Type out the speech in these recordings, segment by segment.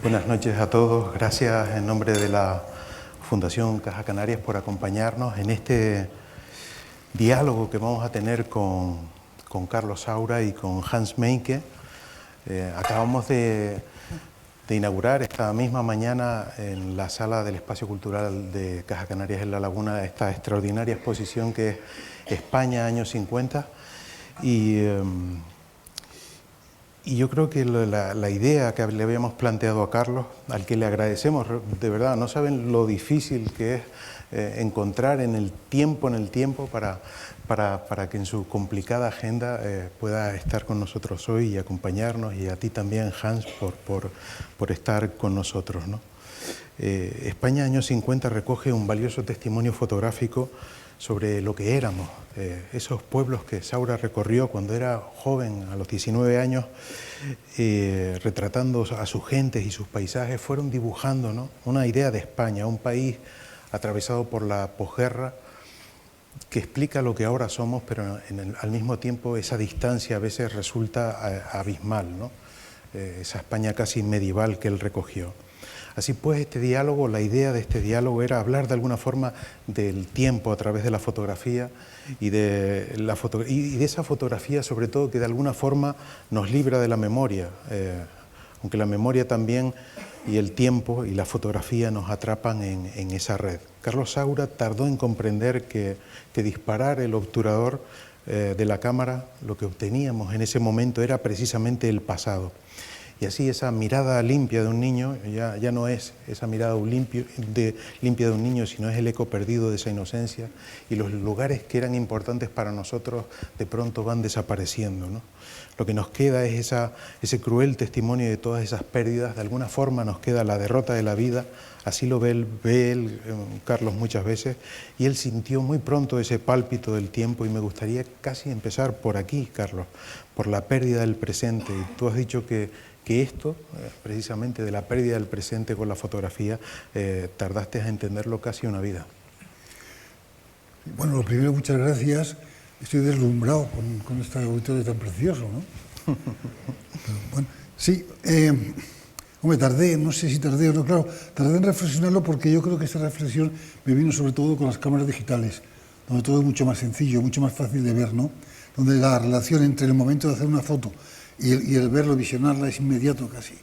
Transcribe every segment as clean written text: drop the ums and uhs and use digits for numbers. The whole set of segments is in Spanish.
Buenas noches a todos. Gracias en nombre de la Fundación Caja Canarias por acompañarnos en este diálogo que vamos a tener con Carlos Saura y con Hans Mencke. Acabamos de inaugurar esta misma mañana en la sala del Espacio Cultural de Caja Canarias en La Laguna esta extraordinaria exposición que es España, años 50. Y yo creo que la idea que le habíamos planteado a Carlos, al que le agradecemos, de verdad, no saben lo difícil que es encontrar en el tiempo para que en su complicada agenda pueda estar con nosotros hoy y acompañarnos, y a ti también, Hans, por estar con nosotros, ¿no? España, años 50, recoge un valioso testimonio fotográfico sobre lo que éramos, esos pueblos que Saura recorrió cuando era joven, a los 19 años, retratando a sus gentes y sus paisajes, fueron dibujando, ¿no?, una idea de España, un país atravesado por la posguerra, que explica lo que ahora somos, pero al mismo tiempo esa distancia a veces resulta abismal, ¿no? Esa España casi medieval que él recogió. Así pues, este diálogo, la idea de este diálogo era hablar de alguna forma del tiempo a través de la fotografía y de esa fotografía, sobre todo, que de alguna forma nos libra de la memoria, aunque la memoria también y el tiempo y la fotografía nos atrapan en esa red. Carlos Saura tardó en comprender que disparar el obturador de la cámara, lo que obteníamos en ese momento era precisamente el pasado. Y así esa mirada limpia de un niño ya no es esa mirada limpia de un niño, sino es el eco perdido de esa inocencia, y los lugares que eran importantes para nosotros de pronto van desapareciendo, ¿no? Lo que nos queda es ese cruel testimonio de todas esas pérdidas. De alguna forma nos queda la derrota de la vida, así lo ve él, Carlos, muchas veces, y él sintió muy pronto ese pálpito del tiempo, y me gustaría casi empezar por aquí, Carlos, por la pérdida del presente. Y tú has dicho que esto, precisamente de la pérdida del presente con la fotografía, tardaste a entenderlo casi una vida. Bueno, lo primero, muchas gracias. Estoy deslumbrado con este auditorio tan precioso, ¿no? Pero, bueno, sí, hombre, tardé, no sé si tardé o no, claro, tardé en reflexionarlo porque yo creo que esta reflexión me vino sobre todo con las cámaras digitales, donde todo es mucho más sencillo, mucho más fácil de ver, ¿no? Donde la relación entre el momento de hacer una foto y el verlo, visionarla, es inmediato casi.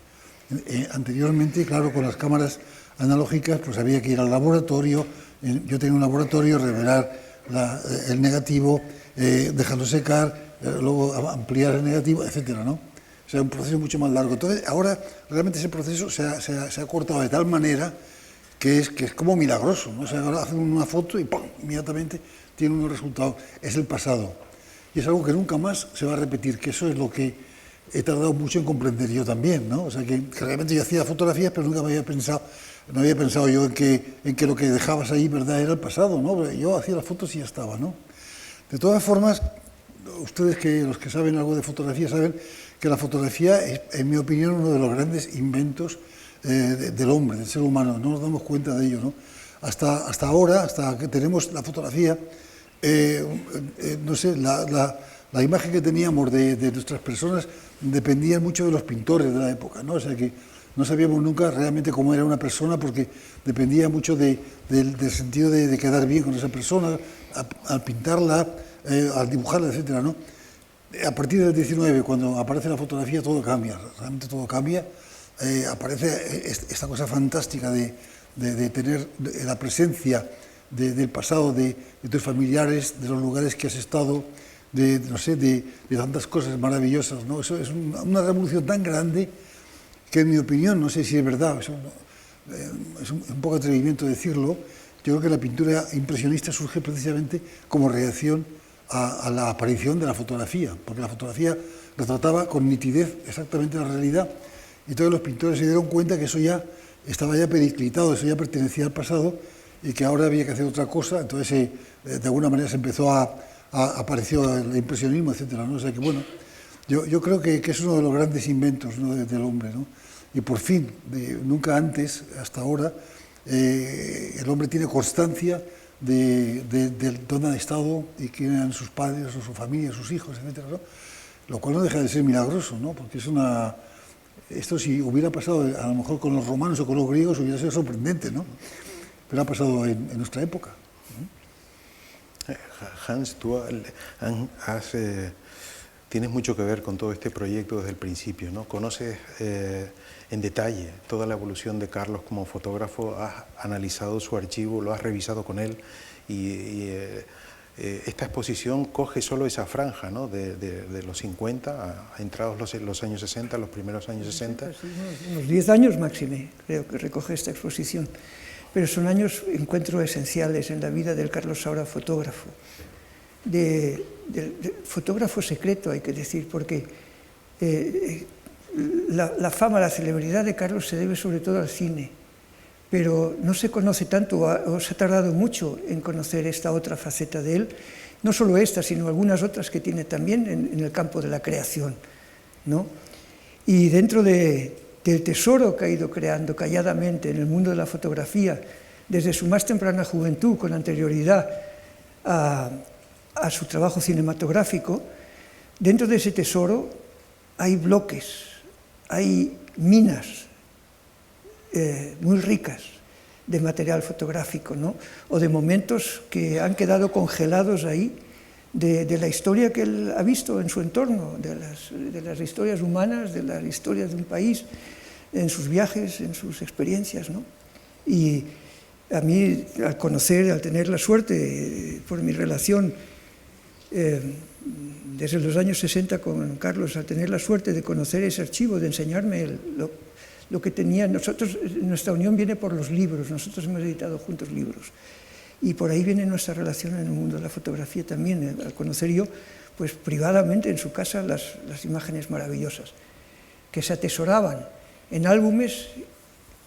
Anteriormente, claro, con las cámaras analógicas, pues había que ir al laboratorio. Yo tenía un laboratorio, revelar el negativo, dejarlo secar, luego ampliar el negativo, etcétera, ¿no? O sea, un proceso mucho más largo. Entonces, ahora realmente ese proceso se ha cortado de tal manera que es como milagroso, ¿no? O sea, ahora hacen una foto y ¡pum!, inmediatamente tiene un resultado. Es el pasado. Y es algo que nunca más se va a repetir, que eso es lo que he tardado mucho en comprender yo también, ¿no? O sea, que realmente yo hacía fotografías, pero nunca me había pensado, no había pensado yo en que lo que dejabas ahí, ¿verdad?, era el pasado, ¿no? Porque yo hacía las fotos y ya estaba, ¿no? De todas formas, ustedes, los que saben algo de fotografía, saben que la fotografía es, en mi opinión, uno de los grandes inventos del hombre, del ser humano. No nos damos cuenta de ello, ¿no? Hasta ahora, hasta que tenemos la fotografía, no sé, la imagen que teníamos de nuestras personas dependía mucho de los pintores de la época, ¿no? O sea que no sabíamos nunca realmente cómo era una persona, porque dependía mucho del sentido de quedar bien con esa persona, al pintarla, al dibujarla, etcétera, ¿no? A partir del 19, cuando aparece la fotografía, todo cambia, realmente todo cambia. Aparece esta cosa fantástica de tener la presencia del pasado, de tus familiares, de los lugares que has estado, no sé, de tantas cosas maravillosas, ¿no? Eso es una revolución tan grande que, en mi opinión, no sé si es verdad, es un poco atrevimiento decirlo, yo creo que la pintura impresionista surge precisamente como reacción a la aparición de la fotografía, porque la fotografía retrataba con nitidez exactamente la realidad, y todos los pintores se dieron cuenta que eso ya estaba ya periclitado, eso ya pertenecía al pasado, y que ahora había que hacer otra cosa. Entonces de alguna manera se empezó apareció el impresionismo, etcétera, ¿no? O sea que, bueno, yo creo que es uno de los grandes inventos, ¿no?, del hombre, ¿no? Y por fin, nunca antes, hasta ahora, el hombre tiene constancia de dónde han estado y quién eran sus padres o su familia, sus hijos, etcétera, ¿no? Lo cual no deja de ser milagroso, ¿no? Porque es una Esto si hubiera pasado a lo mejor con los romanos o con los griegos hubiera sido sorprendente, ¿no? Pero ha pasado en nuestra época. Hans, tú tienes mucho que ver con todo este proyecto desde el principio, ¿no? Conoces en detalle toda la evolución de Carlos como fotógrafo, has analizado su archivo, lo has revisado con él y esta exposición coge solo esa franja, ¿no? de los 50 a entrados los años 60, los primeros años 60. Sí, unos 10 años máxime creo que recoge esta exposición. Pero son años, encuentro, esenciales en la vida del Carlos Saura fotógrafo. De fotógrafo secreto, hay que decir, porque la fama, la celebridad de Carlos se debe sobre todo al cine, pero no se conoce tanto, o se ha tardado mucho en conocer esta otra faceta de él, no solo esta, sino algunas otras que tiene también en el campo de la creación, ¿no? Y dentro del tesoro que ha ido creando calladamente en el mundo de la fotografía, desde su más temprana juventud, con anterioridad a su trabajo cinematográfico, dentro de ese tesoro hay bloques, hay minas muy ricas de material fotográfico, ¿no? O de momentos que han quedado congelados ahí, de la historia que él ha visto en su entorno, de las historias humanas, de las historias de un país, en sus viajes, en sus experiencias, ¿no? Y a mí, al conocer, al tener la suerte, por mi relación desde los años 60 con Carlos, al tener la suerte de conocer ese archivo, de enseñarme lo que tenía. Nuestra unión viene por los libros, nosotros hemos editado juntos libros. Y por ahí viene nuestra relación en el mundo de la fotografía también, al conocer yo, pues privadamente en su casa, las imágenes maravillosas, que se atesoraban en álbumes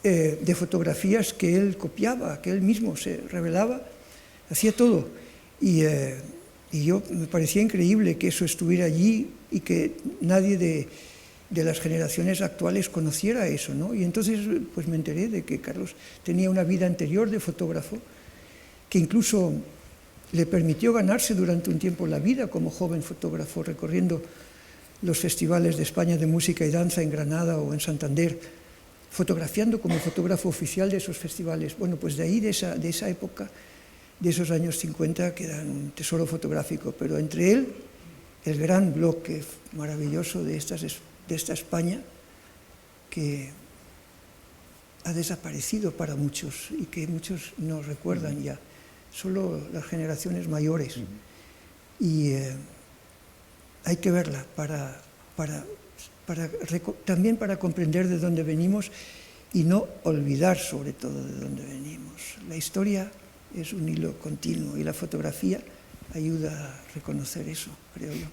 de fotografías que él copiaba, que él mismo se revelaba, hacía todo. Y yo me parecía increíble que eso estuviera allí y que nadie de las generaciones actuales conociera eso, ¿no? Y entonces pues me enteré de que Carlos tenía una vida anterior de fotógrafo que incluso le permitió ganarse durante un tiempo la vida como joven fotógrafo, recorriendo los festivales de España de música y danza en Granada o en Santander, fotografiando como fotógrafo oficial de esos festivales. Bueno, pues de ahí, de esa época, de esos años 50, queda un tesoro fotográfico, pero entre él, el gran bloque maravilloso de esta España, que ha desaparecido para muchos y que muchos no recuerdan ya, solo las generaciones mayores. Y hay que verla también para comprender de dónde venimos y no olvidar sobre todo de dónde venimos. La historia es un hilo continuo y la fotografía ayuda a reconocer eso, creo yo.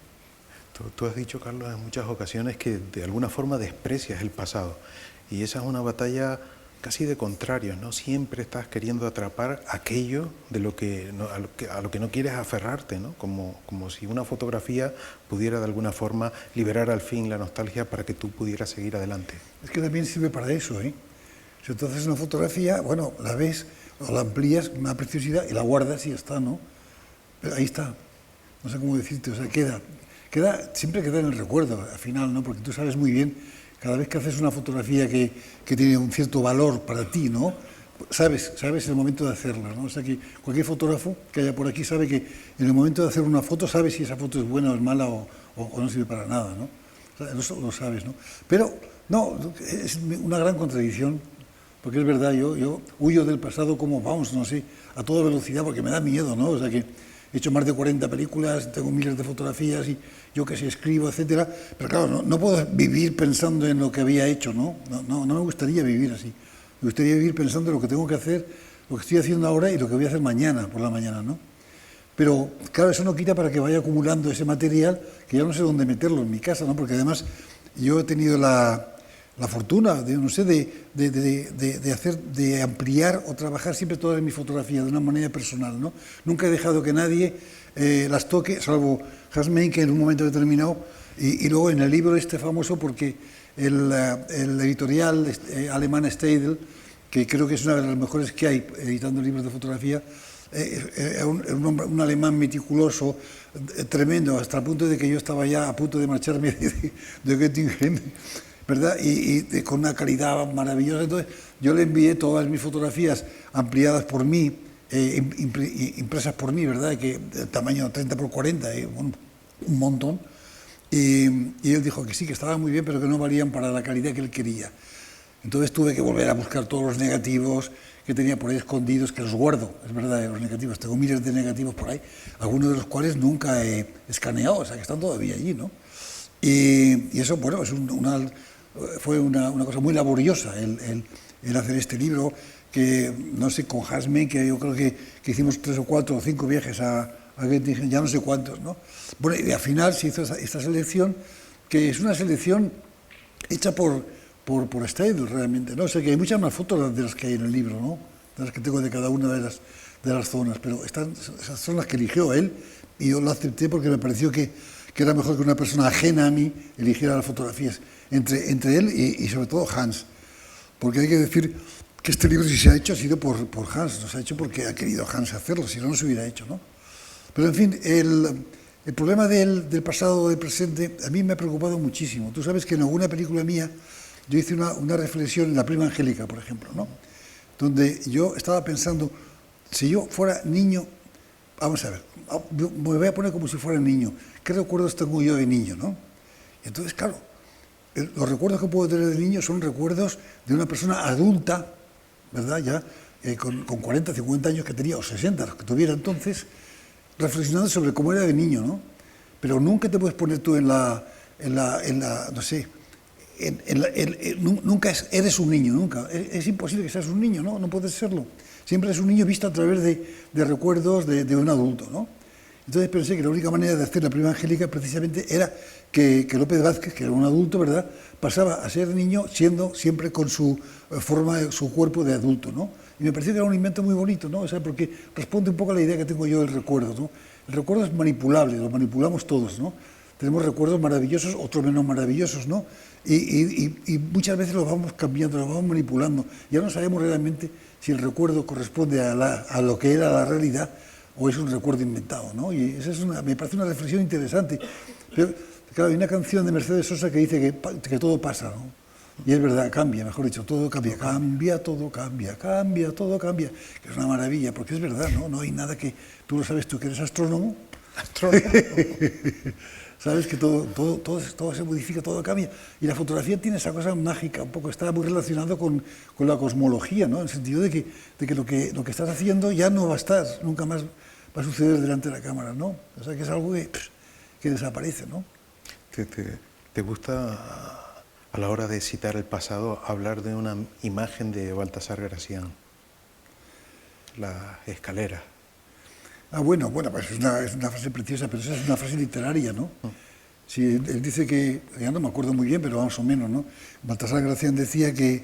Tú has dicho, Carlos, en muchas ocasiones que de alguna forma desprecias el pasado y esa es una batalla casi de contrarios, ¿no? Siempre estás queriendo atrapar aquello de a lo que no quieres aferrarte, ¿no? Como si una fotografía pudiera de alguna forma liberar al fin la nostalgia para que tú pudieras seguir adelante. Es que también sirve para eso, ¿eh? Si tú haces una fotografía, bueno, la ves o la amplías, una preciosidad, y la guardas y ya está, ¿no? Pero ahí está. No sé cómo decirte, o sea, siempre queda en el recuerdo, al final, ¿no? Porque tú sabes muy bien, cada vez que haces una fotografía que tiene un cierto valor para ti, ¿no? Sabes el momento de hacerla, ¿no? O sea, que cualquier fotógrafo que haya por aquí sabe que en el momento de hacer una foto sabe si esa foto es buena o es mala o no sirve para nada, ¿no? O sea, eso lo sabes, ¿no? Pero, no, es una gran contradicción, porque es verdad, yo huyo del pasado como, vamos, no sé, a toda velocidad, porque me da miedo, ¿no? O sea, que he hecho más de 40 películas, tengo miles de fotografías y yo que sé, escribo, etcétera, pero claro, no puedo vivir pensando en lo que había hecho, ¿no? No me gustaría vivir así. Me gustaría vivir pensando en lo que tengo que hacer, lo que estoy haciendo ahora y lo que voy a hacer mañana, por la mañana, ¿no? Pero, claro, eso no quita para que vaya acumulando ese material que ya no sé dónde meterlo en mi casa, ¿no? Porque además yo he tenido la fortuna, de ampliar o trabajar siempre todas mis fotografías de una manera personal, ¿no? Nunca he dejado que nadie las toque, salvo Hans Menke en un momento determinado, y luego en el libro este famoso, porque el editorial alemán Steidl, que creo que es una de las mejores que hay editando libros de fotografía, un alemán meticuloso, tremendo, hasta el punto de que yo estaba ya a punto de marcharme de Göttingen, ¿verdad? Y con una calidad maravillosa. Entonces, yo le envié todas mis fotografías ampliadas por mí, impresas por mí, ¿verdad? Que de tamaño 30 por 40, un montón. Y él dijo que sí, que estaban muy bien, pero que no valían para la calidad que él quería. Entonces tuve que volver a buscar todos los negativos que tenía por ahí escondidos, que los guardo, es verdad, los negativos. Tengo miles de negativos por ahí, algunos de los cuales nunca he escaneado, o sea, que están todavía allí, ¿no? Y eso, bueno, fue una cosa muy laboriosa el hacer este libro, que, no sé, con Hasme, que yo creo que hicimos 3 o 4 o 5 viajes a Göttingen, ya no sé cuántos, ¿no? Bueno, y al final se hizo esta selección, que es una selección hecha por Steidl realmente, ¿no? O sea, que hay muchas más fotos de las que hay en el libro, ¿no? De las que tengo de cada una de las zonas, pero esas son las que eligió él, y yo lo acepté porque me pareció que era mejor que una persona ajena a mí eligiera las fotografías, entre él y sobre todo Hans, porque hay que decir que este libro, si se ha hecho, ha sido por Hans, no se ha hecho porque ha querido Hans hacerlo, si no, no se hubiera hecho, ¿no? Pero en fin, el problema del pasado o del presente a mí me ha preocupado muchísimo. Tú sabes que en alguna película mía yo hice una reflexión en La prima Angélica, por ejemplo, ¿no? Donde yo estaba pensando, si yo fuera niño, vamos a ver, me voy a poner como si fuera niño, ¿qué recuerdos tengo yo de niño, no? Y entonces, claro, los recuerdos que puedo tener de niño son recuerdos de una persona adulta, ¿verdad? Ya con 40, 50 años que tenía, o 60, los que tuviera entonces, reflexionando sobre cómo era de niño, ¿no? Pero nunca te puedes poner tú en la no sé, nunca eres un niño, nunca. Es imposible que seas un niño, ¿no? No puedes serlo. Siempre es un niño visto a través de recuerdos de un adulto, ¿no? Entonces pensé que la única manera de hacer La prima Angélica precisamente era que López Vázquez, que era un adulto, ¿verdad?, pasaba a ser niño siendo siempre con su forma, su cuerpo de adulto, ¿no? Y me pareció que era un invento muy bonito, ¿no? O sea, porque responde un poco a la idea que tengo yo del recuerdo, ¿no? El recuerdo es manipulable, lo manipulamos todos, ¿no? Tenemos recuerdos maravillosos, otros menos maravillosos, ¿no? Y muchas veces los vamos cambiando, los vamos manipulando. Ya no sabemos realmente si el recuerdo corresponde a lo que era la realidad o es un recuerdo inventado, ¿no? Y esa me parece una reflexión interesante. Pero, claro, hay una canción de Mercedes Sosa que dice que todo pasa, ¿no? Y es verdad, cambia, mejor dicho, todo cambia, todo cambia, todo cambia, que es una maravilla, porque es verdad, ¿no? No hay nada que, tú lo sabes, tú que eres astrónomo, sabes que todo se modifica, todo cambia, y la fotografía tiene esa cosa mágica, un poco está muy relacionado con la cosmología, ¿no? En el sentido de que lo que estás haciendo ya no va a estar, nunca más va a suceder delante de la cámara, ¿no? O sea, que es algo que desaparece, ¿no? ¿Te gusta, a la hora de citar el pasado, hablar de una imagen de Baltasar Gracián? La escalera. Ah, bueno, pues es una frase preciosa, pero esa es una frase literaria, ¿no? Sí, él dice que, ya no me acuerdo muy bien, pero más o menos, ¿no? Baltasar Gracián decía que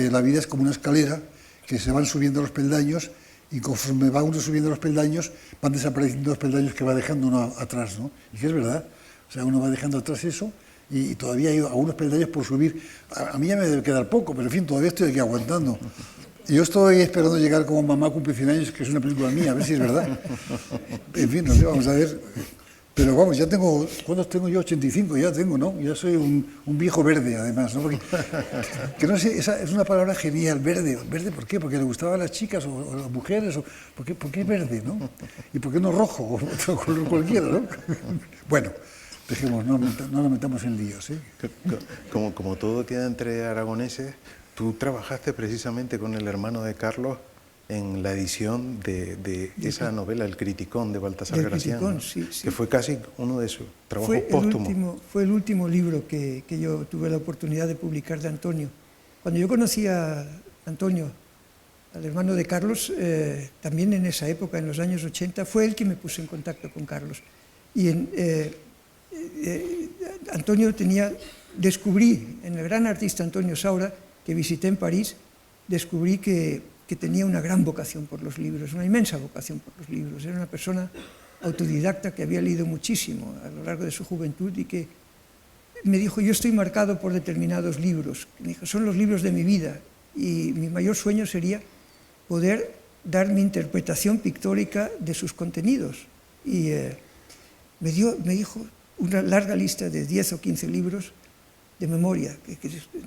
la vida es como una escalera, que se van subiendo los peldaños, y conforme va uno subiendo los peldaños, van desapareciendo los peldaños que va dejando uno atrás, ¿no? Y que es verdad, o sea, uno va dejando atrás eso, y todavía hay algunos peldaños por subir. A mí ya me debe quedar poco, pero en fin, todavía estoy aquí aguantando. Y yo estoy esperando llegar como Mamá cumple 100 años, que es una película mía, a ver si es verdad. En fin, no sé, vamos a ver. Pero vamos, ya tengo, ¿cuántos tengo yo? 85 ya tengo, ¿no? Ya soy un viejo verde, además, ¿no? Porque, que no sé, esa es una palabra genial, verde. ¿Verde por qué? ¿Porque le gustaban a las chicas o a las mujeres? ¿Por qué verde, no? ¿Y por qué no rojo o otro color cualquiera, no? Bueno, dejemos, no nos metamos en líos, ¿eh? Como todo queda entre aragoneses, tú trabajaste precisamente con el hermano de Carlos en la edición de esa novela, El Criticón, de Baltasar Gracián, ¿no? Sí. Que fue casi uno de sus trabajos póstumos. Fue el último libro que yo tuve la oportunidad de publicar de Antonio. Cuando yo conocí a Antonio, al hermano de Carlos, también en esa época, en los años 80, fue él quien me puso en contacto con Carlos. Y Antonio descubrí, en el gran artista Antonio Saura, que visité en París, descubrí que tenía una gran vocación por los libros, una inmensa vocación por los libros. Era una persona autodidacta que había leído muchísimo a lo largo de su juventud y que me dijo, yo estoy marcado por determinados libros. Me dijo, son los libros de mi vida y mi mayor sueño sería poder dar mi interpretación pictórica de sus contenidos. Y me dijo una larga lista de 10 o 15 libros de memoria, que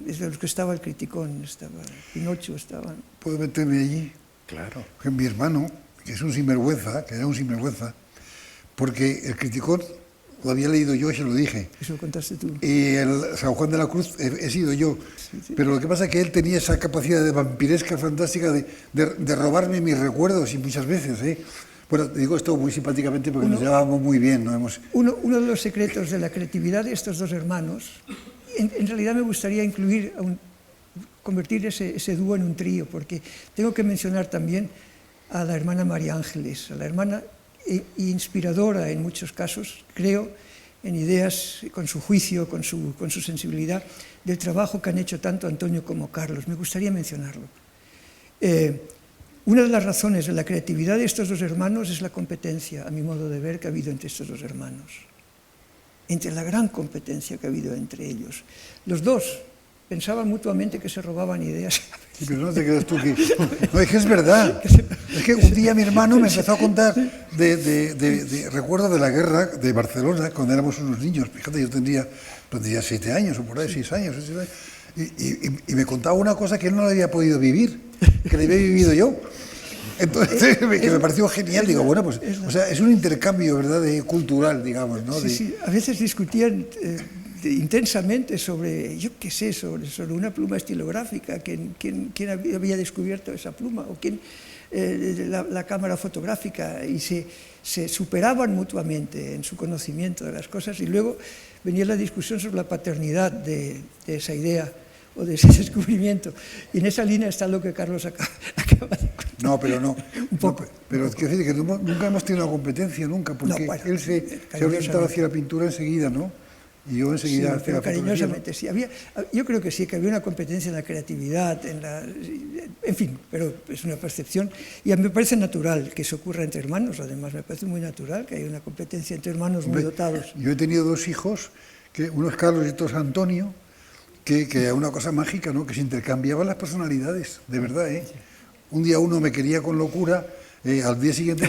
desde los que estaba el Criticón, estaba Pinocho, estaban... ¿Puedo meterme allí? Claro. Porque mi hermano, que es un sinvergüenza, que era un sinvergüenza, porque el Criticón lo había leído yo y se lo dije. Eso lo contaste tú. Y el San Juan de la Cruz he sido yo. Sí. Pero lo que pasa es que él tenía esa capacidad de vampiresca fantástica de robarme mis recuerdos y muchas veces. Bueno, digo esto muy simpáticamente porque nos llevábamos muy bien. ¿No? Uno de los secretos de la creatividad de estos dos hermanos, en realidad me gustaría incluir, convertir ese dúo en un trío, porque tengo que mencionar también a la hermana María Ángeles, a la hermana inspiradora en muchos casos, creo, en ideas, con su juicio, con su sensibilidad, del trabajo que han hecho tanto Antonio como Carlos. Me gustaría mencionarlo. Una de las razones de la creatividad de estos dos hermanos es la competencia, a mi modo de ver, que ha habido entre estos dos hermanos. Entre la gran competencia que ha habido entre ellos. Los dos pensaban mutuamente que se robaban ideas. Sí, pero no te creas tú que... No, es que es verdad. Es que un día mi hermano me empezó a contar recuerdos de la guerra de Barcelona, cuando éramos unos niños. Fíjate, yo tendría 7 años o por ahí, 6 años. Y me contaba una cosa que él no había podido vivir, que la había vivido yo. Entonces, que me pareció genial. Digo, bueno, pues, o sea, es un intercambio, ¿verdad?, cultural, digamos, ¿no? Sí, a veces discutían intensamente sobre, yo qué sé, sobre una pluma estilográfica, quién había descubierto esa pluma, o quién, la cámara fotográfica, y se superaban mutuamente en su conocimiento de las cosas, y luego venía la discusión sobre la paternidad de esa idea o de ese descubrimiento. Y en esa línea está lo que Carlos acaba de contar. No, pero no. Un poco. No, pero es decir que nunca hemos tenido una competencia, nunca, porque él se orientaba hacia la pintura enseguida, ¿no? Y yo enseguida hacia la fotografía. Cariñosamente, sí. Yo creo que sí, que había una competencia en la creatividad, en fin, pero es una percepción. Y a mí me parece natural que eso ocurra entre hermanos, además me parece muy natural que haya una competencia entre hermanos muy dotados. Yo he tenido 2 hijos, uno es Carlos y otro es Antonio, que es una cosa mágica, ¿no? Que se intercambiaban las personalidades, de verdad, ¿eh? Sí. Un día uno me quería con locura, al día siguiente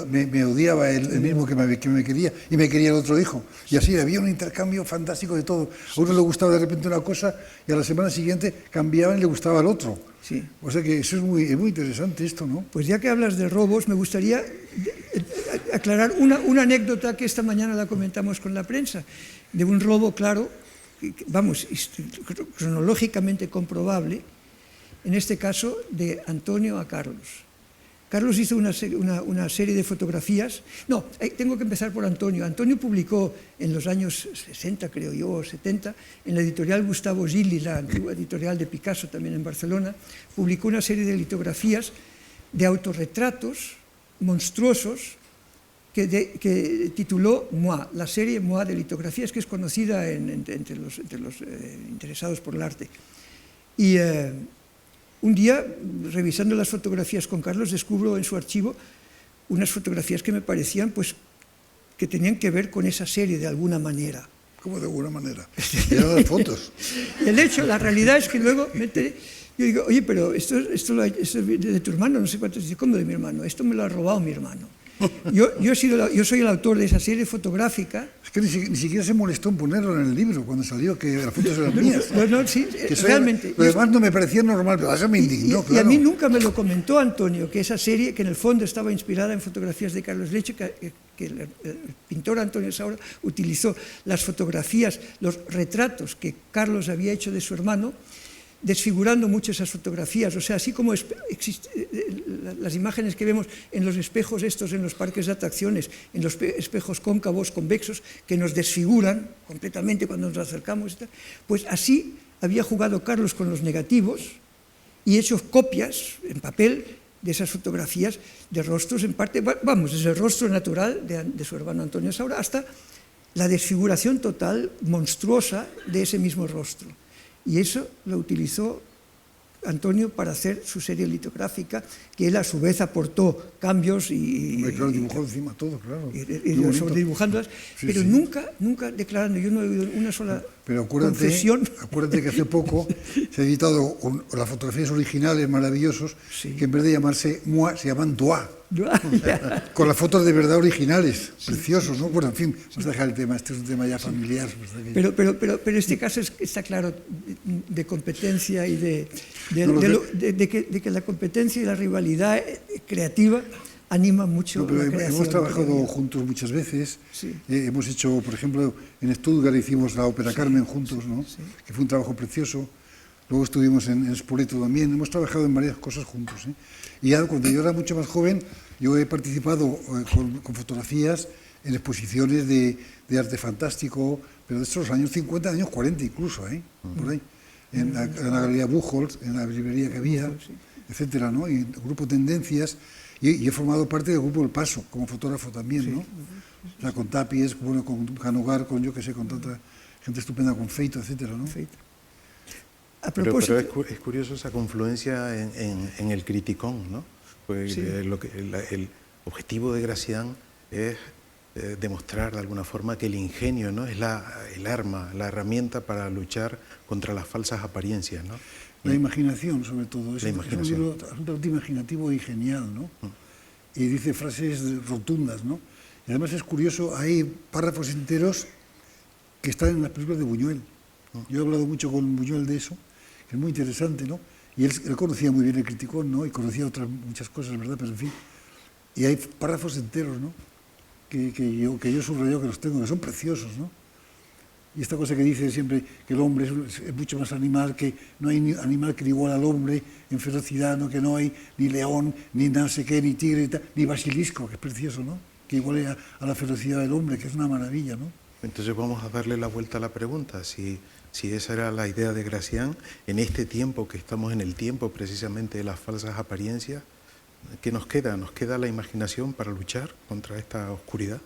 me odiaba el mismo que me quería, y me quería el otro hijo. Y así había un intercambio fantástico de todo. A uno le gustaba de repente una cosa y a la semana siguiente cambiaban y le gustaba al otro. Sí. O sea que eso es muy interesante esto, ¿no? Pues ya que hablas de robos, me gustaría aclarar una anécdota que esta mañana la comentamos con la prensa, de un robo, claro, vamos, cronológicamente comprobable, en este caso de Antonio a Carlos. Carlos hizo una serie de fotografías. No, tengo que empezar por Antonio. Antonio publicó en los años 60, creo yo, o 70, en la editorial Gustavo Gili, la antigua editorial de Picasso, también en Barcelona, publicó una serie de litografías de autorretratos monstruosos que tituló Moi, la serie Moi de litografías, que es conocida entre los interesados por el arte. Y un día, revisando las fotografías con Carlos, descubro en su archivo unas fotografías que me parecían, pues, que tenían que ver con esa serie de alguna manera. ¿Cómo de alguna manera? Eran las fotos. El hecho, la realidad es que luego me enteré, yo digo, oye, pero esto es de tu hermano, no sé cuánto. Dice, ¿cómo de mi hermano? Esto me lo ha robado mi hermano. Yo soy el autor de esa serie fotográfica. Es que ni siquiera se molestó en ponerlo en el libro cuando salió, que las fotos eran mías. No, sí, realmente. Lo demás no me parecía normal, pero eso me indignó, claro. Y a mí nunca me lo comentó Antonio, que esa serie, que en el fondo estaba inspirada en fotografías de Carlos Leche, que el pintor Antonio Saura utilizó las fotografías, los retratos que Carlos había hecho de su hermano, desfigurando mucho esas fotografías, o sea, así como las imágenes que vemos en los espejos estos en los parques de atracciones, en los espejos cóncavos, convexos, que nos desfiguran completamente cuando nos acercamos, pues así había jugado Carlos con los negativos y hecho copias en papel de esas fotografías de rostros, en parte, vamos, desde el rostro natural de su hermano Antonio Saura hasta la desfiguración total, monstruosa, de ese mismo rostro. Y eso lo utilizó Antonio para hacer su serie litográfica, que él a su vez aportó cambios y claro, dibujó encima todo, claro. Y sobredibujándolas, sí, pero sí. Nunca declarando, yo no he oído una sola confesión. Acuérdate que hace poco se ha editado las fotografías originales maravillosos, sí, que en vez de llamarse Moi, se llaman Doigt. Con las fotos de verdad originales, preciosos, ¿no? Bueno, en fin, vamos a dejar el tema, este es un tema ya familiar. Pero este caso está claro de competencia y de que la competencia y la rivalidad creativa anima mucho la creación. Hemos trabajado juntos muchas veces, Sí. Hemos hecho, por ejemplo, en Stuttgart hicimos la ópera Carmen juntos, ¿no? Sí. Que fue un trabajo precioso. Luego estuvimos en Spoleto también, hemos trabajado en varias cosas juntos. Y ya cuando yo era mucho más joven, yo he participado con fotografías en exposiciones de arte fantástico, pero de estos años 50, años 40 incluso, por ahí. En la Galería Buchholz, en la librería que había, etcétera, ¿no? Y el grupo Tendencias, y he formado parte del grupo El Paso, como fotógrafo también, ¿no? O sea, con Tapies, bueno, con Canogar, con yo qué sé, con tanta gente estupenda, con Feito, etcétera, ¿no? A propósito, Pero es curioso esa confluencia en el criticón, ¿no? Pues Sí. el objetivo de Gracián es demostrar de alguna forma que el ingenio, ¿no? Es el arma, la herramienta para luchar contra las falsas apariencias, ¿no? La imaginación, sobre todo. Es un imaginación. libro absolutamente imaginativo y genial, ¿no? Y dice frases rotundas, ¿no? Y además es curioso, hay párrafos enteros que están en las películas de Buñuel. Yo he hablado mucho con Buñuel de eso, que es muy interesante, ¿no? Y él conocía muy bien el criticón, ¿no? Y conocía otras muchas cosas, ¿verdad? Pero en fin. Y hay párrafos enteros, ¿no? Que yo subrayo, que los tengo, que son preciosos, ¿no? Y esta cosa que dice siempre que el hombre es mucho más animal, que no hay ni animal que igual al hombre en ferocidad, ¿no? Que no hay ni león, ni no sé qué, ni tigre, ni basilisco, que es precioso, ¿no? Que iguale a la ferocidad del hombre, que es una maravilla, ¿no? Entonces vamos a darle la vuelta a la pregunta, si esa era la idea de Gracián, en este tiempo que estamos en el tiempo precisamente de las falsas apariencias, ¿qué nos queda? ¿Nos queda la imaginación para luchar contra esta oscuridad?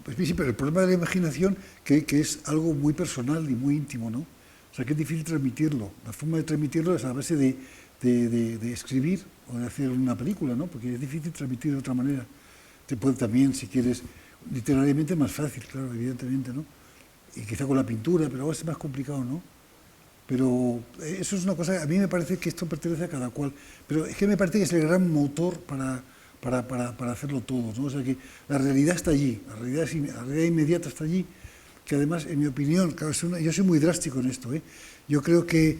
Pues sí, pero el problema de la imaginación que es algo muy personal y muy íntimo, ¿no? O sea, que es difícil transmitirlo. La forma de transmitirlo es a base de escribir o de hacer una película, ¿no? Porque es difícil transmitir de otra manera. Te puede también, si quieres, literariamente más fácil, claro, evidentemente, ¿no? Y quizá con la pintura, pero ahora es más complicado, ¿no? Pero eso es una cosa, a mí me parece que esto pertenece a cada cual, pero es que me parece que es el gran motor para hacerlo todo, ¿no? O sea que la realidad está allí, la realidad inmediata está allí, que además, en mi opinión, claro, yo soy muy drástico en esto, yo creo que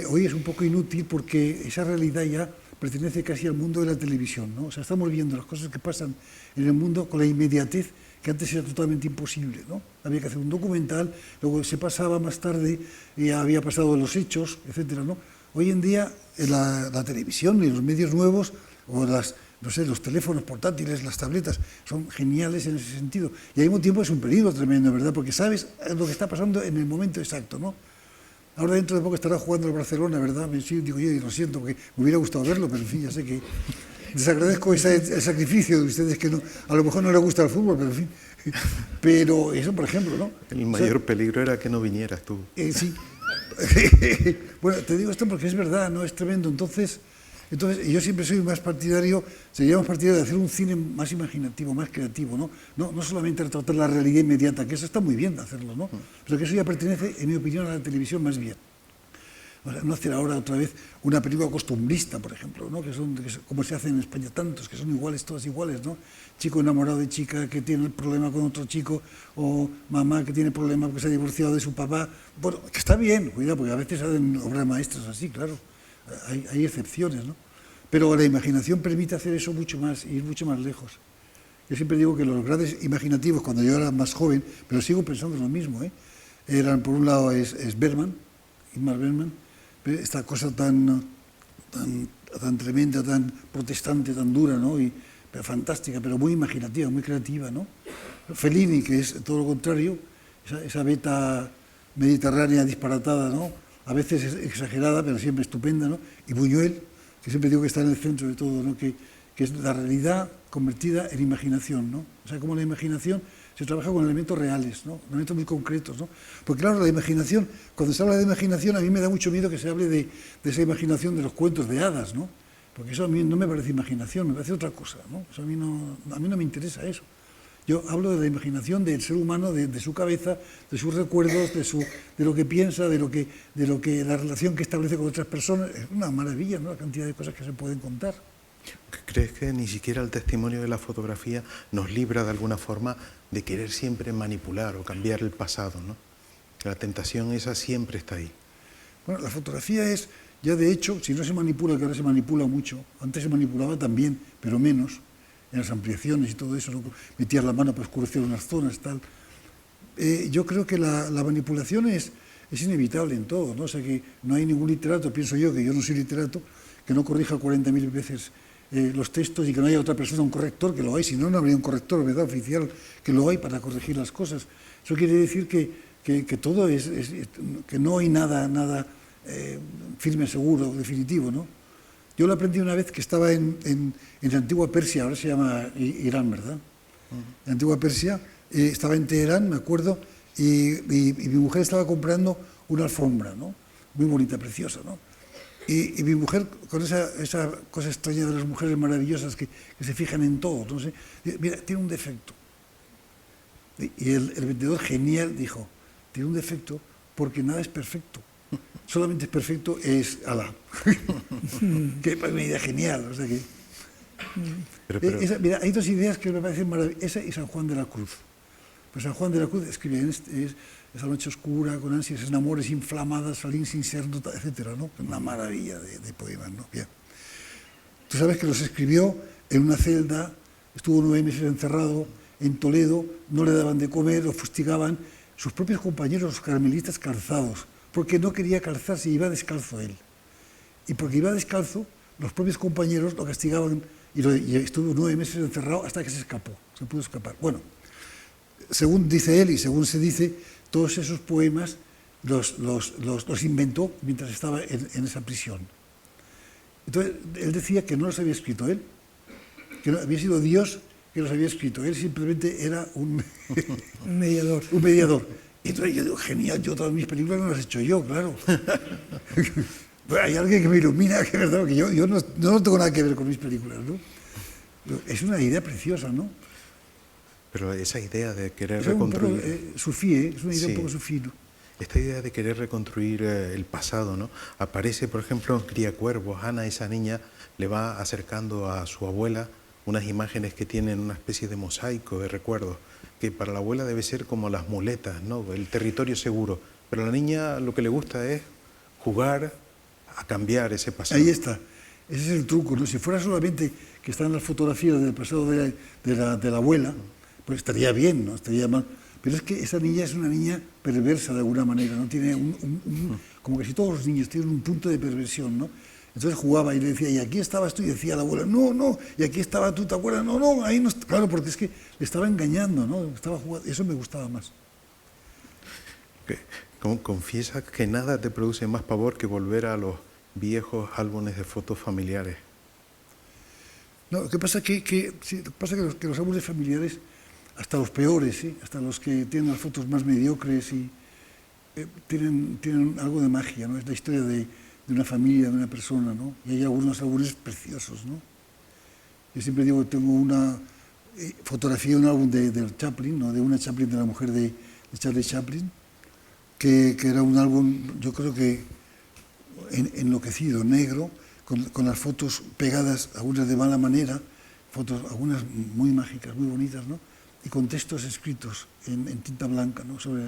hoy es un poco inútil porque esa realidad ya pertenece casi al mundo de la televisión, ¿no? O sea, estamos viendo las cosas que pasan en el mundo con la inmediatez que antes era totalmente imposible, ¿no? Había que hacer un documental, luego se pasaba más tarde y había pasado los hechos, etcétera, ¿no? Hoy en día la televisión y los medios nuevos o los teléfonos portátiles, las tabletas, son geniales en ese sentido. Y al mismo tiempo es un peligro tremendo, ¿verdad? Porque sabes lo que está pasando en el momento exacto, ¿no? Ahora dentro de poco estará jugando el Barcelona, ¿verdad? Sí, digo yo, y lo siento, porque me hubiera gustado verlo, pero en fin, ya sé que desagradezco el sacrificio de ustedes, que no, a lo mejor no les gusta el fútbol, pero en fin. Pero eso, por ejemplo, ¿no? El mayor peligro era que no vinieras tú. Sí. Bueno, te digo esto porque es verdad, ¿no? Es tremendo. Entonces yo siempre soy más partidario, seríamos partidarios de hacer un cine más imaginativo, más creativo, ¿no? No solamente retratar la realidad inmediata, que eso está muy bien hacerlo, ¿no? Pero que eso ya pertenece, en mi opinión, a la televisión más bien. O sea, no hacer ahora otra vez una película costumbrista, por ejemplo, ¿no? que como se hace en España tantos, que son iguales, todas iguales, ¿no? Chico enamorado de chica que tiene el problema con otro chico, o mamá que tiene problema porque se ha divorciado de su papá. Bueno, que está bien, cuidado, porque a veces hacen obras maestras así, claro. Hay excepciones, ¿no? Pero la imaginación permite hacer eso mucho más, ir mucho más lejos. Yo siempre digo que los grandes imaginativos, cuando yo era más joven, pero sigo pensando lo mismo, eran, por un lado, es Bergman, Ingmar Bergman, esta cosa tan tremenda, tan protestante, tan dura, ¿no? Pero fantástica, pero muy imaginativa, muy creativa, ¿no? Fellini, que es todo lo contrario, esa beta mediterránea disparatada, ¿no? A veces es exagerada, pero siempre estupenda, ¿no? Y Buñuel, que siempre digo que está en el centro de todo, ¿no? Que es la realidad convertida en imaginación, ¿no? O sea, como la imaginación se trabaja con elementos reales, ¿no? Elementos muy concretos, ¿no? Porque claro, la imaginación, cuando se habla de imaginación, a mí me da mucho miedo que se hable de esa imaginación de los cuentos de hadas, ¿no? Porque eso a mí no me parece imaginación, me parece otra cosa, ¿no? Eso a mí no me interesa eso. Yo hablo de la imaginación del ser humano, de su cabeza, de sus recuerdos, de lo que piensa, de lo que la relación que establece con otras personas. Es una maravilla, ¿no? La cantidad de cosas que se pueden contar. ¿Crees que ni siquiera el testimonio de la fotografía nos libra de alguna forma de querer siempre manipular o cambiar el pasado, ¿no? La tentación esa siempre está ahí. Bueno, la fotografía es, ya de hecho, si no se manipula, que ahora se manipula mucho, antes se manipulaba también, pero menos, en las ampliaciones y todo eso, ¿no? Metías la mano para oscurecer unas zonas, tal. Yo creo que la manipulación es inevitable en todo, ¿no? O sea que no hay ningún literato, pienso yo, que yo no soy literato, que no corrija 40.000 veces los textos y que no haya otra persona, un corrector, que lo hay, si no, no habría un corrector, ¿verdad?, oficial, que lo hay para corregir las cosas. Eso quiere decir que todo que no hay nada firme, seguro, definitivo, ¿no? Yo lo aprendí una vez que estaba en la antigua Persia, ahora se llama Irán, ¿verdad? En la antigua Persia, estaba en Teherán, me acuerdo, y mi mujer estaba comprando una alfombra, ¿no? Muy bonita, preciosa, ¿no? Y mi mujer, con esa cosa extraña de las mujeres maravillosas que se fijan en todo, no sé, mira, tiene un defecto. Y el vendedor genial dijo, tiene un defecto porque nada es perfecto. Solamente es perfecto es Alá. Que es una idea genial. O sea que, mira, hay dos ideas que me parecen maravillosas. Esa y San Juan de la Cruz. Pues San Juan de la Cruz escribe esa noche oscura, con ansias, en amores inflamadas, salín sin ser, etc., ¿no? Una maravilla de poemas, ¿no? Bien. Tú sabes que los escribió en una celda, estuvo 9 meses encerrado en Toledo, no le daban de comer, lo fustigaban sus propios compañeros, los carmelitas, calzados, porque no quería calzarse, iba descalzo él. Y porque iba descalzo, los propios compañeros lo castigaban y estuvo 9 meses encerrado hasta que se escapó, se pudo escapar. Bueno, según dice él y según se dice, todos esos poemas los inventó mientras estaba en esa prisión. Entonces, él decía que no los había escrito él, que no, había sido Dios que los había escrito, él simplemente era un mediador. Un mediador. Y entonces yo digo, genial, yo todas mis películas no las he hecho yo, claro. Pero hay alguien que me ilumina, que es verdad, que yo no tengo nada que ver con mis películas, ¿no? Pero es una idea preciosa, ¿no? Pero esa idea de querer Es reconstruir... un poco sufí, es una idea Sí. un poco sufí, ¿no? Esta idea de querer reconstruir el pasado, ¿no? Aparece, por ejemplo, en Criacuervos. Ana, esa niña, le va acercando a su abuela unas imágenes que tienen una especie de mosaico de recuerdos, que para la abuela debe ser como las muletas, ¿no? El territorio seguro. Pero a la niña lo que le gusta es jugar a cambiar ese pasado. Ahí está. Ese es el truco, ¿no? Si fuera solamente que están las fotografías del pasado de la abuela, pues estaría bien, ¿no? Estaría mal. Pero es que esa niña es una niña perversa de alguna manera, ¿no? Tiene como que si todos los niños tienen un punto de perversión, ¿no? Entonces jugaba y le decía, y aquí estabas tú, y decía la abuela, no, y aquí estaba tú, ¿te acuerdas? No, ahí no. Claro, porque es que le estaba engañando, ¿no? Estaba jugando, eso me gustaba más. Confiesa que nada te produce más pavor que volver a los viejos álbumes de fotos familiares. No, lo que pasa que los álbumes familiares, hasta los peores, ¿sí? Hasta los que tienen las fotos más mediocres, y tienen algo de magia, ¿no? Es la historia de una familia, de una persona, ¿no? Y hay algunos álbumes preciosos, ¿no? Yo siempre digo que tengo una fotografía, un álbum de Chaplin, ¿no? De una Chaplin, de la mujer de Charlie Chaplin, que era un álbum, yo creo que enloquecido, negro, con las fotos pegadas, algunas de mala manera, fotos, algunas muy mágicas, muy bonitas, ¿no? Y con textos escritos en tinta blanca, ¿no? sobre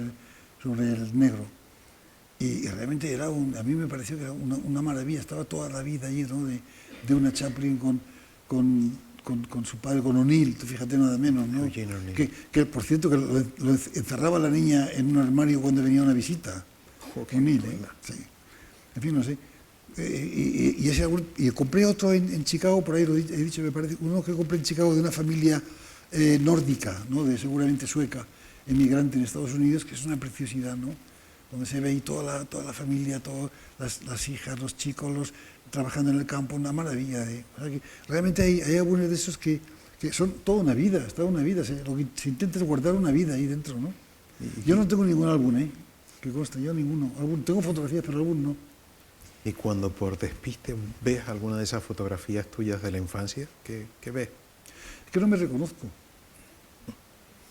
el negro. Y realmente a mí me pareció que era una maravilla, estaba toda la vida allí, ¿no? de una Chaplin con su padre, con O'Neill, fíjate nada menos, ¿no? Que por cierto que lo encerraba la niña en un armario cuando venía una visita. O'Neill, sí. En fin, no sé. Y compré otro en Chicago, por ahí lo he dicho, me parece, uno que compré en Chicago de una familia nórdica, ¿no? Seguramente sueca, emigrante en Estados Unidos, que es una preciosidad, ¿no? Donde se ve ahí toda la familia, todas las hijas, los chicos, trabajando en el campo, una maravilla. O sea que realmente hay álbumes de esos que son toda una vida, lo que se intenta es guardar una vida ahí dentro, ¿no? Yo no tengo ningún álbum, que consta, yo ninguno. Tengo fotografías, pero álbum no. Y cuando por despiste ves alguna de esas fotografías tuyas de la infancia, ¿qué ves? Es que no me reconozco.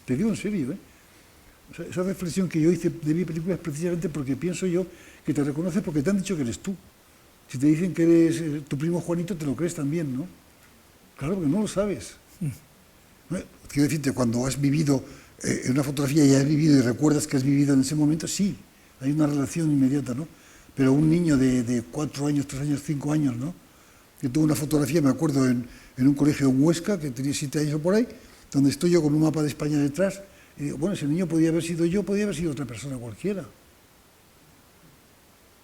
Te digo en serio, O sea, esa reflexión que yo hice de mi película es precisamente porque pienso yo que te reconoces porque te han dicho que eres tú. Si te dicen que eres tu primo Juanito, te lo crees también, ¿no? Claro, porque no lo sabes. ¿No? Quiero decirte, cuando has vivido en una fotografía y has vivido y recuerdas que has vivido en ese momento, sí, hay una relación inmediata, ¿no? Pero un niño de 4 años, 3 años, 5 años, ¿no? Yo tuve una fotografía, me acuerdo, en un colegio en Huesca, que tenía 7 años o por ahí, donde estoy yo con un mapa de España detrás, y digo, bueno, ese niño podía haber sido yo, podía haber sido otra persona cualquiera.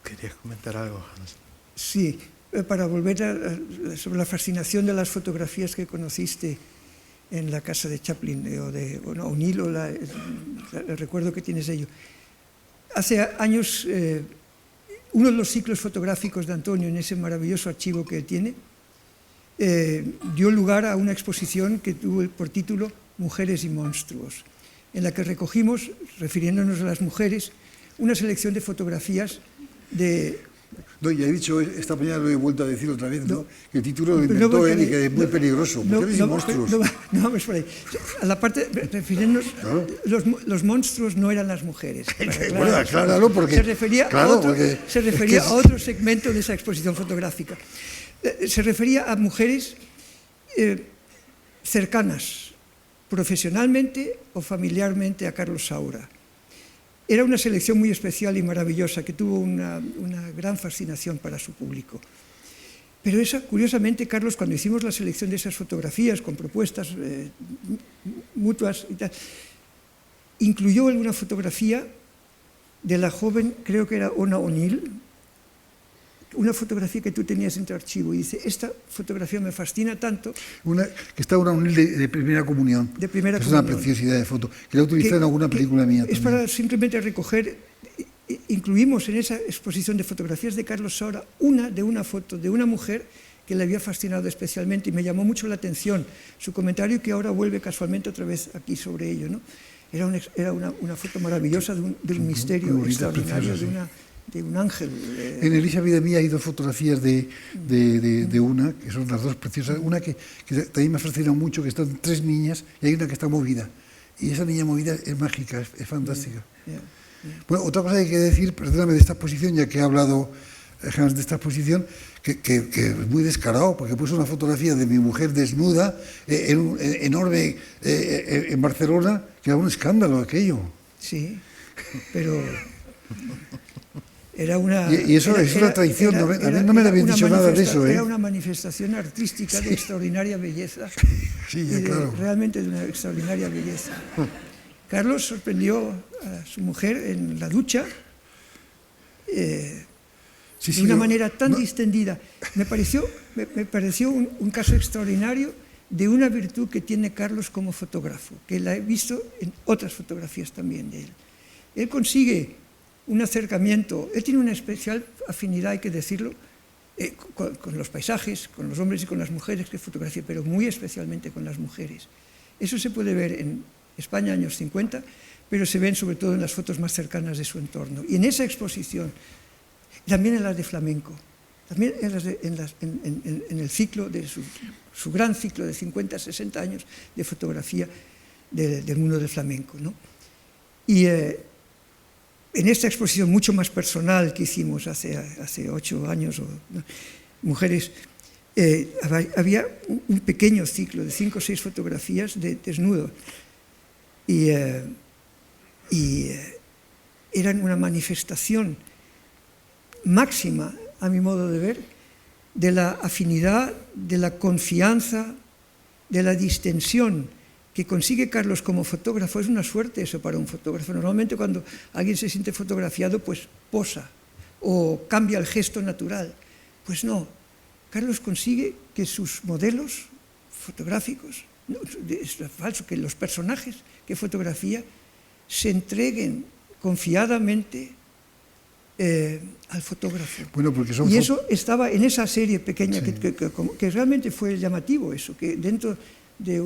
¿Querías comentar algo, Hans? Sí, para volver sobre la fascinación de las fotografías que conociste en la casa de Chaplin, o de O'Neill, o el recuerdo que tienes de ello. Hace años, uno de los ciclos fotográficos de Antonio, en ese maravilloso archivo que él tiene, dio lugar a una exposición que tuvo por título Mujeres y monstruos, en la que recogimos, refiriéndonos a las mujeres, una selección de fotografías de... No, ya he dicho, esta mañana lo he vuelto a decir otra vez, ¿no? Que el título lo inventó él y que es muy peligroso. Mujeres y monstruos. No vamos por ahí. A la parte, refiriéndonos, claro. Los monstruos no eran las mujeres. Bueno, acláralo, porque... Se refería, claro, a otro segmento de esa exposición fotográfica. Se refería a mujeres cercanas, profesionalmente o familiarmente, a Carlos Saura. Era una selección muy especial y maravillosa que tuvo una gran fascinación para su público. Pero curiosamente, Carlos, cuando hicimos la selección de esas fotografías con propuestas mutuas y tal, incluyó alguna fotografía de la joven, creo que era Ona O'Neill, una fotografía que tú tenías en tu archivo, y dice, esta fotografía me fascina tanto. Que está Ona O'Neill de primera comunión. De primera es comunión. Una preciosidad de foto, que la he utilizado en alguna película mía también. Es para simplemente recoger, incluimos en esa exposición de fotografías de Carlos Saura una foto de una mujer que le había fascinado especialmente, y me llamó mucho la atención su comentario, que ahora vuelve casualmente otra vez aquí sobre ello, ¿no? Era una foto maravillosa de un misterio extraordinario, de un ángel. En Elisa Vida Mía hay 2 fotografías de una, que son las 2 preciosas. Una que también me ha fascinado mucho, que están 3 niñas, y hay una que está movida. Y esa niña movida es mágica, es fantástica. Bueno, otra cosa que hay que decir, perdóname, de esta exposición, ya que ha hablado Hans de esta exposición, que es muy descarado, porque puso una fotografía de mi mujer desnuda, enorme, en Barcelona, que era un escándalo aquello. Sí, pero... Era una, y eso es una traición, a mí no me habían dicho nada de eso. Era una manifestación artística de extraordinaria belleza, sí, claro. Realmente de una extraordinaria belleza. Carlos sorprendió a su mujer en la ducha de una manera tan distendida. Me pareció un caso extraordinario de una virtud que tiene Carlos como fotógrafo, que la he visto en otras fotografías también de él. Él consigue un acercamiento, él tiene una especial afinidad, hay que decirlo, con los paisajes, con los hombres y con las mujeres que fotografía, pero muy especialmente con las mujeres. Eso se puede ver en España, años 50, pero se ven sobre todo en las fotos más cercanas de su entorno. Y en esa exposición, también en las de flamenco, también en el ciclo de su gran ciclo de 50, 60 años de fotografía del mundo del flamenco, ¿no? Y en esta exposición mucho más personal que hicimos hace 8 años, mujeres, había un pequeño ciclo de 5 o 6 fotografías de desnudo, y eran una manifestación máxima, a mi modo de ver, de la afinidad, de la confianza, de la distensión que consigue Carlos como fotógrafo. Es una suerte eso para un fotógrafo. Normalmente cuando alguien se siente fotografiado, pues posa o cambia el gesto natural. Pues no, Carlos consigue que sus modelos fotográficos, es falso, que los personajes que fotografía se entreguen confiadamente al fotógrafo. Bueno, porque y eso estaba en esa serie pequeña, sí, que realmente fue llamativo eso, que dentro de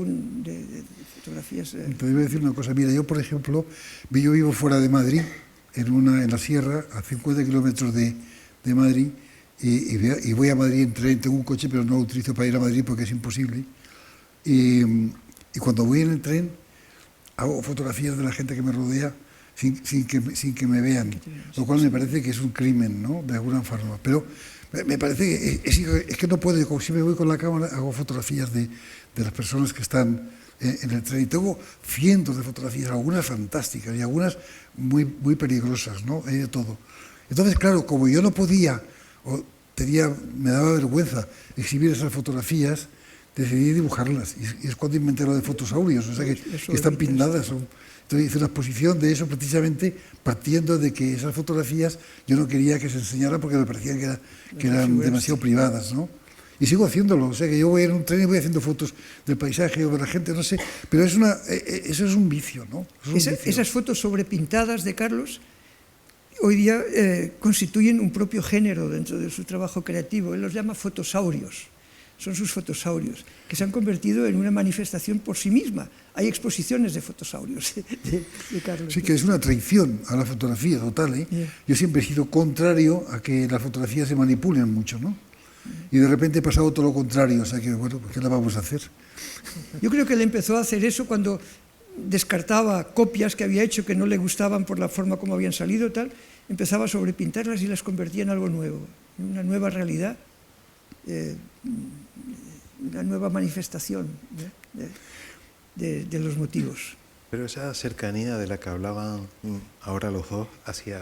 fotografías... Te voy a decir una cosa, mira, yo por ejemplo, yo vivo fuera de Madrid, en la sierra, a 50 kilómetros de Madrid, y voy a Madrid en tren, tengo un coche, pero no lo utilizo para ir a Madrid porque es imposible, y cuando voy en el tren, hago fotografías de la gente que me rodea, sin que me vean, lo cual me parece que es un crimen, ¿no?, de alguna forma. Pero Me parece que es que no puedo, como si me voy con la cámara, hago fotografías de las personas que están en el tren y tengo cientos de fotografías, algunas fantásticas y algunas muy, muy peligrosas, ¿no? Hay de todo. Entonces, claro, como yo no podía, me daba vergüenza exhibir esas fotografías, decidí dibujarlas y es cuando inventé lo de fotosaurios, o sea que están pintadas. Entonces hice una exposición de eso precisamente partiendo de que esas fotografías yo no quería que se enseñaran porque me parecían que eran demasiado privadas, ¿no? Y sigo haciéndolo, o sea que yo voy en un tren y voy haciendo fotos del paisaje o de la gente, no sé, pero eso es un vicio, ¿no? Esas fotos sobrepintadas de Carlos hoy día constituyen un propio género dentro de su trabajo creativo. Él los llama fotosaurios. Son sus fotosaurios, que se han convertido en una manifestación por sí misma. Hay exposiciones de fotosaurios de Carlos. Sí, que es una traición a la fotografía total, ¿eh? Yeah. Yo siempre he sido contrario a que las fotografías se manipulen mucho, ¿no? Y de repente ha pasado todo lo contrario, o sea que, bueno, ¿qué la vamos a hacer? Yo creo que él empezó a hacer eso cuando descartaba copias que había hecho que no le gustaban por la forma como habían salido, tal, empezaba a sobrepintarlas y las convertía en algo nuevo, en una nueva realidad. Una nueva manifestación de los motivos. Pero esa cercanía de la que hablaban ahora los dos,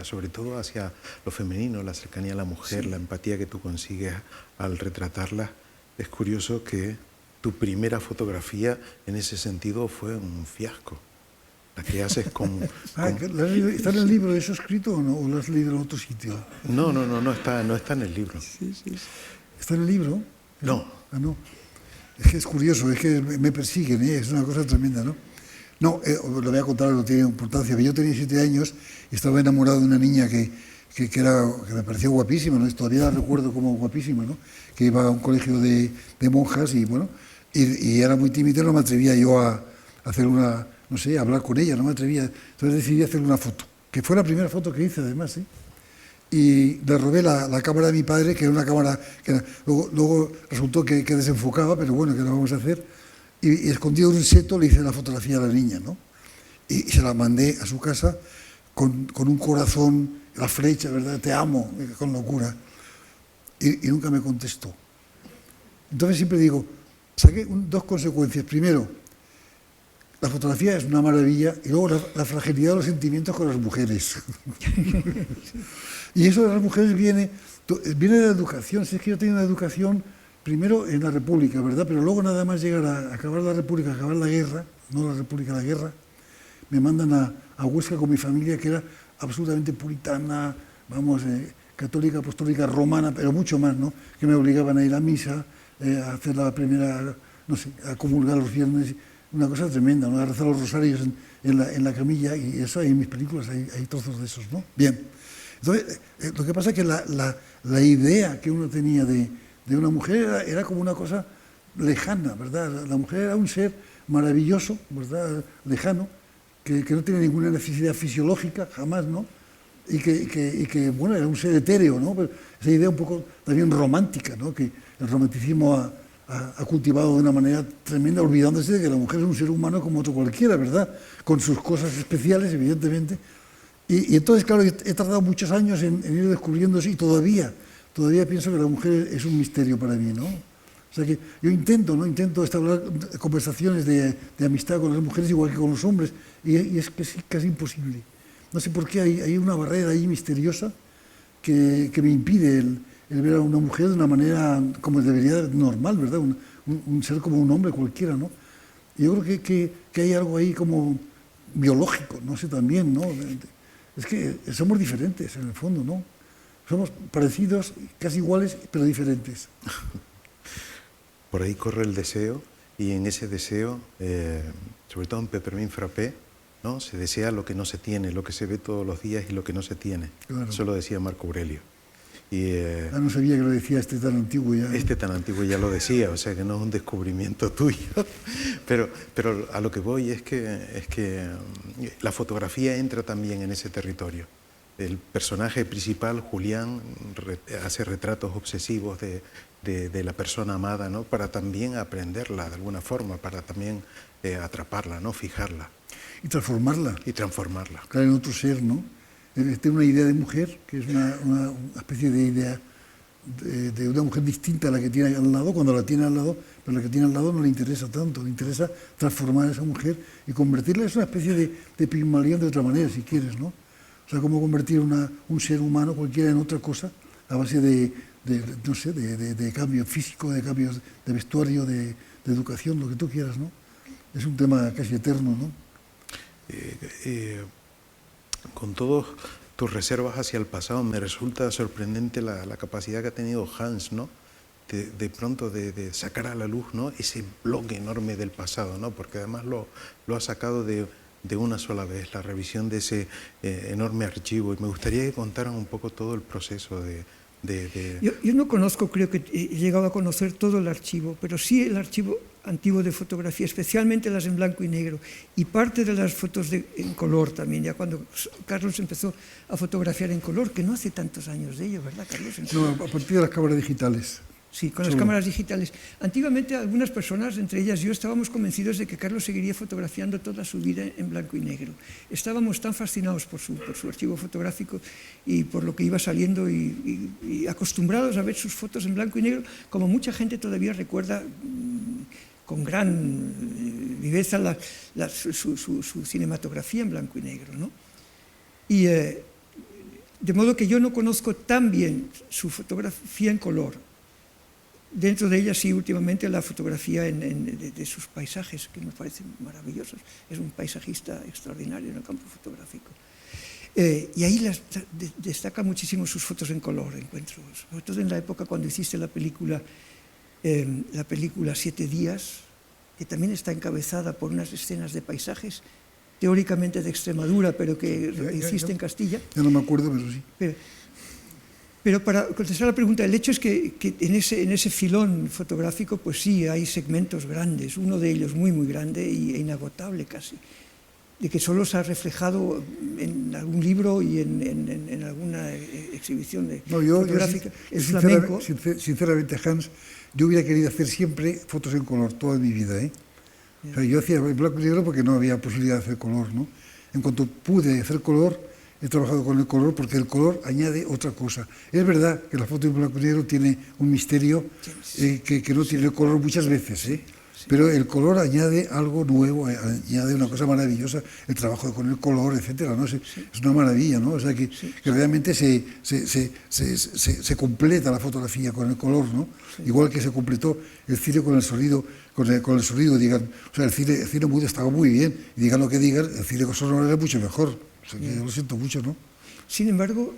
sobre todo hacia lo femenino, la cercanía a la mujer, sí, la empatía que tú consigues al retratarla, es curioso que tu primera fotografía en ese sentido fue un fiasco. La que haces con... ¿Está en el libro eso escrito o no? ¿O lo has leído en otro sitio? No está en el libro. Sí. ¿Está en el libro? No. Ah, no. Es que es curioso, es que me persiguen, es una cosa tremenda, ¿no? No, lo voy a contar, no tiene importancia. Yo tenía 7 años y estaba enamorado de una niña que me pareció guapísima, ¿no? Todavía la recuerdo como guapísima, ¿no? Que iba a un colegio de monjas y, bueno, y era muy tímida, no me atrevía yo a hacer a hablar con ella, no me atrevía. Entonces decidí hacer una foto, que fue la primera foto que hice, además, ¿eh? Y le robé la cámara de mi padre, que era una cámara que luego resultó que desenfocaba, pero bueno, ¿qué le vamos a hacer? Y escondido en un seto le hice la fotografía a la niña, ¿no? Y se la mandé a su casa con un corazón, la flecha, ¿verdad? Te amo, con locura. Y nunca me contestó. Entonces siempre digo, saqué 2 consecuencias. Primero, la fotografía es una maravilla, y luego la fragilidad de los sentimientos con las mujeres. Y eso de las mujeres viene de la educación. Si es que yo tenía una educación primero en la República, ¿verdad? Pero luego nada más llegar a acabar la República, acabar la guerra, no la República, la guerra, me mandan a Huesca con mi familia, que era absolutamente puritana, vamos, católica, apostólica, romana, pero mucho más, ¿no? Que me obligaban a ir a misa, a hacer la primera, no sé, a comulgar los viernes, una cosa tremenda, ¿no? A rezar los rosarios en la camilla, y eso hay en mis películas, hay trozos de esos, ¿no? Bien. Entonces, lo que pasa es que la idea que uno tenía de una mujer era como una cosa lejana, ¿verdad? La mujer era un ser maravilloso, ¿verdad? Lejano, que no tiene ninguna necesidad fisiológica, jamás, ¿no? Y que bueno, era un ser etéreo, ¿no? Pero esa idea un poco también romántica, ¿no? Que el romanticismo ha cultivado de una manera tremenda, olvidándose de que la mujer es un ser humano como otro cualquiera, ¿verdad? Con sus cosas especiales, evidentemente. Y entonces, claro, he tardado muchos años en ir descubriendo eso, y todavía pienso que la mujer es un misterio para mí, ¿no? O sea que yo intento establecer conversaciones de amistad con las mujeres igual que con los hombres, y es casi imposible. No sé por qué hay una barrera ahí misteriosa que me impide el ver a una mujer de una manera como debería, normal, ¿verdad? Un ser como un hombre cualquiera, ¿no? Y yo creo que hay algo ahí como biológico, no sé, también, ¿no? Es que somos diferentes en el fondo, ¿no? Somos parecidos, casi iguales, pero diferentes. Por ahí corre el deseo, y en ese deseo, sobre todo en Peppermint Frappé, ¿no? Se desea lo que no se tiene, lo que se ve todos los días y lo que no se tiene. Claro. Eso lo decía Marco Aurelio. No sabía que lo decía este tan antiguo ya. Este tan antiguo ya lo decía, o sea que no es un descubrimiento tuyo. Pero a lo que voy es que la fotografía entra también en ese territorio. El personaje principal, Julián, hace retratos obsesivos de la persona amada, ¿no? Para también aprenderla de alguna forma, para también atraparla, ¿no? Fijarla. Y transformarla. Claro, en otro ser, ¿no? Tiene una idea de mujer, que es una especie de idea de una mujer distinta a la que tiene al lado, cuando la tiene al lado, pero la que tiene al lado no le interesa tanto, le interesa transformar a esa mujer y convertirla en una especie de Pigmalión de otra manera, si quieres, ¿no? O sea, cómo convertir un ser humano cualquiera en otra cosa a base no sé, de cambio físico, de cambios de vestuario, de educación, lo que tú quieras, ¿no? Es un tema casi eterno, ¿no? Con todas tus reservas hacia el pasado, me resulta sorprendente la capacidad que ha tenido Hans, ¿no? De pronto de sacar a la luz, ¿no? Ese bloque enorme del pasado, ¿no? Porque además lo ha sacado de una sola vez, la revisión de ese enorme archivo. Y me gustaría que contaran un poco todo el proceso Yo no conozco, creo que he llegado a conocer todo el archivo, pero sí el archivo antiguo de fotografía, especialmente las en blanco y negro, y parte de las fotos en color también, ya cuando Carlos empezó a fotografiar en color, que no hace tantos años de ello, ¿verdad, Carlos? No, a partir de las cámaras digitales. Sí, con las cámaras digitales. Antiguamente algunas personas, entre ellas yo, estábamos convencidos de que Carlos seguiría fotografiando toda su vida en blanco y negro. Estábamos tan fascinados por su archivo fotográfico y por lo que iba saliendo y acostumbrados a ver sus fotos en blanco y negro, como mucha gente todavía recuerda con gran viveza su cinematografía en blanco y negro, ¿no? Y de modo que yo no conozco tan bien su fotografía en color. Dentro de ella sí, últimamente la fotografía de sus paisajes, que me parecen maravillosos. Es un paisajista extraordinario en el campo fotográfico. Y ahí destaca muchísimo sus fotos en color, encuentro. Sobre todo en la época cuando hiciste la película 7 días, que también está encabezada por unas escenas de paisajes, teóricamente de Extremadura, pero que hiciste en Castilla. Ya no me acuerdo, pero sí. Pero para contestar la pregunta, el hecho es que en ese filón fotográfico, pues sí, hay segmentos grandes, uno de ellos muy, muy grande e inagotable casi, de que solo se ha reflejado en algún libro y en alguna exhibición fotográfica. El flamenco. Sinceramente, Hans, yo hubiera querido hacer siempre fotos en color toda mi vida, ¿eh? O sea, yo hacía en blanco y negro porque no había posibilidad de hacer color, ¿no? En cuanto pude hacer color, he trabajado con el color porque el color añade otra cosa. Es verdad que la foto en blanco y negro tiene un misterio que no tiene el color muchas veces, ¿eh? Pero el color añade algo nuevo, añade una cosa maravillosa, el trabajo con el color, etcétera, ¿no? Es una maravilla, ¿no? O sea, que realmente se completa la fotografía con el color, ¿no? Igual que se completó el cine con el sonido, con el sonido, digan, o sea, el cine mudo estaba muy bien, y digan lo que digan, el cine con sonoro era mucho mejor. O sea, que yo lo siento mucho, ¿no? Sin embargo,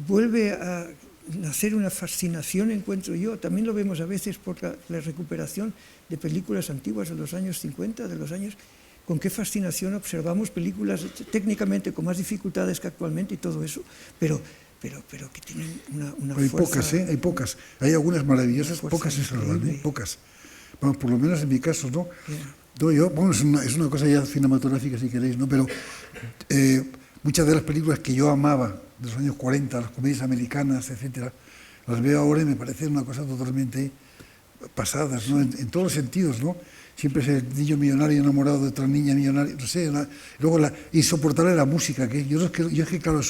vuelve a nacer una fascinación, encuentro yo. También lo vemos a veces por la recuperación de películas antiguas de los años 50, de los años... Con qué fascinación observamos películas técnicamente con más dificultades que actualmente y todo eso, pero que tienen una hay fuerza... Pocas, ¿eh? Hay pocas. Hay algunas maravillosas, pocas se salvan, ¿eh? Pocas. Vamos, por lo menos en mi caso, ¿no? Bueno, es una cosa ya cinematográfica, si queréis, ¿no? Pero muchas de las películas que yo amaba de los años 40, las comedias americanas, etcétera, las veo ahora y me parecen una cosa totalmente pasadas, ¿no? En todos los sentidos, ¿no? Siempre es el niño millonario enamorado de otra niña millonaria, no sé, luego la insoportable la música, que yo es que claro,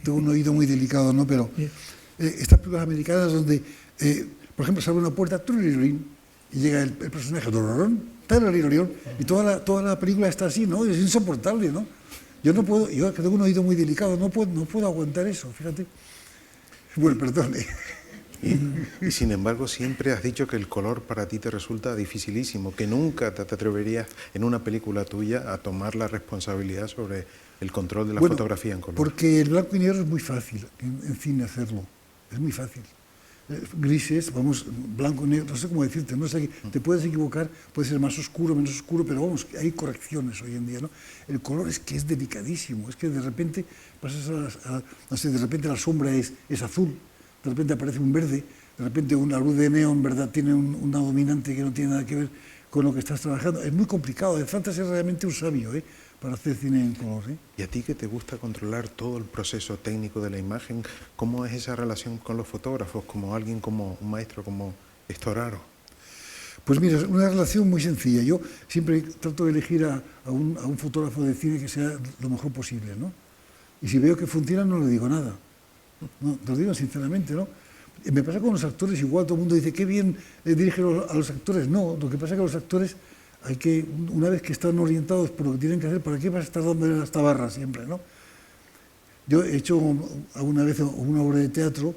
tengo un oído muy delicado, ¿no? Pero estas películas americanas donde, por ejemplo, se abre una puerta, y llega el personaje, y toda la película está así, ¿no? Es insoportable, ¿no? Yo que tengo un oído muy delicado, no puedo aguantar eso, fíjate. Bueno, perdón. Y sin embargo, siempre has dicho que el color para ti te resulta dificilísimo, que nunca te atreverías en una película tuya a tomar la responsabilidad sobre el control de la fotografía en color. Porque el blanco y negro es muy fácil en cine hacerlo, es muy fácil. Grises, vamos, blanco, negro, no sé cómo decirte, no sé, te puedes equivocar, puede ser más oscuro, menos oscuro, pero vamos, hay correcciones hoy en día, ¿no? El color es que es delicadísimo, es que de repente pasas no sé, de repente la sombra es azul, de repente aparece un verde, de repente una luz de neón, ¿verdad?, tiene una dominante que no tiene nada que ver con lo que estás trabajando. Es muy complicado, hace falta ser realmente un sabio, para hacer cine en color, ¿Y a ti que te gusta controlar todo el proceso técnico de la imagen, cómo es esa relación con los fotógrafos, como alguien, como un maestro como Storaro? Pues mira, es una relación muy sencilla. Yo siempre trato de elegir a un fotógrafo de cine que sea lo mejor posible, ¿no? Y si veo que funciona, no le digo nada. No, te lo digo sinceramente, ¿no? Me pasa con los actores igual, todo el mundo dice, qué bien dirige a los actores. No, lo que pasa es que los actores, hay que, una vez que están orientados por lo que tienen que hacer, ¿para qué vas a estar dándole las tabarras siempre, no? Yo he hecho alguna vez una obra de teatro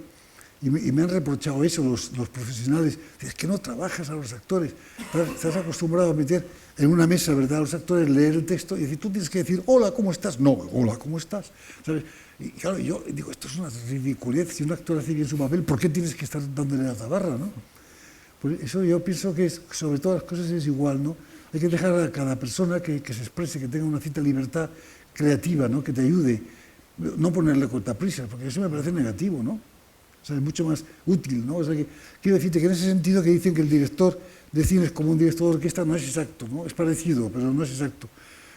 y me han reprochado eso los profesionales. Es que no trabajas a los actores, estás acostumbrado a meter en una mesa, ¿verdad?, a los actores, leer el texto y decir, tú tienes que decir, hola, ¿cómo estás? No, hola, ¿cómo estás? ¿Sabes? Y claro, yo digo, esto es una ridiculez. Si un actor hace bien su papel, ¿por qué tienes que estar dándole la tabarra, no? Pues eso yo pienso que sobre todas las cosas es igual, ¿no? Hay que dejar a cada persona que se exprese, que tenga una cierta libertad creativa, ¿no?, que te ayude. No ponerle cortaprisas, porque eso me parece negativo, ¿no? O sea, es mucho más útil, ¿no? O sea, quiero decirte que en ese sentido que dicen que el director de cine es como un director de orquesta, no es exacto, ¿no? Es parecido, pero no es exacto.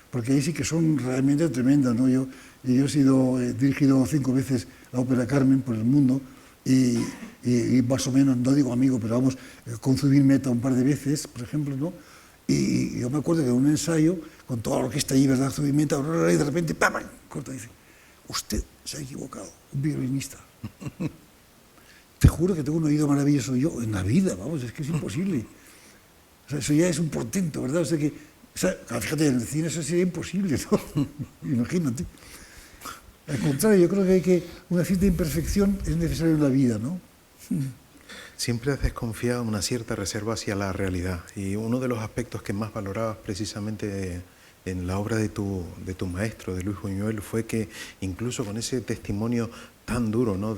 Porque ahí sí que son realmente tremendas, ¿no? Yo he dirigido 5 veces la ópera Carmen por el mundo y más o menos, no digo amigo, pero vamos, con Zubin-Mehta un par de veces, por ejemplo, ¿no? Y yo me acuerdo que en un ensayo, con toda la orquesta ahí, ¿verdad?, Zubin-Mehta, y de repente, ¡pam!, corta y dice, usted se ha equivocado, un violinista. Te juro que tengo un oído maravilloso yo en la vida, vamos, es que es imposible. O sea, eso ya es un portento, ¿verdad? O sea que, fíjate, en el cine eso sería imposible, ¿no? Imagínate. Al contrario, yo creo que una cierta imperfección es necesaria en la vida, ¿no? Siempre has desconfiado una cierta reserva hacia la realidad, y uno de los aspectos que más valorabas precisamente en la obra de tu maestro, de Luis Buñuel, fue que incluso con ese testimonio tan duro, ¿no?,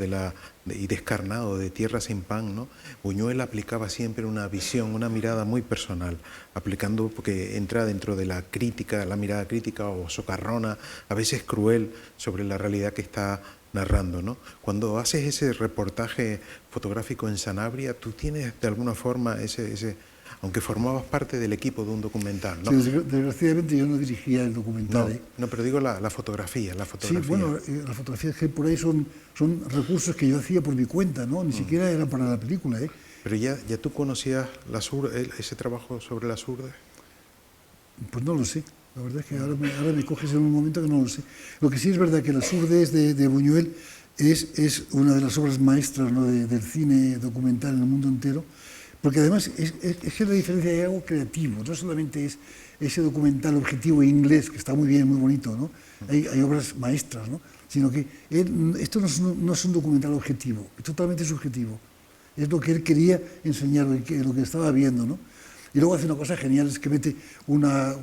y descarnado de Tierra sin pan, ¿no?, Buñuel aplicaba siempre una visión, una mirada muy personal, aplicando, porque entra dentro de la crítica, la mirada crítica o socarrona, a veces cruel, sobre la realidad que está narrando, ¿no? Cuando haces ese reportaje fotográfico en Sanabria, tú tienes de alguna forma aunque formabas parte del equipo de un documental, ¿no? Sí, desgraciadamente yo no dirigía el documental. No, pero digo la fotografía. Sí, bueno, las fotografías que por ahí son recursos que yo hacía por mi cuenta, ¿no? Ni siquiera eran para la película, ¿eh? Pero ya tú conocías ese trabajo sobre las Urdes. Pues no lo sé. La verdad es que ahora me coges en un momento que no lo sé. Lo que sí es verdad que Las Urdes de Buñuel es una de las obras maestras, ¿no?, del cine documental en el mundo entero, porque además es que la diferencia es algo creativo, no solamente es ese documental objetivo inglés, que está muy bien, muy bonito, ¿no? Hay obras maestras, ¿no? Sino que esto no es un documental objetivo, es totalmente subjetivo. Es lo que él quería enseñar, lo que estaba viendo, ¿no? Y luego hace una cosa genial, es que mete una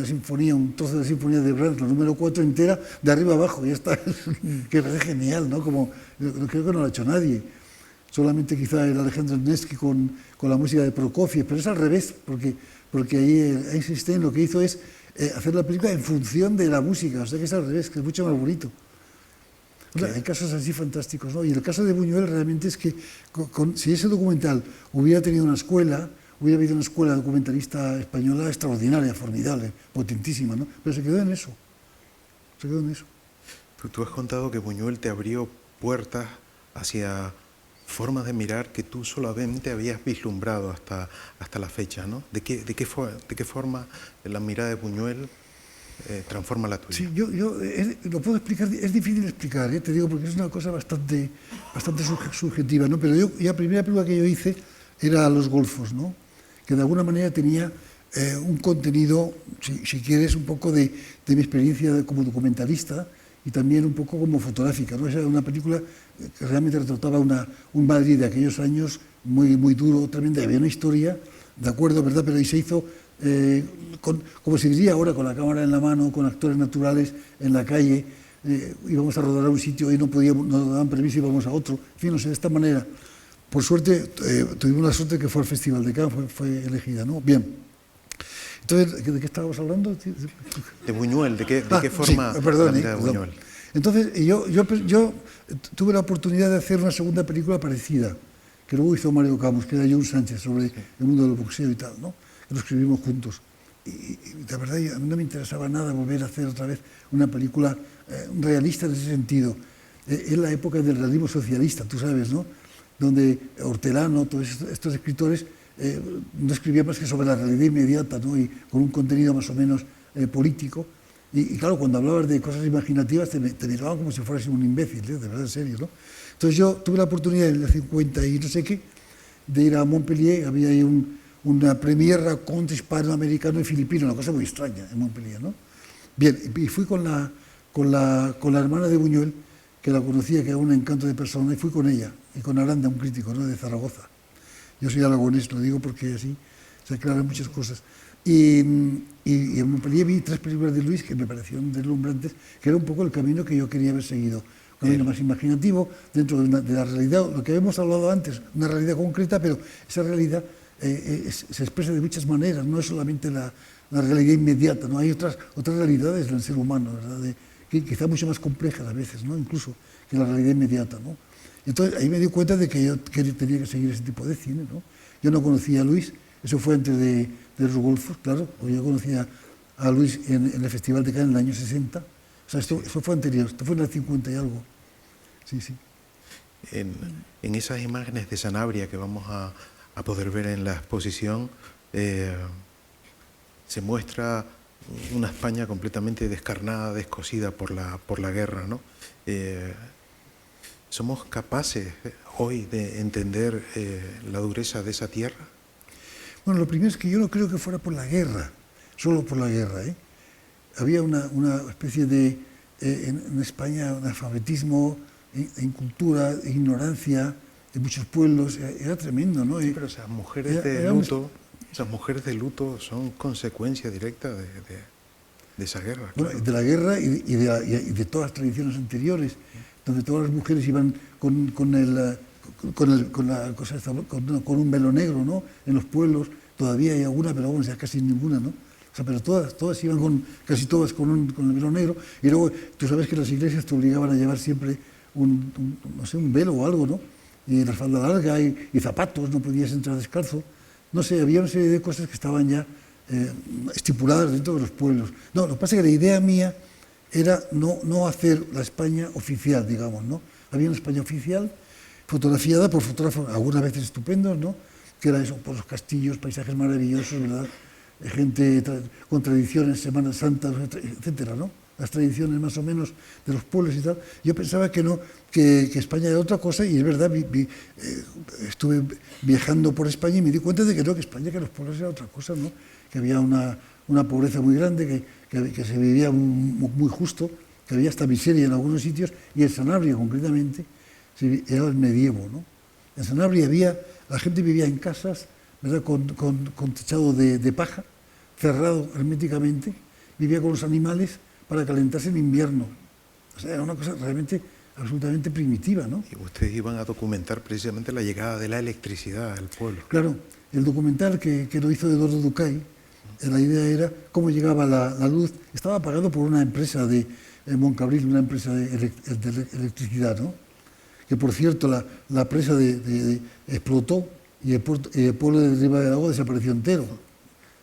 sinfonía, un trozo de la sinfonía de Brahms, la número 4 entera, de arriba abajo, y ya está, que me parece genial, ¿no? Como, creo que no lo ha hecho nadie. Solamente quizá el Alejandro Nevsky con la música de Prokofiev, pero es al revés, porque ahí Eisenstein lo que hizo es hacer la película en función de la música, o sea que es al revés, que es mucho más bonito. O sea, hay casos así fantásticos, ¿no? Y el caso de Buñuel realmente es que si ese documental hubiera tenido una escuela, hubiera habido una escuela documentalista española extraordinaria, formidable, potentísima, ¿no? Pero se quedó en eso, Tú has contado que Buñuel te abrió puertas hacia formas de mirar que tú solamente habías vislumbrado hasta la fecha, ¿no? ¿De qué forma la mirada de Buñuel transforma la tuya? Sí, yo lo puedo explicar, es difícil explicar, te digo, porque es una cosa bastante subjetiva, ¿no? Pero la primera película que yo hice era Los Golfos, ¿no?, que de alguna manera tenía un contenido, si quieres, un poco de mi experiencia como documentalista y también un poco como fotográfica, ¿no? Era una película que realmente retrataba un Madrid de aquellos años muy, muy duro, tremenda, había una historia, de acuerdo, ¿verdad? Pero y se hizo, como se diría ahora, con la cámara en la mano, con actores naturales en la calle, íbamos a rodar a un sitio y no nos daban permiso, íbamos a otro, en fin, no sé, de esta manera. Por suerte, tuvimos la suerte que fue al Festival de Cannes, fue elegida, ¿no? Bien. Entonces, ¿de qué estábamos hablando? De Buñuel, ¿de qué forma sí, perdón, la mirada de Buñuel? Entonces, yo tuve la oportunidad de hacer una segunda película parecida, que luego hizo Mario Camus, que era John Sánchez, sobre el mundo del boxeo y tal, ¿no? Que lo escribimos juntos. Y de verdad, a mí no me interesaba nada volver a hacer otra vez una película realista en ese sentido. Es la época del realismo socialista, tú sabes, ¿no?, donde Hortelano, todos estos escritores no escribían más que sobre la realidad inmediata, ¿no?, y con un contenido más o menos político. Y claro, cuando hablabas de cosas imaginativas te miraban como si fueras un imbécil, de verdad, en serio, ¿no? Entonces yo tuve la oportunidad en el 50 y no sé qué, de ir a Montpellier, había ahí una premiere conte hispanoamericano y filipino, una cosa muy extraña en Montpellier, ¿no? Bien, y fui con la hermana de Buñuel, que la conocía, que era un encanto de persona, y fui con ella, y con Aranda, un crítico, ¿no?, de Zaragoza. Yo soy aragonés, lo digo porque así se aclaran muchas cosas. Y en Montpellier vi 3 películas de Luis que me parecieron deslumbrantes, que era un poco el camino que yo quería haber seguido. Un camino más imaginativo, dentro de la realidad, lo que habíamos hablado antes, una realidad concreta, pero esa realidad se expresa de muchas maneras, no es solamente la realidad inmediata, ¿no? Hay otras realidades del ser humano, ¿verdad? Quizá mucho más complejas a veces, ¿no?, incluso que la realidad inmediata, ¿no? Entonces ahí me di cuenta de que yo tenía que seguir ese tipo de cine, ¿no? Yo no conocía a Luis, eso fue antes de los Golfos, claro, porque yo conocía a Luis en el Festival de Cannes en el año 60, o sea, esto fue anterior, esto fue en el 50 y algo. Sí, sí. En esas imágenes de Sanabria que vamos a poder ver en la exposición, se muestra una España completamente descarnada, descosida por la guerra, ¿no? ¿Somos capaces hoy de entender la dureza de esa tierra? Bueno, lo primero es que yo no creo que fuera por la guerra, solo por la guerra, ¿eh? Había una especie de, en España, un analfabetismo, incultura, ignorancia de muchos pueblos, era tremendo, ¿no? Sí, pero esas mujeres de luto son consecuencia directa de esa guerra. Bueno, Claro. de la guerra y de todas las tradiciones anteriores, donde todas las mujeres iban con un velo negro, ¿no?, en los pueblos. Todavía hay alguna, pero bueno, ya casi ninguna, ¿no? O sea, pero todas iban casi todas con el velo negro. Y luego, tú sabes que las iglesias te obligaban a llevar siempre no sé, un velo o algo, ¿no? Y la falda larga y zapatos, no podías entrar descalzo. No sé, había una serie de cosas que estaban ya estipuladas dentro de los pueblos. No, lo que pasa es que la idea mía era no hacer la España oficial, digamos, ¿no? Había una España oficial, fotografiada por fotógrafos, algunas veces estupendos, ¿no?, que era eso, por los castillos, paisajes maravillosos, ¿verdad?, gente con tradiciones, Semanas Santas, etcétera, ¿no?, las tradiciones más o menos de los pueblos y tal. Yo pensaba que España era otra cosa, y es verdad, estuve viajando por España y me di cuenta de que no, que España, que los pueblos era otra cosa, ¿no?, que había una pobreza muy grande, que se vivía muy justo, que había hasta miseria en algunos sitios, y en Sanabria concretamente era el medievo, ¿no? En Sanabria la gente vivía en casas, ¿verdad?, con techado de paja, cerrado herméticamente, vivía con los animales para calentarse en invierno. O sea, era una cosa realmente absolutamente primitiva, ¿no? Y ustedes iban a documentar precisamente la llegada de la electricidad al pueblo. Claro, el documental que lo hizo Eduardo Ducay, la idea era cómo llegaba la luz. Estaba pagado por una empresa de Moncabril, una empresa de electricidad, ¿no?, que por cierto la presa explotó y el pueblo de Riva del Agua desapareció entero,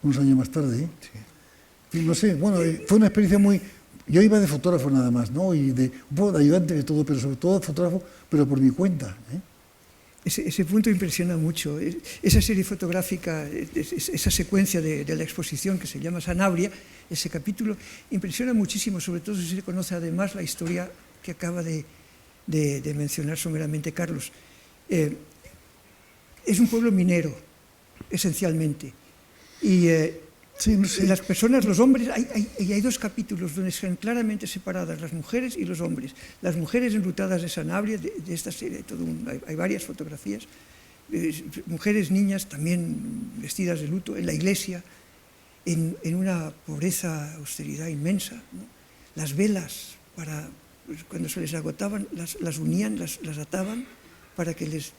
unos años más tarde, ¿eh? Sí. Y no sé, bueno, fue una experiencia muy... Yo iba de fotógrafo nada más, ¿no?, y un poco de ayudante de todo, pero sobre todo fotógrafo, pero por mi cuenta, ¿eh? Ese punto impresiona mucho. Esa serie fotográfica, esa secuencia de la exposición que se llama Sanabria, ese capítulo, impresiona muchísimo, sobre todo si se conoce además la historia que acaba de mencionar someramente Carlos. Es un pueblo minero, esencialmente. Y sí, no sé. las personas, los hombres, hay 2 capítulos donde están claramente separadas las mujeres y los hombres. Las mujeres enlutadas de Sanabria, de esta serie, hay varias fotografías, mujeres, niñas, también vestidas de luto, en la iglesia, en una pobreza, austeridad inmensa, ¿no? Las velas, cuando se les agotaban, las unían, las ataban para que les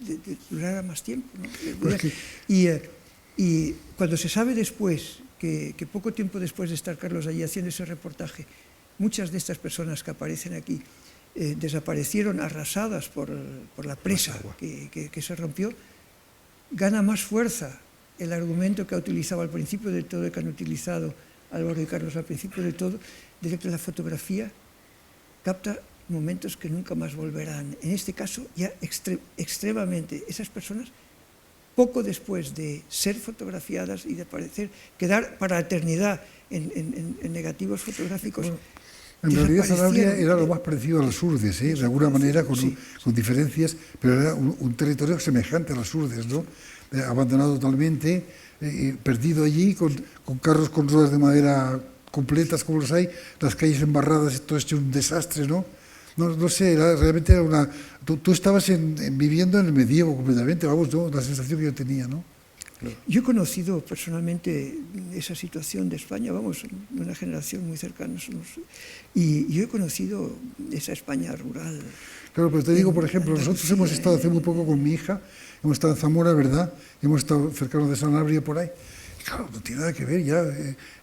durara más tiempo, ¿no? Y cuando se sabe después que poco tiempo después de estar Carlos allí haciendo ese reportaje, muchas de estas personas que aparecen aquí desaparecieron arrasadas por la presa que se rompió, gana más fuerza el argumento que ha utilizado al principio de todo, que han utilizado Álvaro y Carlos al principio de todo, de que la fotografía capta momentos que nunca más volverán. En este caso, ya extremadamente, esas personas poco después de ser fotografiadas y de aparecer, quedar para la eternidad en negativos fotográficos. Bueno, en realidad Sanabria era lo más parecido a las Urdes, de alguna manera con diferencias, pero era un territorio semejante a las Urdes, ¿no? Abandonado totalmente, perdido allí, con carros con ruedas de madera completas como los hay, las calles embarradas, todo esto un desastre, ¿no? No sé, realmente era una... Tú estabas viviendo en el medievo completamente, vamos, ¿no? La sensación que yo tenía, ¿no? Yo he conocido personalmente esa situación de España, vamos, una generación muy cercana, y yo he conocido esa España rural. Claro, pero te digo, por ejemplo, nosotros hemos estado hace muy poco con mi hija, hemos estado en Zamora, ¿verdad? Hemos estado cercanos de Sanabria por ahí. Y claro, no tiene nada que ver ya.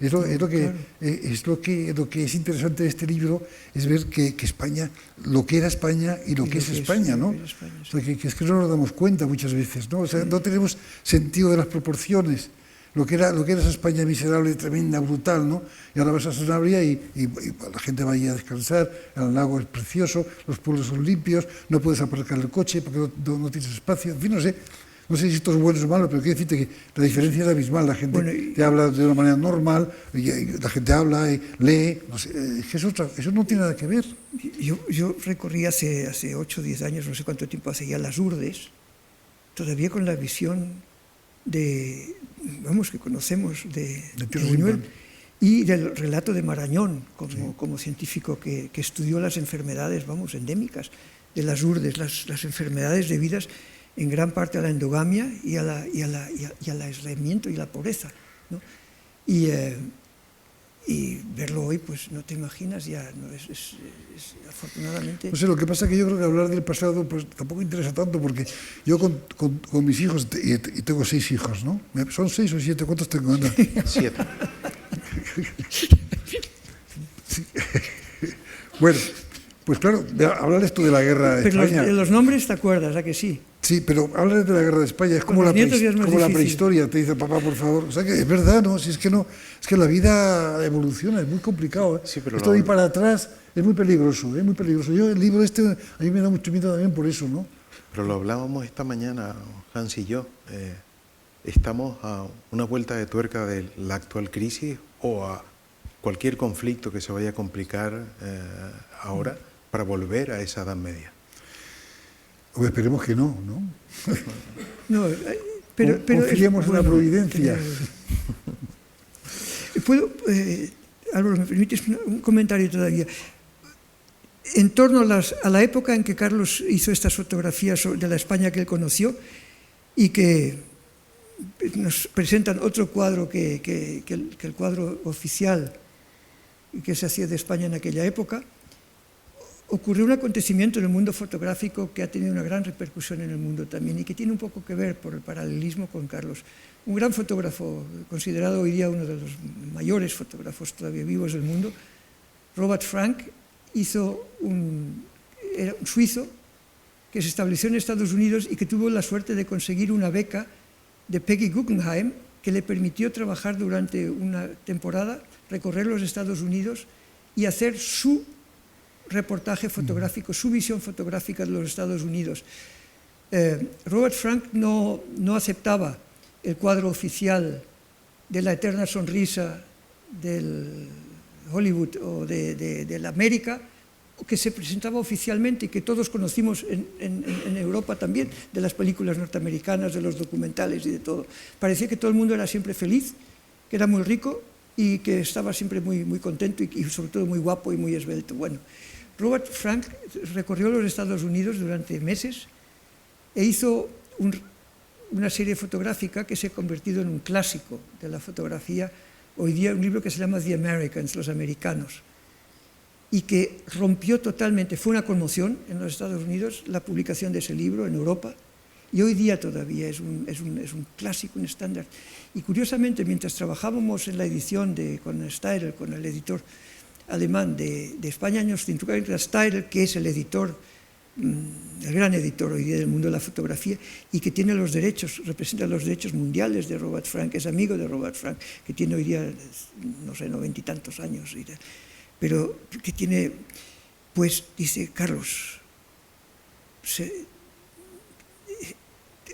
Lo que es interesante de este libro es ver que España, lo que era España y lo que es España, ¿no? O sea, que es que no nos damos cuenta muchas veces, ¿no? O sea, no tenemos sentido de las proporciones. Lo que era esa España miserable, tremenda, brutal, ¿no? Y ahora vas a Sanabria y la gente va ahí a descansar, el lago es precioso, los pueblos son limpios, no puedes aparcar el coche porque no tienes espacio, en fin, no sé. No sé si esto es bueno o malo, pero quiero decirte que la diferencia es abismal. La gente te habla de una manera normal, y la gente habla y lee. No sé, eso no tiene nada que ver. Yo recorrí hace 8 o 10 años, no sé cuánto tiempo hace ya, las Urdes, todavía con la visión que conocemos de Buñuel y del relato de Marañón, como científico que estudió las enfermedades, endémicas de las Urdes, las enfermedades debidas en gran parte a la endogamia y al aislamiento y la pobreza, ¿no? Y verlo hoy, pues no te imaginas ya, ¿no? Es afortunadamente... No sé, lo que pasa es que yo creo que hablar del pasado pues tampoco interesa tanto, porque yo con mis hijos, y tengo 6 hijos, ¿no? ¿Son 6 o 7? ¿Cuántos tengo? 7. Sí. Bueno, pues claro, hablarles tú de la guerra de España. Pero los nombres te acuerdas, ¿a que sí? Sí, pero háblales de la guerra de España, es como la prehistoria, te dice papá, por favor. O sea que es verdad, ¿no? Si es que la vida evoluciona, es muy complicado, ¿eh? Sí, pero esto de ir para atrás es muy peligroso, muy peligroso. Yo el libro a mí me da mucho miedo también por eso, ¿no? Pero lo hablábamos esta mañana, Hans y yo. Estamos a una vuelta de tuerca de la actual crisis o a cualquier conflicto que se vaya a complicar ahora para volver a esa Edad Media. O esperemos que no, ¿no? No, pero confiemos en la providencia. Álvaro, ¿me permites un comentario todavía? En torno a la época en que Carlos hizo estas fotografías de la España que él conoció y que nos presentan otro cuadro que el cuadro oficial que se hacía de España en aquella época, ocurrió un acontecimiento en el mundo fotográfico que ha tenido una gran repercusión en el mundo también y que tiene un poco que ver por el paralelismo con Carlos. Un gran fotógrafo, considerado hoy día uno de los mayores fotógrafos todavía vivos del mundo, Robert Frank, era un suizo que se estableció en Estados Unidos y que tuvo la suerte de conseguir una beca de Peggy Guggenheim que le permitió trabajar durante una temporada, recorrer los Estados Unidos y hacer su reportaje fotográfico, su visión fotográfica de los Estados Unidos. Robert Frank no aceptaba el cuadro oficial de la eterna sonrisa del Hollywood o de la América, que se presentaba oficialmente y que todos conocimos en Europa también, de las películas norteamericanas, de los documentales y de todo. Parecía que todo el mundo era siempre feliz, que era muy rico y que estaba siempre muy, muy contento y sobre todo muy guapo y muy esbelto. Bueno, Robert Frank recorrió los Estados Unidos durante meses e hizo una serie fotográfica que se ha convertido en un clásico de la fotografía, hoy día un libro que se llama The Americans, Los Americanos, y que rompió totalmente, fue una conmoción en los Estados Unidos la publicación de ese libro en Europa, y hoy día todavía es un clásico, un estándar. Y curiosamente, mientras trabajábamos en la edición con Steyr, con el editor alemán de España años 50, Steyr, que es el editor, el gran editor hoy día del mundo de la fotografía y que tiene los derechos, representa los derechos mundiales de Robert Frank, es amigo de Robert Frank, que tiene hoy día, no sé, 90 y tantos años, pero que tiene, pues dice, Carlos,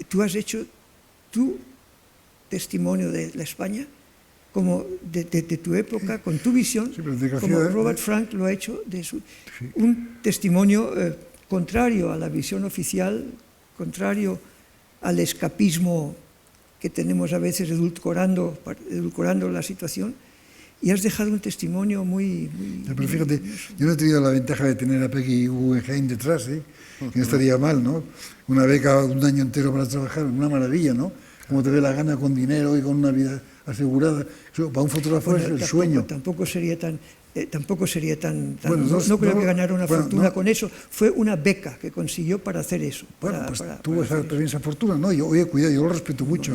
tú has hecho tu testimonio de la España, como de tu época, con tu visión, Sí, pero como Robert Frank lo ha hecho, un testimonio contrario a la visión oficial, contrario al escapismo que tenemos a veces edulcorando la situación, y has dejado un testimonio muy... Pero fíjate, yo no he tenido la ventaja de tener a Peggy Guggenheim detrás, que no estaría mal, ¿no? Una beca un año entero para trabajar, una maravilla, ¿no? Como te dé la gana, con dinero y con una vida asegurada. Eso, para un fotógrafo es el sueño. Tampoco sería tan... Bueno, no creo que ganara una fortuna con eso. Fue una beca que consiguió para hacer eso. Bueno, pues tuvo también esa fortuna, ¿no? Oye, cuidado, yo lo respeto mucho.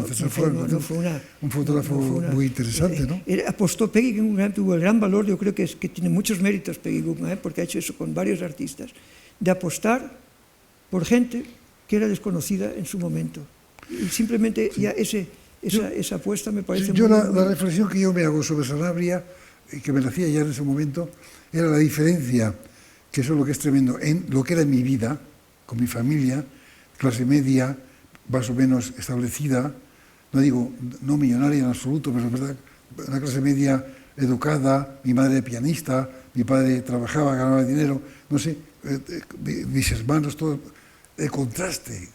Un fotógrafo muy interesante, ¿no? Apostó Peggy Guggenheim, tuvo el gran valor, yo creo que tiene muchos méritos Peggy Guggenheim, porque ha hecho eso con varios artistas, de apostar por gente que era desconocida en su momento. Y simplemente ya esa apuesta me parece muy... La reflexión que yo me hago sobre Sanabria, que me la hacía ya en ese momento, era la diferencia, que eso es lo que es tremendo, en lo que era mi vida, con mi familia, clase media, más o menos establecida, no digo no millonaria en absoluto, pero es verdad, una clase media educada, mi madre pianista, mi padre trabajaba, ganaba dinero, no sé, mis hermanos, todo, el contraste,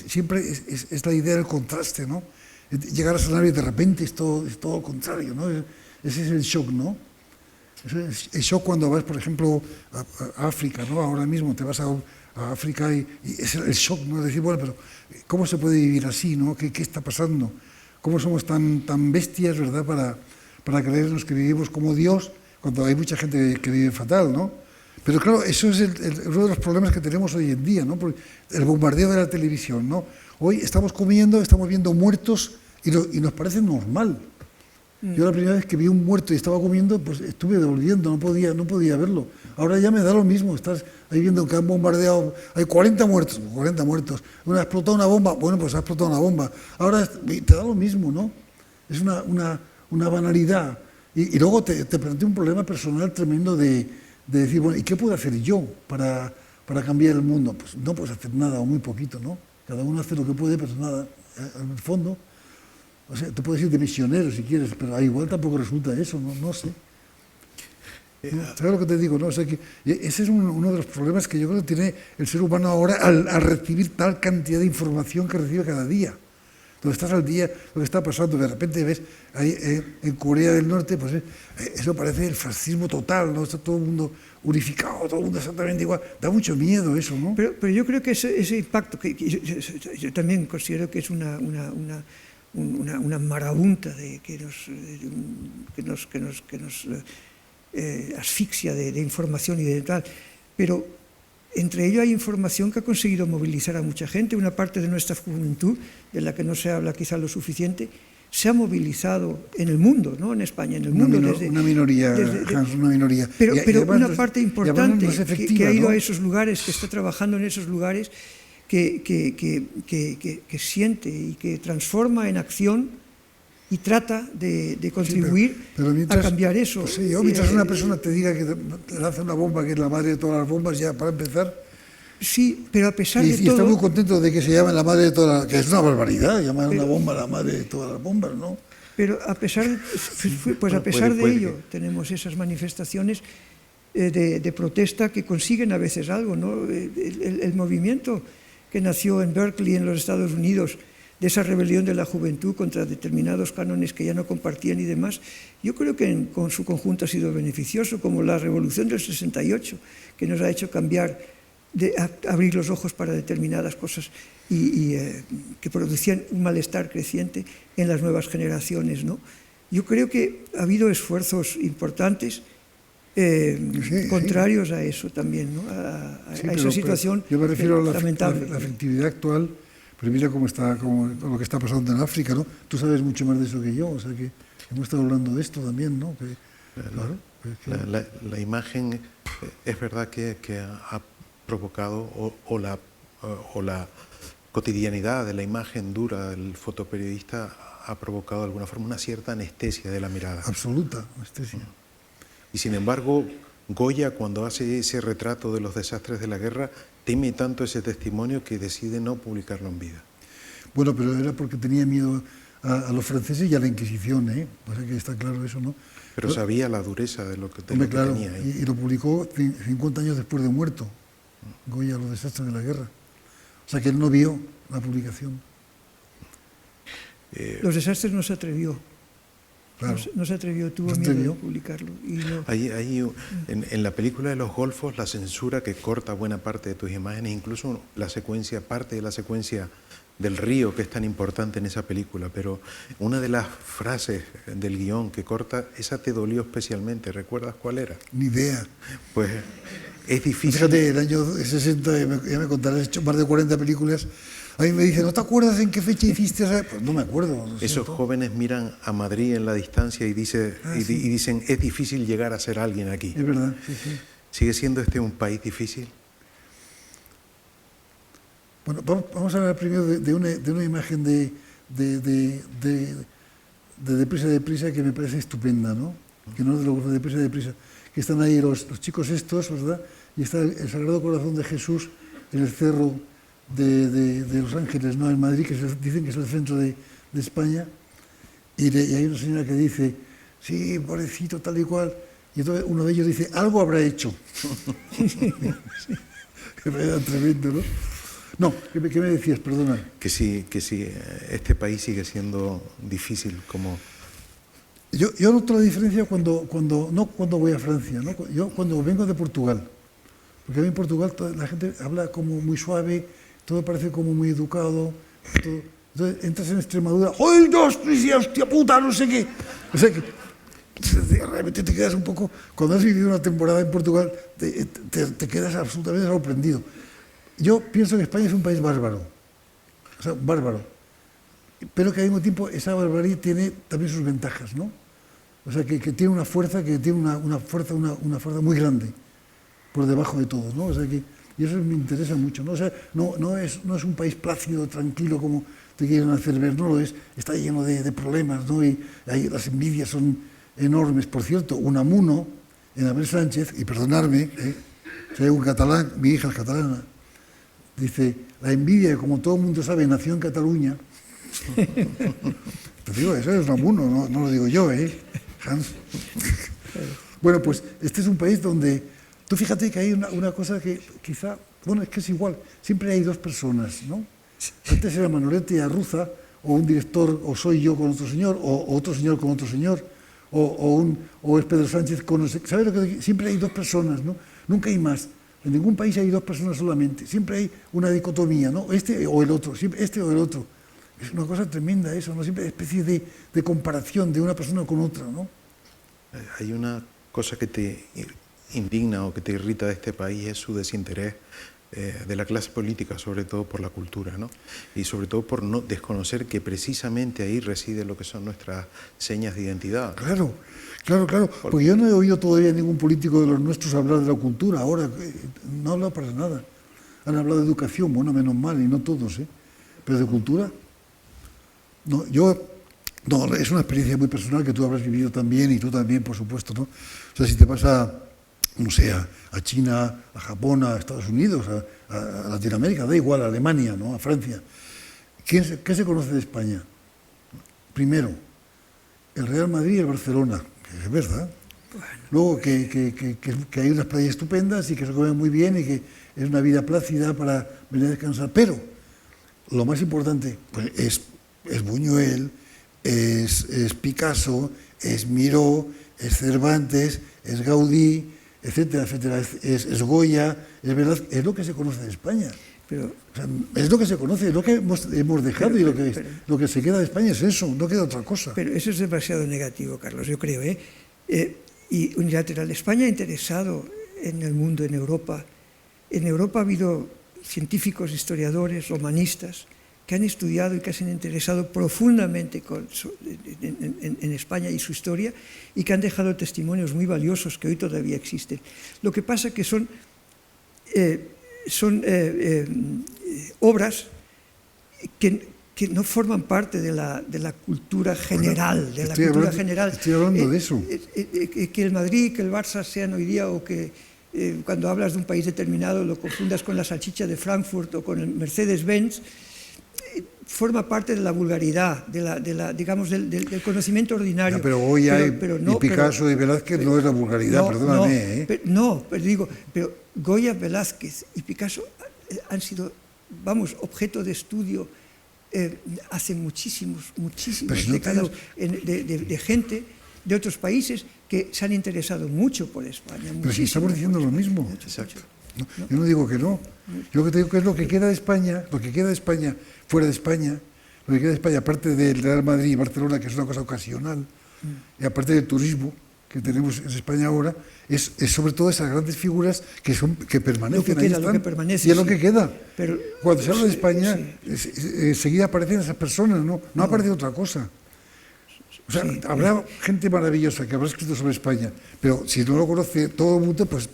siempre es la idea del contraste, ¿no? Llegar a Sanabria de repente es todo lo contrario, ¿no? Ese es el shock, ¿no? Es el shock cuando vas, por ejemplo, a África, ¿no? Ahora mismo te vas a África y es el shock, ¿no? Decir, bueno, pero ¿cómo se puede vivir así, ¿no? ¿Qué está pasando? ¿Cómo somos tan bestias, ¿verdad? Para creernos que vivimos como Dios cuando hay mucha gente que vive fatal, ¿no? Pero claro, eso es uno de los problemas que tenemos hoy en día, ¿no? Porque el bombardeo de la televisión, ¿no? Hoy estamos viendo muertos y nos parece normal. Yo la primera vez que vi un muerto y estaba comiendo, pues estuve devolviendo, no podía verlo. Ahora ya me da lo mismo, estás ahí viendo que han bombardeado, hay 40 muertos. Ha explotado una bomba, bueno, pues ha explotado una bomba. Ahora te da lo mismo, ¿no? Es una banalidad. Y luego te plantea un problema personal tremendo de decir, bueno, ¿y qué puedo hacer yo para cambiar el mundo? Pues no puedes hacer nada o muy poquito, ¿no? Cada uno hace lo que puede, pero nada, en el fondo. O sea, tú puedes ir de misionero si quieres, pero igual tampoco resulta eso, no sé. ¿Sabes lo que te digo? No? O sea, que ese es uno de los problemas que yo creo que tiene el ser humano ahora al recibir tal cantidad de información que recibe cada día. Donde estás al día, lo que está pasando, de repente ves ahí en Corea del Norte, pues eso parece el fascismo total, ¿no? Está todo el mundo unificado, todo el mundo exactamente igual. Da mucho miedo eso, ¿no? Pero yo creo que ese impacto, que yo también considero que es una marabunta que nos asfixia de información y de tal, pero entre ello hay información que ha conseguido movilizar a mucha gente. Una parte de nuestra juventud, de la que no se habla quizá lo suficiente, se ha movilizado en el mundo, no en España, en el mundo. Una minoría, una minoría. Pero una parte importante que ha ido, ¿no?, a esos lugares, que está trabajando en esos lugares, que siente y que transforma en acción y trata de contribuir a cambiar eso. Pues sí, mientras una persona te diga que te lanza una bomba, que es la madre de todas las bombas, ya para empezar. Sí, pero a pesar de todo... Y está muy contento de que se llame la madre de todas las... que es una barbaridad, llamar a una bomba la madre de todas las bombas, ¿no? Pero a pesar de ello, tenemos esas manifestaciones de protesta que consiguen a veces algo, ¿no? El movimiento que nació en Berkeley, en los Estados Unidos, de esa rebelión de la juventud contra determinados cánones que ya no compartían y demás, yo creo que con su conjunto ha sido beneficioso, como la revolución del 68, que nos ha hecho cambiar, abrir los ojos para determinadas cosas y que producían un malestar creciente en las nuevas generaciones, ¿no? Yo creo que ha habido esfuerzos importantes contrarios a eso también, ¿no? a esa situación yo me refiero lamentable. A la afectividad actual. Pero mira cómo lo que está pasando en África, ¿no? Tú sabes mucho más de eso que yo, o sea que hemos estado hablando de esto también, ¿no? La imagen es verdad que ha provocado, o la cotidianidad de la imagen dura del fotoperiodista ha provocado de alguna forma una cierta anestesia de la mirada. Absoluta anestesia. Y sin embargo, Goya, cuando hace ese retrato de los desastres de la guerra, teme tanto ese testimonio que decide no publicarlo en vida. Bueno, pero era porque tenía miedo a los franceses y a la Inquisición, ¿eh? O sea que está claro eso, ¿no? Pero sabía la dureza de lo que, Hombre, claro, tenía ahí. y lo publicó 50 años después de muerto, Goya, Los desastres de la guerra. O sea que él no vio la publicación. Los desastres no se atrevió. Claro. No se atrevió, tuvo No se miedo atrevió. de publicarlo. Y no, Ahí, en la película de los Golfos, la censura que corta buena parte de tus imágenes, incluso la secuencia, parte de la secuencia del río, que es tan importante en esa película, pero una de las frases del guión que corta, esa te dolió especialmente, ¿recuerdas cuál era? Ni idea. Pues es difícil. Fíjate, el año 60, ya me contarás, he hecho más de 40 películas. A mí me dicen, ¿no te acuerdas en qué fecha hiciste esa? Pues no me acuerdo. Lo Esos siento. jóvenes miran a Madrid en la distancia y dicen, es difícil llegar a ser alguien aquí. Es verdad, sí, sí. ¿Sigue siendo este un país difícil? Bueno, vamos a hablar primero de una imagen de Deprisa que me parece estupenda, ¿no? Que no es de los de Deprisa, que están ahí los chicos estos, ¿verdad? Y está el Sagrado Corazón de Jesús en el cerro de Los Ángeles, ¿no? En Madrid, que dicen que es el centro de España, y hay una señora que dice, sí, pobrecito, tal y cual, y entonces uno de ellos dice, algo habrá hecho. Era tremendo, ¿no? No, ¿qué me decías? Perdona. Que sí, este país sigue siendo difícil como... Yo noto la diferencia no cuando voy a Francia, ¿no? Yo cuando vengo de Portugal, porque a mí en Portugal la gente habla como muy suave, todo parece como muy educado, todo. Entonces entras en Extremadura, ¡ay, Dios, hostia puta, no sé qué! O sea que realmente te quedas un poco, cuando has vivido una temporada en Portugal, te quedas absolutamente sorprendido. Yo pienso que España es un país bárbaro, o sea, bárbaro, pero que al mismo tiempo esa barbarie tiene también sus ventajas, ¿no? O sea, que tiene una fuerza, una fuerza muy grande por debajo de todo, ¿no? O sea, y eso me interesa mucho, ¿no? O sea, no es un país plácido, tranquilo, como te quieren hacer ver, no lo es, está lleno de problemas, ¿no? Y ahí las envidias son enormes. Por cierto, Unamuno, en Abel Sánchez, y perdonadme, soy un catalán, mi hija es catalana, dice, la envidia, como todo el mundo sabe, nació en Cataluña. Te digo, eso es Unamuno, no lo digo yo, Hans. Bueno, pues este es un país donde, tú fíjate que hay una cosa que quizá, bueno, es que es igual, siempre hay dos personas, ¿no? Antes era Manolete y Arruza, o un director, o soy yo con otro señor, o otro señor con otro señor, o es Pedro Sánchez con... ¿Sabes lo que digo? Siempre hay dos personas, ¿no? Nunca hay más. En ningún país hay dos personas solamente, siempre hay una dicotomía, ¿no? Este o el otro, siempre este o el otro. Es una cosa tremenda eso, ¿no? Siempre hay especie de comparación de una persona con otra, ¿no? Hay una cosa que te indigna o que te irrita de este país, es su desinterés de la clase política, sobre todo por la cultura, ¿no? Y sobre todo por no desconocer que precisamente ahí reside lo que son nuestras señas de identidad. Claro, porque yo no he oído todavía ningún político de los nuestros hablar de la cultura, ahora no ha hablado para nada. Han hablado de educación, bueno, menos mal, y no todos, pero de cultura. No, es una experiencia muy personal que tú habrás vivido también, y tú también, por supuesto, ¿no? O sea, si te vas no sé, a China, a Japón, a Estados Unidos, a Latinoamérica, da igual, a Alemania, ¿no? A Francia. ¿Qué se conoce de España? Primero, el Real Madrid y el Barcelona, que es verdad. Luego, que hay unas playas estupendas y que se come muy bien y que es una vida plácida para venir a descansar. Pero lo más importante pues, es Buñuel, es Picasso, es Miró, es Cervantes, es Gaudí, etcétera, etcétera. Es Goya, es verdad, es lo que se conoce de España. pero, O sea, es lo que se conoce, es lo que hemos dejado, y lo que se queda de España es eso, no queda otra cosa. pero eso es demasiado negativo, Carlos, yo creo, y unilateral. España ha interesado en el mundo, en Europa. En Europa ha habido científicos, historiadores, romanistas, que han estudiado y que se han interesado profundamente en España y su historia, y que han dejado testimonios muy valiosos que hoy todavía existen. Lo que pasa es que son obras que no forman parte de la cultura general. Estoy hablando de eso. Que el Madrid, que el Barça sean hoy día, o que cuando hablas de un país determinado lo confundas con la salchicha de Frankfurt o con el Mercedes-Benz, forma parte de la vulgaridad, digamos, del conocimiento ordinario. Ya, pero Goya y no, Picasso y Velázquez no es la vulgaridad, perdóname. Pero Goya, Velázquez y Picasso han sido, vamos, objeto de estudio hace muchísimas décadas de gente de otros países que se han interesado mucho por España. Pero si estamos diciendo lo mismo. Exacto. No, yo no digo que no. Yo lo que te digo que es lo que queda de España, fuera de España, lo que queda de España, aparte del Real Madrid y Barcelona, que es una cosa ocasional, y aparte del turismo que tenemos en España ahora, es sobre todo esas grandes figuras que permanecen ahí, lo que permanece, y es lo que queda. Pero, cuando se habla de España, enseguida aparecen esas personas, no aparece otra cosa. O sea, habrá gente maravillosa que habrá escrito sobre España, pero si no lo conoce todo el mundo, pues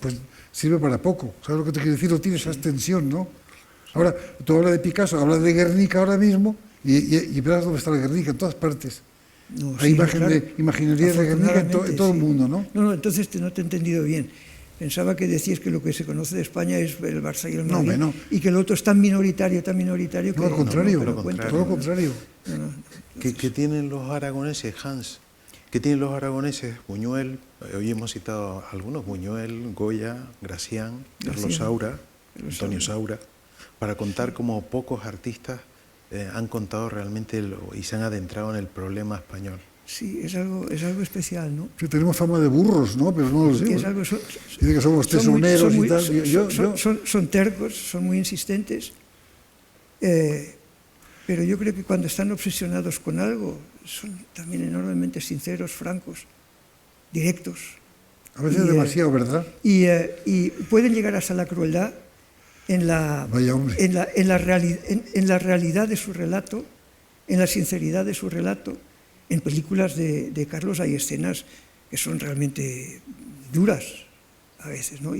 sirve para poco. ¿Sabes lo que te quiero decir? No tiene esa extensión, ¿no? Ahora, tú hablas de Picasso, hablas de Guernica ahora mismo, y verás dónde está la Guernica, en todas partes. No, hay claro. imaginería de Guernica en todo el mundo, ¿no? No, entonces no te he entendido bien. Pensaba que decías que lo que se conoce de España es el Barça y el Madrid, y que el otro es tan minoritario que... No, al contrario, todo lo contrario. ¿Qué tienen los aragoneses, Hans? ¿Qué tienen los aragoneses? Buñuel, hoy hemos citado algunos, Buñuel, Goya, Gracián, Carlos Saura, Antonio Saura, para contar cómo pocos artistas han contado realmente y se han adentrado en el problema español. Sí, es algo especial, ¿no? Sí, tenemos fama de burros, ¿no? Pero no lo sé. Dice que somos tesoneros y tal. Son tercos, son muy insistentes, pero yo creo que cuando están obsesionados con algo son también enormemente sinceros, francos, directos. A veces demasiado, ¿verdad? Y pueden llegar hasta la crueldad en la realidad de su relato, en la sinceridad de su relato. En películas de Carlos hay escenas que son realmente duras a veces, ¿no?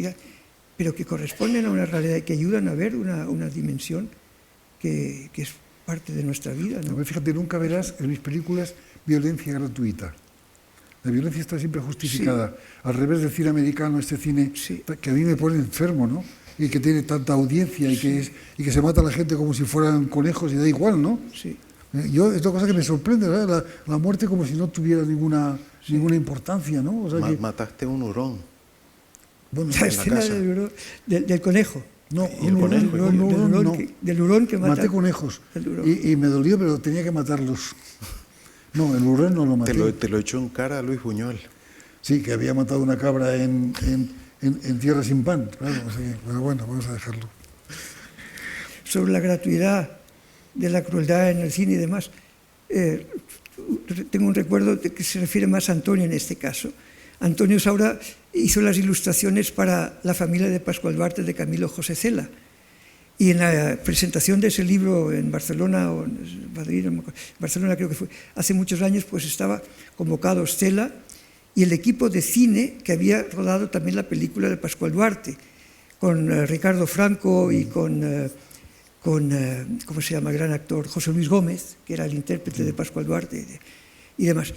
Pero que corresponden a una realidad y que ayudan a ver una dimensión que es parte de nuestra vida, ¿no? Fíjate, nunca verás en mis películas violencia gratuita. La violencia está siempre justificada. Sí. Al revés del cine americano, este cine que a mí me pone enfermo, ¿no? Y que tiene tanta audiencia y que se mata a la gente como si fueran conejos y da igual, ¿no? Sí. Es una cosa que me sorprende, ¿verdad? La muerte como si no tuviera ninguna importancia, ¿no? O sea mataste un hurón. Bueno, la escena del conejo. No, del hurón que mata. Maté conejos y me dolió, pero tenía que matarlos. No, el hurón no lo maté. Te lo echó en cara a Luis Buñuel. Sí, que había matado una cabra en tierra sin pan. Claro, pero bueno, vamos a dejarlo. Sobre la gratuidad de la crueldad en el cine y demás, tengo un recuerdo de que se refiere más a Antonio en este caso. Antonio Saura hizo las ilustraciones para La familia de Pascual Duarte de Camilo José Cela, y en la presentación de ese libro en Barcelona, o en Madrid, Barcelona creo que fue, hace muchos años, pues estaba convocado Cela y el equipo de cine que había rodado también la película de Pascual Duarte, con Ricardo Franco y con ¿cómo se llama el gran actor? José Luis Gómez, que era el intérprete de Pascual Duarte y demás.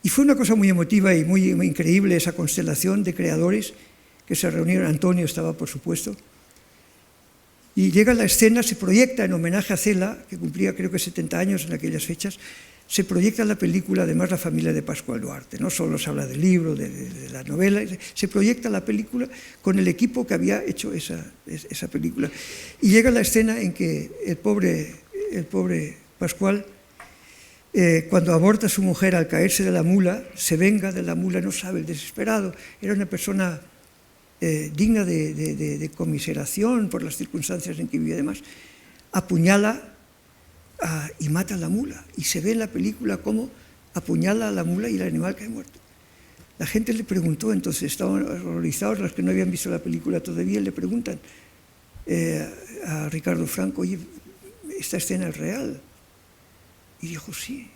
Y fue una cosa muy emotiva y muy increíble esa constelación de creadores que se reunieron. Antonio estaba, por supuesto. Y llega la escena, se proyecta en homenaje a Cela, que cumplía creo que 70 años en aquellas fechas, se proyecta la película, además La familia de Pascual Duarte. No solo se habla del libro, de la novela, se proyecta la película con el equipo que había hecho esa película. Y llega la escena en que el pobre Pascual, cuando aborta a su mujer al caerse de la mula, se venga de la mula, no sabe, el desesperado. Era una persona digna de conmiseración por las circunstancias en que vivía, además, apuñala y mata a la mula. Y se ve en la película cómo apuñala a la mula y el animal cae muerto. La gente le preguntó, entonces estaban horrorizados los que no habían visto la película todavía, le preguntan a Ricardo Franco, oye, ¿esta escena es real? Y dijo, sí,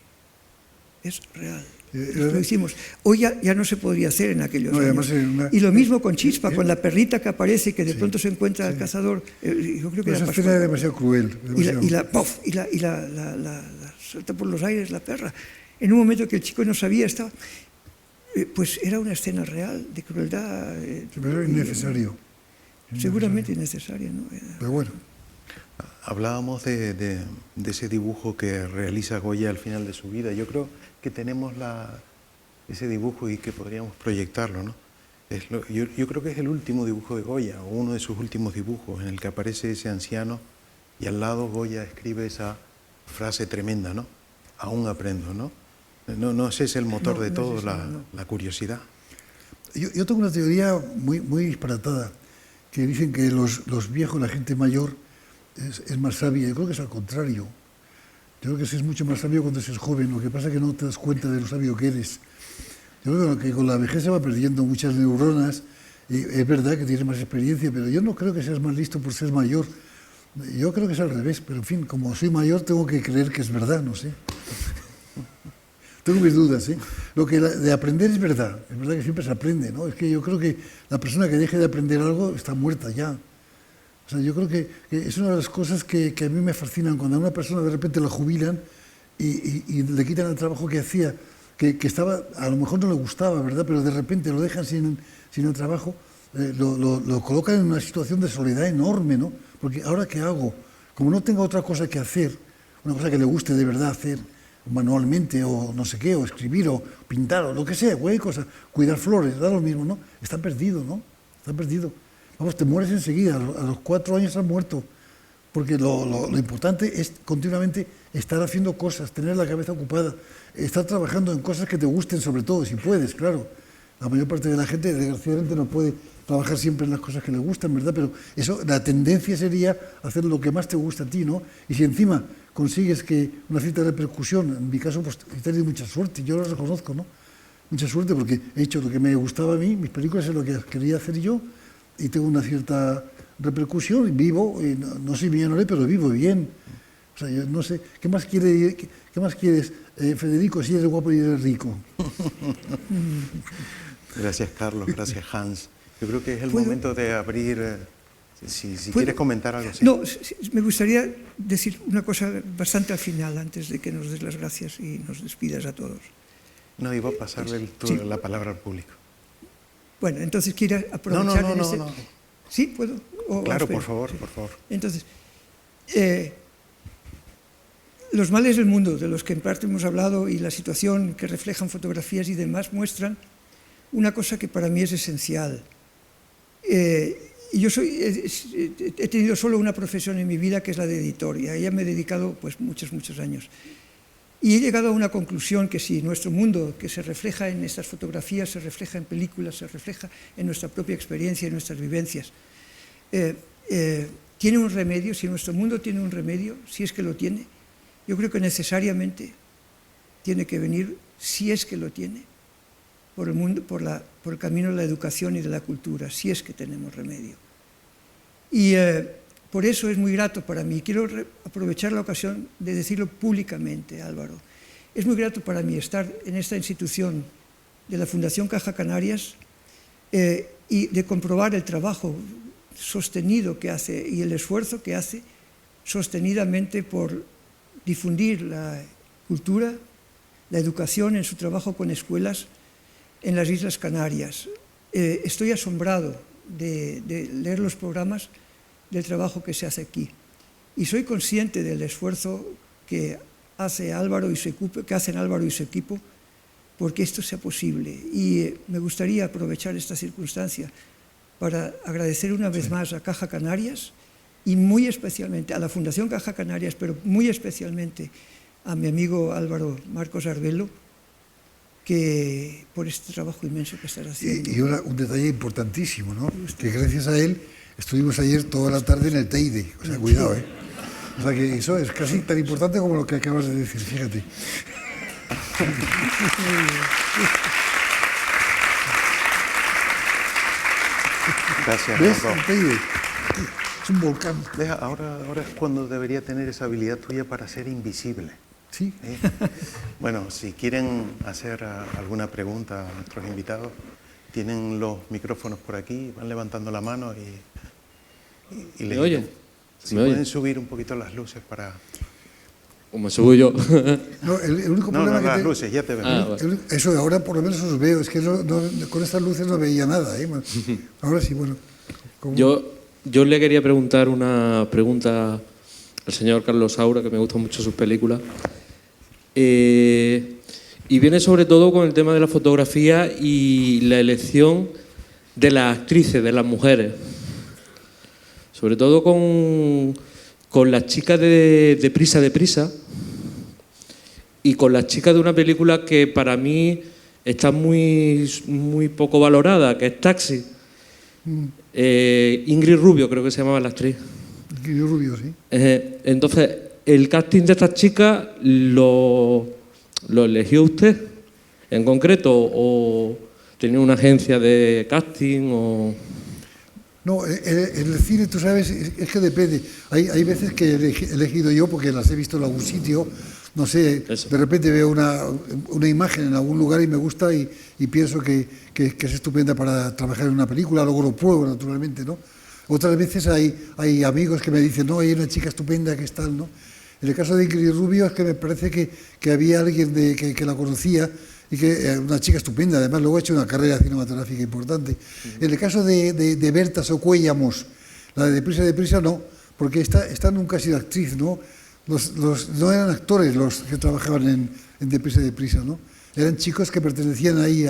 es real. Lo hicimos. Hoy ya no se podría hacer en aquellos años. Y lo mismo con Chispa, con la perrita que aparece, que de pronto se encuentra al cazador. Yo creo que esa escena es demasiado cruel. Y la suelta por los aires la perra. En un momento que el chico no sabía, estaba... pues era una escena real de crueldad. Pero era innecesario. Seguramente innecesaria, ¿no? Pero bueno. Hablábamos de ese dibujo que realiza Goya al final de su vida. Yo creo que tenemos ese dibujo y que podríamos proyectarlo, ¿no? Yo creo que es el último dibujo de Goya, o uno de sus últimos dibujos, en el que aparece ese anciano y al lado Goya escribe esa frase tremenda, ¿no? Aún aprendo, ¿no? No ese es el motor de todo, la curiosidad. Yo tengo una teoría muy disparatada, que dicen que los viejos, la gente mayor, es más sabia. Yo creo que es al contrario. Yo creo que es mucho más sabio cuando eres joven, lo que pasa es que no te das cuenta de lo sabio que eres. Yo creo que con la vejez se va perdiendo muchas neuronas, y es verdad que tienes más experiencia, pero yo no creo que seas más listo por ser mayor. Yo creo que es al revés, pero en fin, como soy mayor tengo que creer que es verdad, no sé. Tengo mis dudas, ¿eh? Lo que de aprender es verdad que siempre se aprende, ¿no? Es que yo creo que la persona que deje de aprender algo está muerta ya. O sea, yo creo que es una de las cosas que a mí me fascinan, cuando a una persona de repente la jubilan y le quitan el trabajo que hacía, que estaba, a lo mejor no le gustaba, ¿verdad? Pero de repente lo dejan sin el trabajo, lo colocan en una situación de soledad enorme, ¿no? Porque ahora, ¿qué hago? Como no tenga otra cosa que hacer, una cosa que le guste de verdad hacer, manualmente, o no sé qué, o escribir, o pintar, o lo que sea, cualquier cosa, cuidar flores, da lo mismo, ¿no? Está perdido, ¿no? Está perdido. Vamos, te mueres enseguida, a los 4 años has muerto. Porque lo importante es continuamente estar haciendo cosas, tener la cabeza ocupada, estar trabajando en cosas que te gusten, sobre todo, si puedes, claro. La mayor parte de la gente, desgraciadamente, no puede trabajar siempre en las cosas que le gustan, ¿verdad? Pero eso, la tendencia sería hacer lo que más te gusta a ti, ¿no? Y si encima consigues que una cierta repercusión, en mi caso, pues he tenido mucha suerte, yo lo reconozco, ¿no? Mucha suerte porque he hecho lo que me gustaba a mí, mis películas es lo que quería hacer yo, y tengo una cierta repercusión, y vivo, y no soy millonario, pero vivo bien. O sea, yo no sé, ¿qué más quieres, Federico, si eres guapo y eres rico? Gracias, Carlos, gracias, Hans. Yo creo que es el momento de abrir, si quieres comentar algo así. No, me gustaría decir una cosa bastante al final, antes de que nos des las gracias y nos despidas a todos. No, iba a pasarle la palabra al público. Bueno, entonces quiero aprovechar No. ¿Sí? ¿Puedo? Claro, por favor. Entonces, los males del mundo, de los que en parte hemos hablado, y la situación que reflejan fotografías y demás, muestran una cosa que para mí es esencial. Yo he tenido solo una profesión en mi vida, que es la de editor, y a ella me he dedicado pues muchos años. Y he llegado a una conclusión, que si nuestro mundo, que se refleja en estas fotografías, se refleja en películas, se refleja en nuestra propia experiencia y nuestras vivencias, tiene un remedio, si nuestro mundo tiene un remedio, si es que lo tiene, yo creo que necesariamente tiene que venir, si es que lo tiene, por el mundo, por el camino de la educación y de la cultura, si es que tenemos remedio. Y por eso es muy grato para mí, quiero aprovechar la ocasión de decirlo públicamente, Álvaro, es muy grato para mí estar en esta institución de la Fundación Caja Canarias y de comprobar el trabajo sostenido que hace y el esfuerzo que hace sostenidamente por difundir la cultura, la educación en su trabajo con escuelas en las Islas Canarias. Estoy asombrado de leer los programas del trabajo que se hace aquí. Y soy consciente del esfuerzo que hacen Álvaro y su equipo porque esto sea posible. Y me gustaría aprovechar esta circunstancia para agradecer una vez más a Caja Canarias y muy especialmente a la Fundación Caja Canarias, pero muy especialmente a mi amigo Álvaro Marcos Arbelo, que por este trabajo inmenso que estás haciendo. Y ahora un detalle importantísimo, ¿no? Que gracias a él estuvimos ayer toda la tarde en el Teide. O sea, cuidado, ¿eh? O sea, que eso es casi tan importante como lo que acabas de decir, fíjate. Gracias. ¿Ves? El Teide es un volcán. Ahora es cuando debería tener esa habilidad tuya para ser invisible. Sí. Bueno, si quieren hacer alguna pregunta a nuestros invitados, tienen los micrófonos por aquí, van levantando la mano y ¿Me oyen? Si pueden subir un poquito las luces para... Como subo yo. No, el único No, problema las luces, ya te veo. Vale. Eso de ahora por lo menos os veo, es que con estas luces no veía nada, ¿eh? Ahora sí, bueno. Yo yo le quería preguntar una pregunta al señor Carlos Saura, que me gustan mucho sus películas. Y viene sobre todo con el tema de la fotografía y la elección de las actrices, de las mujeres. Sobre todo con las chicas de Deprisa, y con las chicas de una película que para mí está muy poco valorada, que es Taxi. Ingrid Rubio, creo que se llamaba la actriz. Ingrid Rubio, sí. Entonces, el casting de estas chicas lo eligió usted en concreto, o tenía una agencia de casting, o... No, en el cine, tú sabes, es que depende. Hay veces que he elegido yo porque las he visto en algún sitio, no sé, Eso. de repente veo una imagen en algún lugar y me gusta y pienso que es estupenda para trabajar en una película, luego lo pruebo naturalmente, ¿no? Otras veces hay amigos que me dicen, no, hay una chica estupenda que es tal, ¿no? En el caso de Ingrid Rubio es que me parece que había alguien que la conocía y que una chica estupenda, además luego ha hecho una carrera cinematográfica importante. En el caso de Berta Socuellamos, la de Deprisa no, porque esta nunca ha sido actriz, ¿no? No eran actores los que trabajaban en Deprisa, ¿no? Eran chicos que pertenecían ahí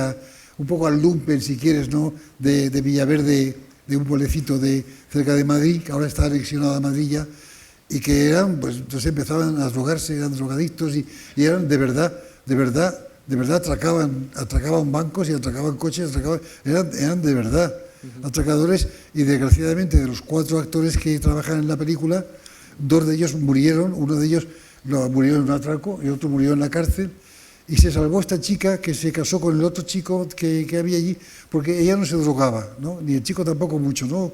un poco al lumpen, si quieres, ¿no? De Villaverde, de un pueblecito cerca de Madrid, que ahora está anexionado a Madrid ya, y que eran, pues entonces empezaban a drogarse, eran drogadictos y eran de verdad atracaban bancos y atracaban coches, eran de verdad atracadores, y desgraciadamente de los 4 actores que trabajan en la película, 2 de ellos murieron, uno de ellos murió en un atraco y otro murió en la cárcel, y se salvó esta chica que se casó con el otro chico que había allí, porque ella no se drogaba, ¿no? Ni el chico tampoco mucho, ¿no?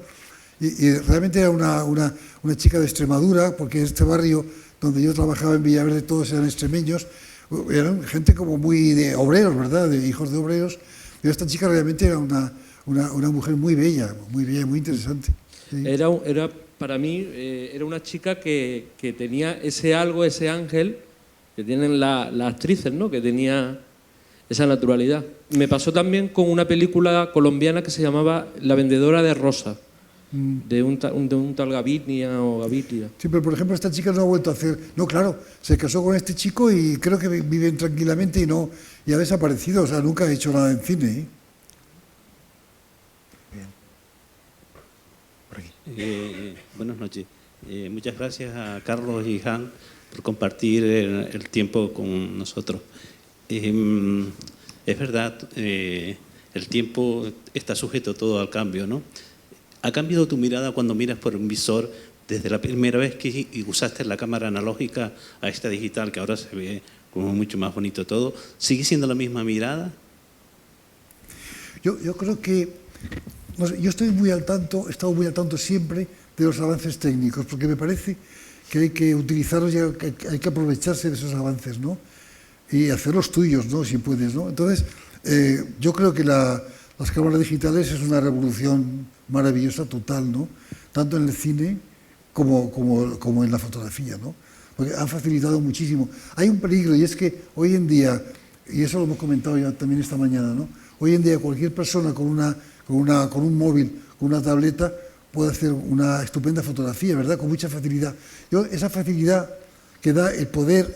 Y realmente era una chica de Extremadura, porque este barrio donde yo trabajaba en Villaverde todos eran extremeños, eran gente como muy de obreros, ¿verdad?, de hijos de obreros, pero esta chica realmente era una mujer muy bella, muy interesante. Sí. Para mí, era una chica que tenía ese algo, ese ángel que tienen las actrices, ¿no?, que tenía esa naturalidad. Me pasó también con una película colombiana que se llamaba La vendedora de rosas, de un tal Gaviria o Gaviria. Sí, pero por ejemplo esta chica no ha vuelto a hacer... No, claro, se casó con este chico y creo que viven tranquilamente y ha desaparecido, o sea, nunca ha hecho nada en cine, ¿eh? Bien. Por aquí. Buenas noches. Muchas gracias a Carlos y Han por compartir el tiempo con nosotros. Es verdad, el tiempo está sujeto todo al cambio, ¿no? ¿Ha cambiado tu mirada cuando miras por un visor desde la primera vez que usaste la cámara analógica a esta digital, que ahora se ve como mucho más bonito todo? ¿Sigue siendo la misma mirada? Yo creo que... No sé, yo estoy muy al tanto, he estado muy al tanto siempre de los avances técnicos, porque me parece que hay que utilizarlos y hay que aprovecharse de esos avances, ¿no? Y hacerlos tuyos, ¿no?, si puedes, ¿no? Entonces, yo creo que las cámaras digitales es una revolución maravillosa, total, ¿no? Tanto en el cine como en la fotografía, ¿no? Porque han facilitado muchísimo. Hay un peligro, y es que hoy en día, y eso lo hemos comentado ya también esta mañana, ¿no? Hoy en día cualquier persona con un móvil, con una tableta, puede hacer una estupenda fotografía, ¿verdad?, con mucha facilidad. Esa facilidad que da el poder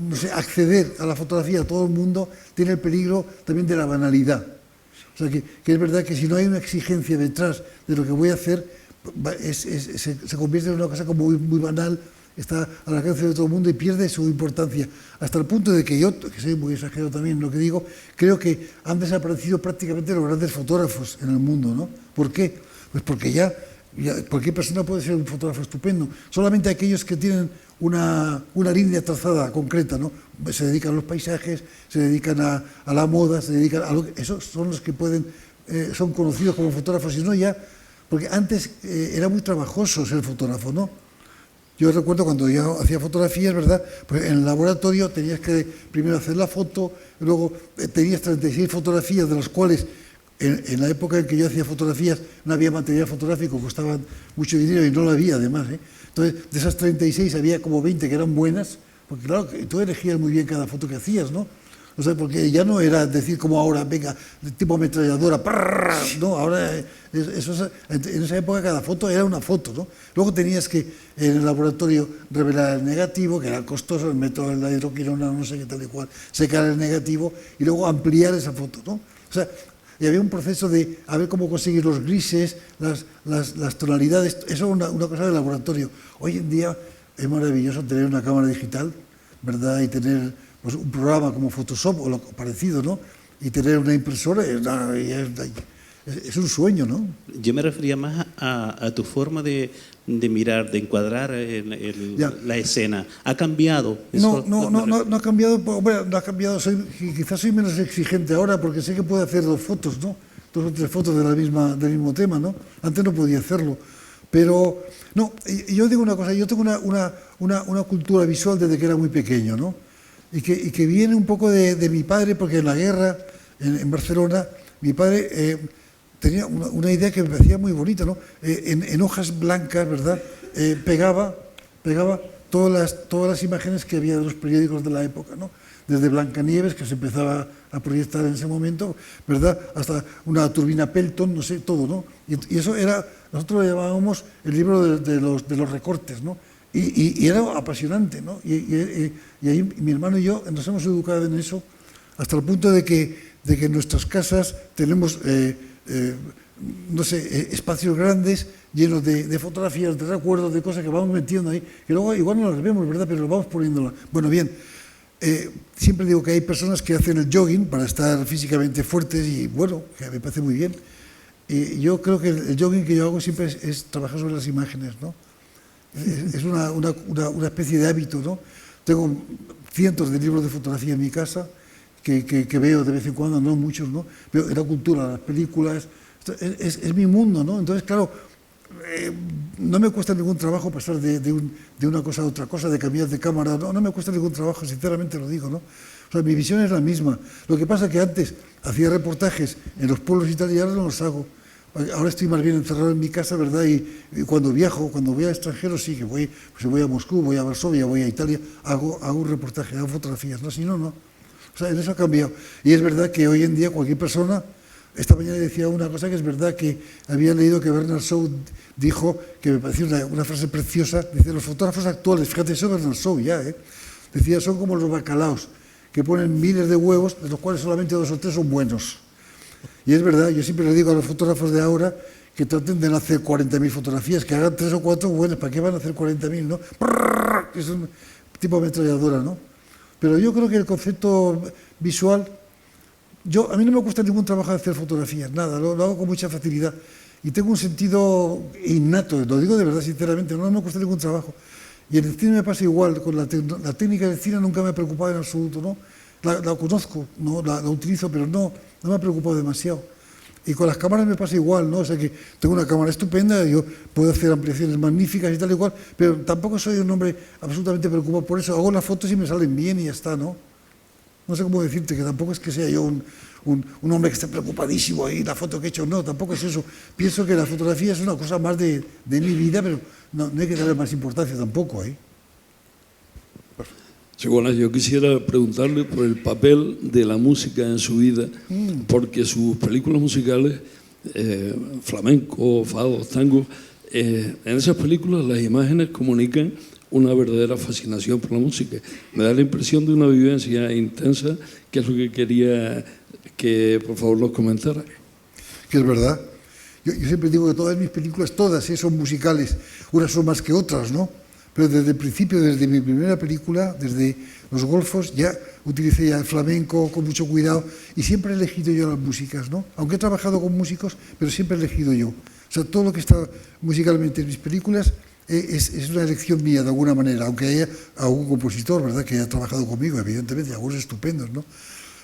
no sé, acceder a la fotografía a todo el mundo, tiene el peligro también de la banalidad. O sea, que es verdad que si no hay una exigencia detrás de lo que voy a hacer, se convierte en una cosa como muy banal, está al alcance de todo el mundo y pierde su importancia. Hasta el punto de que yo, que soy muy exagerado también en lo que digo, creo que han desaparecido prácticamente los grandes fotógrafos en el mundo, ¿no? ¿Por qué? Pues porque ya cualquier persona puede ser un fotógrafo estupendo. Solamente aquellos que tienen una línea trazada concreta, ¿no? Se dedican a los paisajes, se dedican a la moda, se dedican a esos son los que son conocidos como fotógrafos, y no ya, porque antes era muy trabajoso ser fotógrafo, ¿no? Yo recuerdo cuando yo hacía fotografías, ¿verdad? Pues en el laboratorio tenías que primero hacer la foto, luego tenías 36 fotografías, de las cuales en la época en que yo hacía fotografías no había material fotográfico, costaban mucho dinero y no lo había además, ¿eh? Entonces, de esas 36 había como 20 que eran buenas, porque claro, tú elegías muy bien cada foto que hacías, ¿no? O sea, porque ya no era decir como ahora, venga, tipo ametralladora, no, ahora en esa época cada foto era una foto, ¿no? Luego tenías que en el laboratorio revelar el negativo, que era costoso, el método de la hidroquinona, no sé qué tal y cual, secar el negativo y luego ampliar esa foto, ¿no? O sea, y había un proceso de a ver cómo conseguir los grises, las tonalidades, eso es una cosa del laboratorio. Hoy en día es maravilloso tener una cámara digital, ¿verdad? Y tener pues, un programa como Photoshop o lo parecido, ¿no? Y tener una impresora es un sueño, ¿no? Yo me refería más a tu forma de mirar, de encuadrar la escena. ¿Ha cambiado? No ha cambiado. Bueno, no ha cambiado. Quizás soy menos exigente ahora porque sé que puedo hacer 2 fotos, ¿no? 2 o 3 fotos del mismo tema, ¿no? Antes no podía hacerlo. Pero, no, yo digo una cosa, yo tengo una cultura visual desde que era muy pequeño, ¿no? Y que viene un poco de mi padre, porque en la guerra, en Barcelona, mi padre tenía una idea que me parecía muy bonita, ¿no? En hojas blancas, ¿verdad? Pegaba todas las imágenes que había de los periódicos de la época, ¿no? Desde Blancanieves, que se empezaba a proyectar en ese momento, ¿verdad? Hasta una turbina Pelton, no sé, todo, ¿no? Y eso era, nosotros lo llamábamos el libro de los recortes, ¿no? Y era apasionante, ¿no? Y ahí mi hermano y yo nos hemos educado en eso hasta el punto de que en nuestras casas tenemos, no sé, espacios grandes llenos de fotografías, de recuerdos, de cosas que vamos metiendo ahí, que luego igual no las vemos, ¿verdad? Pero lo vamos poniendo. Bueno, bien, siempre digo que hay personas que hacen el jogging para estar físicamente fuertes y, bueno, que me parece muy bien. Y yo creo que el jogging que yo hago siempre es trabajar sobre las imágenes, ¿no? Es una especie de hábito, ¿no? Tengo cientos de libros de fotografía en mi casa que veo de vez en cuando, no muchos, ¿no? Pero la cultura, las películas, es mi mundo, ¿no? Entonces, claro, no me cuesta ningún trabajo pasar de una cosa a otra cosa, de cambiar de cámara, no me cuesta ningún trabajo, sinceramente lo digo, ¿no? O sea, mi visión es la misma. Lo que pasa es que antes hacía reportajes en los pueblos y tal, y ahora no los hago. Ahora estoy más bien encerrado en mi casa, ¿verdad? Y cuando viajo, cuando voy al extranjero, sí, que voy a Moscú, voy a Varsovia, voy a Italia, hago un reportaje, hago fotografías, ¿no? Si no, no. O sea, en eso ha cambiado. Y es verdad que hoy en día cualquier persona, esta mañana decía una cosa que es verdad, que había leído que Bernard Shaw dijo, que me pareció una frase preciosa, dice, los fotógrafos actuales, fíjate, eso es Bernard Shaw ya, decía, son como los bacalaos, que ponen miles de huevos, de los cuales solamente 2 o 3 son buenos. Y es verdad, yo siempre le digo a los fotógrafos de ahora que traten de no hacer 40.000 fotografías, que hagan 3 o 4 buenas, ¿para qué van a hacer 40.000, no? Que es un tipo ametralladora, ¿no? Pero yo creo que el concepto visual, a mí no me cuesta ningún trabajo de hacer fotografías, nada, lo hago con mucha facilidad. Y tengo un sentido innato, lo digo de verdad, sinceramente, no me cuesta ningún trabajo. Y en el cine me pasa igual, con la técnica del cine nunca me ha preocupado en absoluto, ¿no? La conozco, ¿no? La utilizo, pero no me ha preocupado demasiado. Y con las cámaras me pasa igual, ¿no? O sea que tengo una cámara estupenda, yo puedo hacer ampliaciones magníficas y tal y cual, pero tampoco soy un hombre absolutamente preocupado por eso. Hago las fotos y me salen bien y ya está, ¿no? No sé cómo decirte, que tampoco es que sea yo un hombre que esté preocupadísimo ahí, la foto que he hecho, no, tampoco es eso. Pienso que la fotografía es una cosa más de mi vida, pero no hay que darle más importancia tampoco ahí. Sí, bueno, yo quisiera preguntarle por el papel de la música en su vida, porque sus películas musicales, flamenco, fados, tango, en esas películas las imágenes comunican una verdadera fascinación por la música. Me da la impresión de una vivencia intensa, que es lo que quería que por favor nos comentara. Que es verdad. Yo siempre digo que todas mis películas, todas son musicales, unas son más que otras, ¿no? Pero desde el principio, desde mi primera película, desde Los Golfos, ya utilicé ya el flamenco con mucho cuidado y siempre he elegido yo las músicas, ¿no? Aunque he trabajado con músicos, pero siempre he elegido yo. O sea, todo lo que está musicalmente en mis películas es una elección mía de alguna manera, aunque haya algún compositor, ¿verdad?, que haya trabajado conmigo, evidentemente, algunos estupendos, ¿no?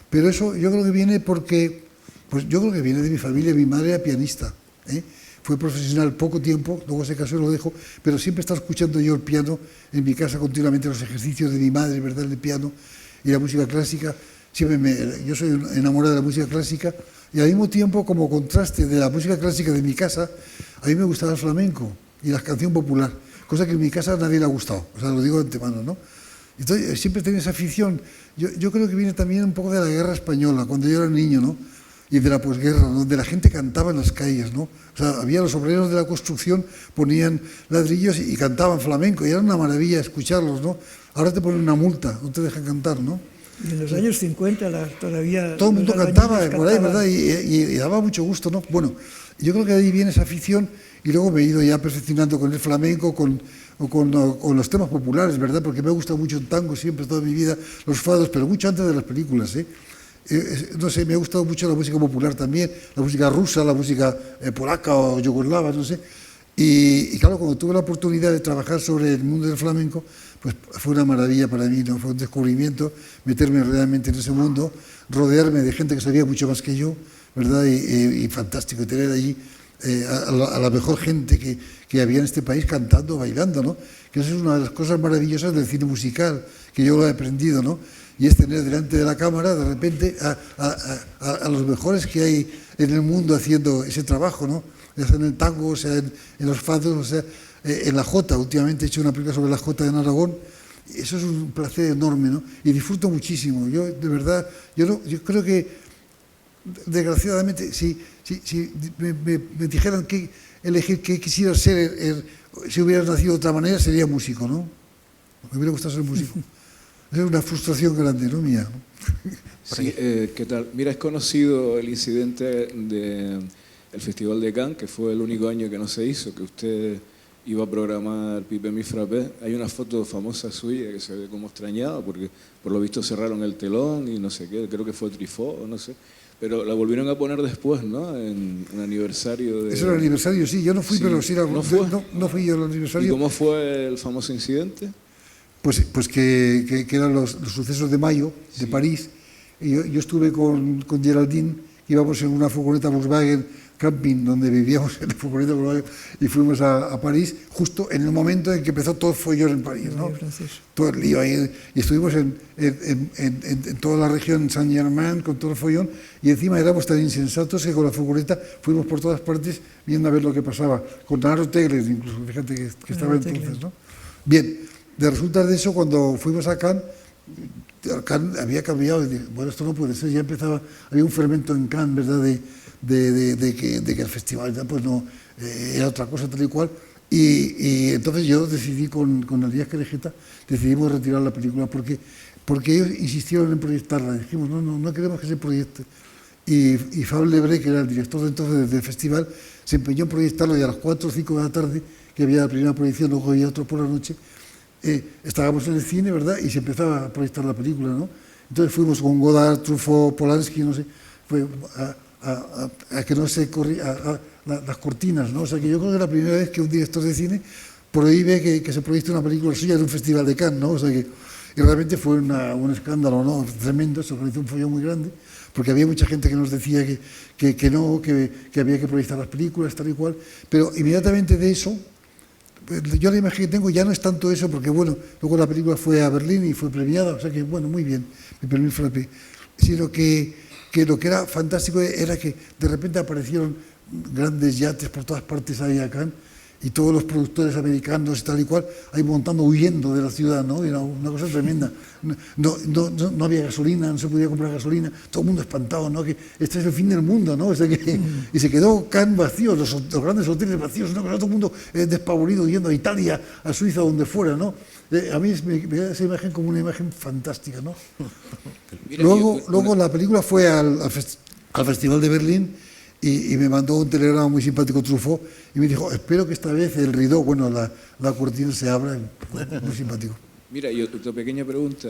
Pero eso yo creo que viene porque, pues yo creo que viene de mi familia. Mi madre era pianista, fue profesional poco tiempo, luego se casó y lo dejó, pero siempre estaba escuchando yo el piano en mi casa continuamente, los ejercicios de mi madre, ¿verdad?, el piano y la música clásica. Yo soy enamorado de la música clásica y al mismo tiempo, como contraste de la música clásica de mi casa, a mí me gustaba el flamenco y la canción popular, cosa que en mi casa a nadie le ha gustado, o sea, lo digo de antemano, ¿no? Entonces, siempre he tenido esa afición. Yo creo que viene también un poco de la guerra española, cuando yo era niño, ¿no? Y de la posguerra, donde la gente cantaba en las calles, ¿no? O sea, había los obreros de la construcción, ponían ladrillos y cantaban flamenco, y era una maravilla escucharlos, ¿no? Ahora te ponen una multa, no te dejan cantar, ¿no? Y en los años 50 todavía... Todo el mundo los cantaba albañiles por ahí, cantaban. ¿verdad? Y daba mucho gusto, ¿no? Bueno, yo creo que de ahí viene esa afición y luego me he ido ya perfeccionando con el flamenco, con los temas populares, ¿verdad? Porque me ha gustado mucho el tango siempre, toda mi vida, los fados, pero mucho antes de las películas, ¿eh? No sé, me ha gustado mucho la música popular también, la música rusa, la música polaca o yugoslava, no sé. Y claro, cuando tuve la oportunidad de trabajar sobre el mundo del flamenco, pues fue una maravilla para mí, ¿no? Fue un descubrimiento meterme realmente en ese mundo, rodearme de gente que sabía mucho más que yo, ¿verdad? Y fantástico tener allí a la mejor gente que había en este país cantando, bailando, ¿no? Que eso es una de las cosas maravillosas del cine musical, que yo lo he aprendido, ¿no? Y es tener delante de la cámara, de repente, a los mejores que hay en el mundo haciendo ese trabajo, ¿no? Ya sea en el tango, o sea en los fados, o sea en la jota. Últimamente he hecho una película sobre la jota en Aragón. Eso es un placer enorme, ¿no? Y disfruto muchísimo. Yo, de verdad, yo creo que, desgraciadamente, si me dijeran que elegir qué quisiera ser, si hubiera nacido de otra manera, sería músico, ¿no? Me hubiera gustado ser músico. Es una frustración grande, ¿no? Mía. Sí, ¿qué tal? Mira, es conocido el incidente del Festival de Cannes, que fue el único año que no se hizo, que usted iba a programar Pipe Mi Frappé. Hay una foto famosa suya que se ve como extrañada, porque por lo visto cerraron el telón y no sé qué, creo que fue Trifó, o no sé. Pero la volvieron a poner después, ¿no? En un aniversario de... Eso era el aniversario, sí. Yo no fui, Sí. pero sí era... ¿No fue? No fui yo al aniversario. ¿Y cómo fue el famoso incidente? Pues que eran los sucesos de mayo, de París. Y yo estuve con Geraldine, íbamos en una furgoneta Volkswagen Camping, donde vivíamos en la furgoneta Volkswagen, y fuimos a París, justo en el momento en que empezó todo el follón en París, ¿no? Todo el lío ahí. Y estuvimos en toda la región, Saint-Germain, con todo el follón, y encima éramos tan insensatos que con la furgoneta fuimos por todas partes viendo a ver lo que pasaba. Con Naro Tegler, incluso, fíjate que estaba entonces, ¿no? Bien. De resultas de eso, cuando fuimos a Cannes había cambiado, y dije, bueno, esto no puede ser, ya empezaba, había un fermento en Cannes, ¿verdad?, de que el festival ya pues no, era otra cosa tal y cual, y entonces yo decidí con Elías Querejeta, decidimos retirar la película, porque ellos insistieron en proyectarla, dijimos, no queremos que se proyecte, y Fabio Lebré, que era el director de entonces del festival, se empeñó en proyectarlo, y a las 4 o 5 de la tarde, que había la primera proyección, luego había otro por la noche, estábamos en el cine, ¿verdad? Y se empezaba a proyectar la película, ¿no? Entonces fuimos con Godard, Truffaut, Polanski, no sé, fue a que no se corría, las cortinas, ¿no? O sea que yo creo que es la primera vez que un director de cine prohíbe que se proyecte una película suya en un festival de Cannes, ¿no? O sea que, y realmente fue un escándalo, ¿no? Tremendo, se organizó un follón muy grande, porque había mucha gente que nos decía que no, que había que proyectar las películas, tal y cual, pero inmediatamente de eso, yo la imagen que tengo ya no es tanto eso, porque bueno, luego la película fue a Berlín y fue premiada, o sea que bueno, muy bien, me permite Frappé, sino que lo que era fantástico era que de repente aparecieron grandes yates por todas partes ahí acá, y todos los productores americanos y tal y cual, ahí montando, huyendo de la ciudad, ¿no? Era una cosa tremenda. No había gasolina, no se podía comprar gasolina, todo el mundo espantado, ¿no? Que este es el fin del mundo, ¿no? O sea que, y se quedó Cannes vacío, los grandes hoteles vacíos, ¿no? Todo el mundo despavorido, yendo a Italia, a Suiza, donde fuera, ¿no? A mí me da esa imagen como una imagen fantástica, ¿no? Mira, Luego la película fue al Festival de Berlín, y me mandó un telegrama muy simpático Truffaut y me dijo, espero que esta vez el rideau, bueno, la cortina se abra, muy simpático. Mira, y otra pequeña pregunta,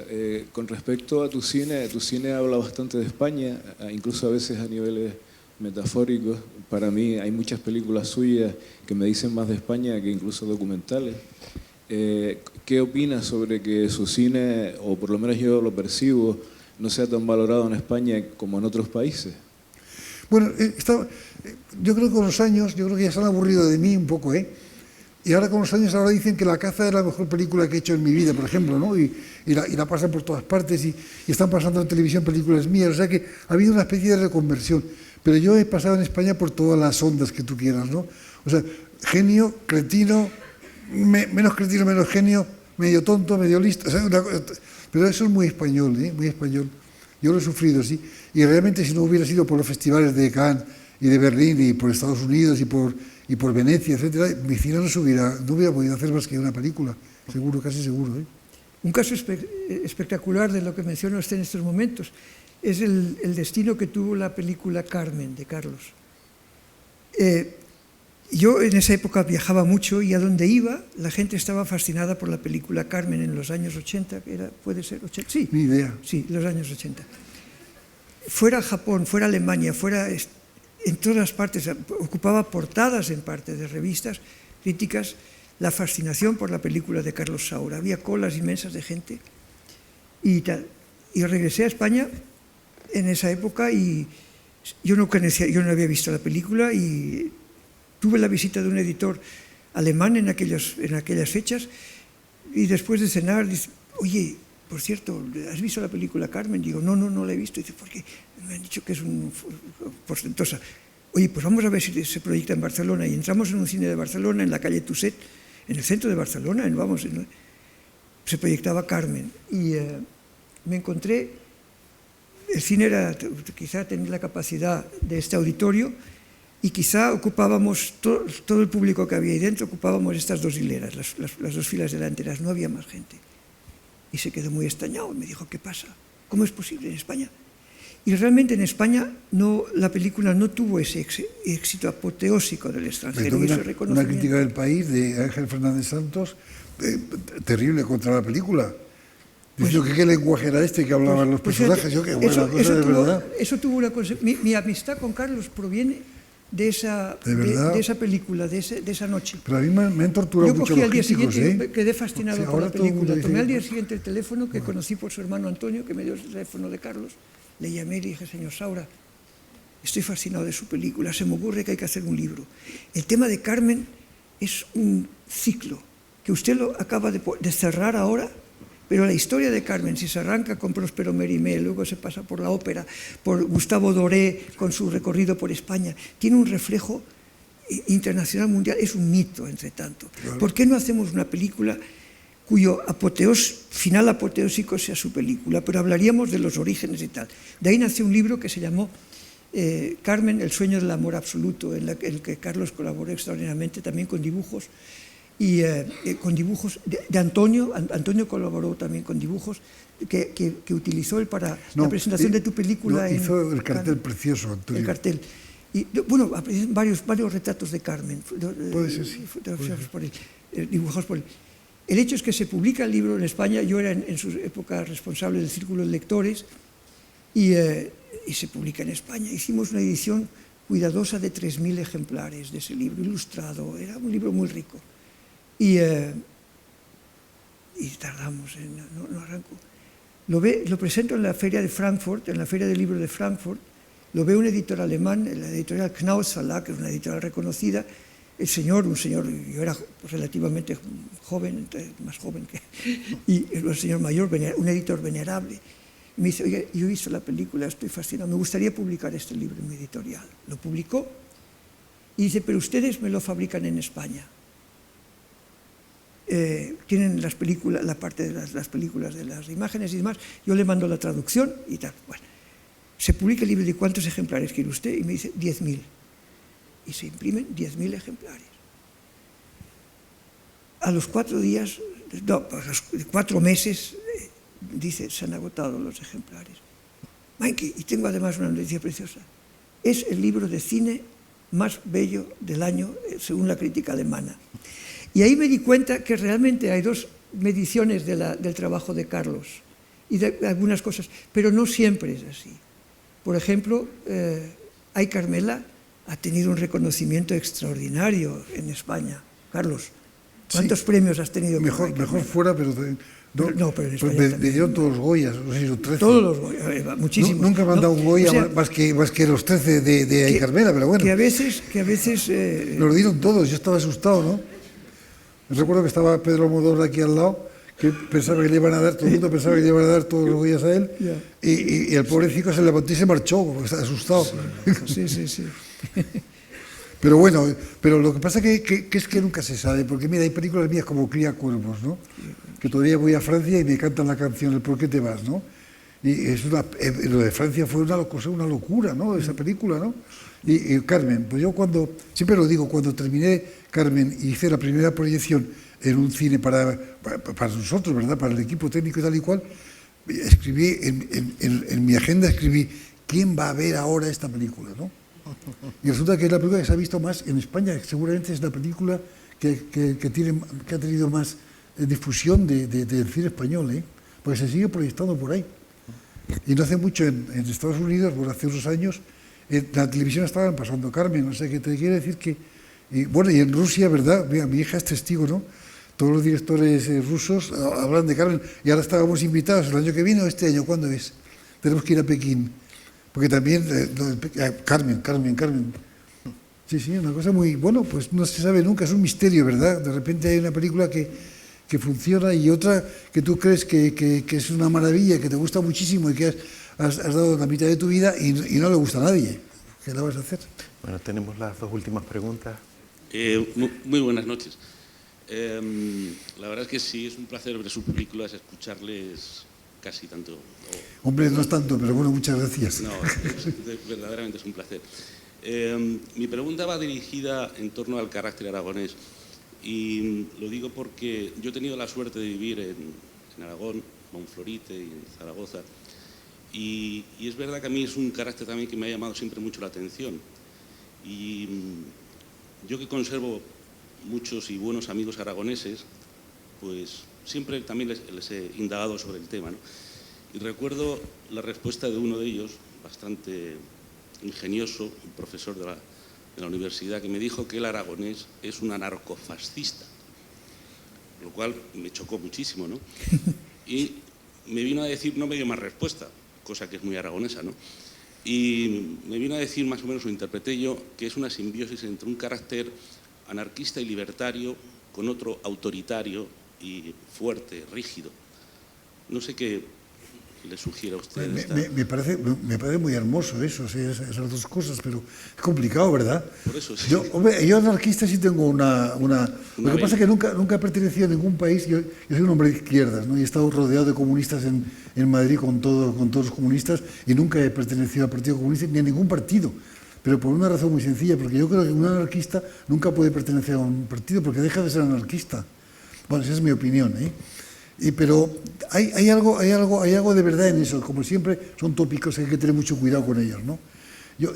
con respecto a tu cine habla bastante de España, incluso a veces a niveles metafóricos. Para mí hay muchas películas suyas que me dicen más de España que incluso documentales. ¿Qué opinas sobre que su cine, o por lo menos yo lo percibo, no sea tan valorado en España como en otros países? Bueno, yo creo que con los años, yo creo que ya se han aburrido de mí un poco, ¿eh? Y ahora con los años ahora dicen que La caza es la mejor película que he hecho en mi vida, por ejemplo, ¿no? Y la pasan por todas partes y están pasando en televisión películas mías, o sea que ha habido una especie de reconversión. Pero yo he pasado en España por todas las ondas que tú quieras, ¿no? O sea, genio, cretino, menos cretino, menos genio, medio tonto, medio listo, ¿sabes? Pero eso es muy español, muy español. Yo lo he sufrido, sí. Y realmente si no hubiera sido por los festivales de Cannes y de Berlín y por Estados Unidos y por Venecia, etcétera, mi cine no hubiera podido hacer más que una película, seguro, casi seguro. Un caso espectacular de lo que menciona usted en estos momentos es el destino que tuvo la película Carmen, de Carlos. Yo en esa época viajaba mucho y a donde iba la gente estaba fascinada por la película Carmen en los años 80, ¿puede ser 80? Sí, ni idea. Sí, los años 80. Fuera Japón, fuera Alemania, fuera en todas partes, ocupaba portadas en parte de revistas críticas, la fascinación por la película de Carlos Saura. Había colas inmensas de gente y tal. Y regresé a España en esa época y yo no había visto la película y tuve la visita de un editor alemán en aquellas fechas y después de cenar dice, oye, por cierto, ¿has visto la película Carmen? Digo, no la he visto. Dice, ¿por qué? Me han dicho que es un portentosa. Oye, pues vamos a ver si se proyecta en Barcelona. Y entramos en un cine de Barcelona, en la calle Tuset, en el centro de Barcelona, se proyectaba Carmen. Y me encontré, el cine quizá tenía la capacidad de este auditorio y quizá ocupábamos, todo el público que había ahí dentro, ocupábamos estas dos hileras, las dos filas delanteras, no había más gente. Y se quedó muy extrañado, me dijo, ¿qué pasa? ¿Cómo es posible en España? Y realmente en España la película no tuvo ese éxito apoteósico del extranjero. Una crítica del País de Ángel Fernández Santos terrible contra la película. Diciendo que qué lenguaje era este que hablaban los personajes. Eso tuvo una consecuencia. Mi amistad con Carlos proviene de esa película, de esa noche. Pero a mí me han torturado mucho los críticos. Yo quedé fascinado por la película. Tomé al día siguiente el teléfono que conocí por su hermano Antonio, que me dio el teléfono de Carlos. Le llamé y le dije, señor Saura, estoy fascinado de su película, se me ocurre que hay que hacer un libro. El tema de Carmen es un ciclo que usted lo acaba de cerrar ahora, pero la historia de Carmen, si se arranca con Próspero Mérimée, luego se pasa por la ópera, por Gustavo Doré con su recorrido por España, tiene un reflejo internacional, mundial, es un mito, entre tanto. Claro. ¿Por qué no hacemos una película cuyo final apoteósico sea su película? Pero hablaríamos de los orígenes y tal. De ahí nació un libro que se llamó Carmen, el sueño del amor absoluto, en el que Carlos colaboró extraordinariamente, también con dibujos, y con dibujos de Antonio. Antonio colaboró también con dibujos que utilizó él para la presentación de tu película. Hizo el cartel precioso, Antonio. El cartel. Y, bueno, varios retratos de Carmen. Puede ser, sí. Dibujados por él. El hecho es que se publica el libro en España. Yo era en su época responsable del Círculo de Lectores y se publica en España. Hicimos una edición cuidadosa de 3.000 ejemplares de ese libro, ilustrado. Era un libro muy rico. Y tardamos, no arrancó. Lo presento en la feria de Frankfurt, en la feria del libro de Frankfurt. Lo ve un editor alemán, la editorial Knaus Verlag, que es una editorial reconocida. Un señor, yo era relativamente joven, más joven que... Y el señor mayor, un editor venerable. Y me dice, oye, yo he visto la película, estoy fascinado, me gustaría publicar este libro en mi editorial. Lo publicó y dice, pero ustedes me lo fabrican en España. Tienen la parte de las películas, de las imágenes y demás, yo le mando la traducción y tal. Bueno, se publica el libro de ¿cuántos ejemplares quiere usted? Y me dice 10.000. Y se imprimen 10.000 ejemplares. A los 4 días, no, a los 4 meses, dice, se han agotado los ejemplares. Mikey, y tengo además una noticia preciosa. Es el libro de cine más bello del año, según la crítica alemana. Y ahí me di cuenta que realmente hay 2 mediciones del trabajo de Carlos y de algunas cosas, pero no siempre es así. Por ejemplo, Ay Carmela ha tenido un reconocimiento extraordinario en España. Carlos, ¿cuántos premios has tenido? Mejor fuera, pero... pero en España me dieron todos los Goyas, no sé si son 13. Todos los Goyas, muchísimos. Nunca me han dado un Goya más que los 13 de Ay Carmela, pero bueno. Que a veces Los dieron todos, yo estaba asustado, ¿no? Recuerdo que estaba Pedro Almodóvar aquí al lado, que pensaba que le iban a dar, todo el mundo pensaba que le iban a dar todos los Goyas a él, y el pobrecito se levantó y se marchó, porque estaba asustado. Sí. Pero bueno, pero lo que pasa que es que nunca se sabe, porque mira, hay películas mías como Cría Cuervos, ¿no? que todavía voy a Francia y me cantan la canción El por qué te vas, ¿no? Y lo de Francia fue una locura, ¿no? Esa película, ¿no? Y Carmen, pues yo siempre lo digo, cuando terminé Carmen y hice la primera proyección en un cine para nosotros, ¿verdad? Para el equipo técnico y tal y cual, escribí, en mi agenda escribí, ¿quién va a ver ahora esta película, no? Y resulta que es la película que se ha visto más en España, seguramente es la película que ha tenido más difusión del cine español, ¿eh? Porque se sigue proyectando por ahí. Y no hace mucho en Estados Unidos, bueno, hace unos años, en la televisión estaban pasando Carmen, o sea que te quiero decir que... y en Rusia, ¿verdad? Mira, mi hija es testigo, ¿no? Todos los directores rusos hablan de Carmen, y ahora estábamos invitados el año que viene o este año, ¿cuándo es? Tenemos que ir a Pekín, porque también... Carmen. Sí, una cosa muy... Bueno, pues no se sabe nunca, es un misterio, ¿verdad? De repente hay una película que funciona y otra que tú crees que es una maravilla, que te gusta muchísimo y que has dado la mitad de tu vida y no le gusta a nadie. ¿Qué la vas a hacer? Bueno, tenemos las dos últimas preguntas. Muy buenas noches. La verdad es que sí, es un placer ver sus películas, escucharles casi tanto. Hombre, no es tanto, pero bueno, muchas gracias. No, verdaderamente es un placer. Mi pregunta va dirigida en torno al carácter aragonés. Y lo digo porque yo he tenido la suerte de vivir en Aragón, Monflorite y en Zaragoza. Y es verdad que a mí es un carácter también que me ha llamado siempre mucho la atención. Y yo que conservo muchos y buenos amigos aragoneses, pues siempre también les he indagado sobre el tema, ¿no? Y recuerdo la respuesta de uno de ellos, bastante ingenioso, un profesor de la universidad, que me dijo que el aragonés es un anarcofascista, lo cual me chocó muchísimo, ¿no? Y me vino a decir, no me dio más respuesta, cosa que es muy aragonesa, ¿no? Y me vino a decir, más o menos lo interpreté yo, que es una simbiosis entre un carácter anarquista y libertario con otro autoritario y fuerte, rígido. No sé qué le sugiere a usted. Me parece muy hermoso eso, sí, esas dos cosas, pero es complicado, ¿verdad? Por eso sí. Yo anarquista sí tengo una lo que pasa es que nunca he pertenecido a ningún país. Yo soy un hombre de izquierdas, ¿no? Y he estado rodeado de comunistas en Madrid con todos los comunistas y nunca he pertenecido al Partido Comunista ni a ningún partido. Pero por una razón muy sencilla, porque yo creo que un anarquista nunca puede pertenecer a un partido porque deja de ser anarquista. Bueno, esa es mi opinión, ¿eh? Pero hay algo de verdad en eso. Como siempre, son tópicos, hay que tener mucho cuidado con ellos, ¿no? Yo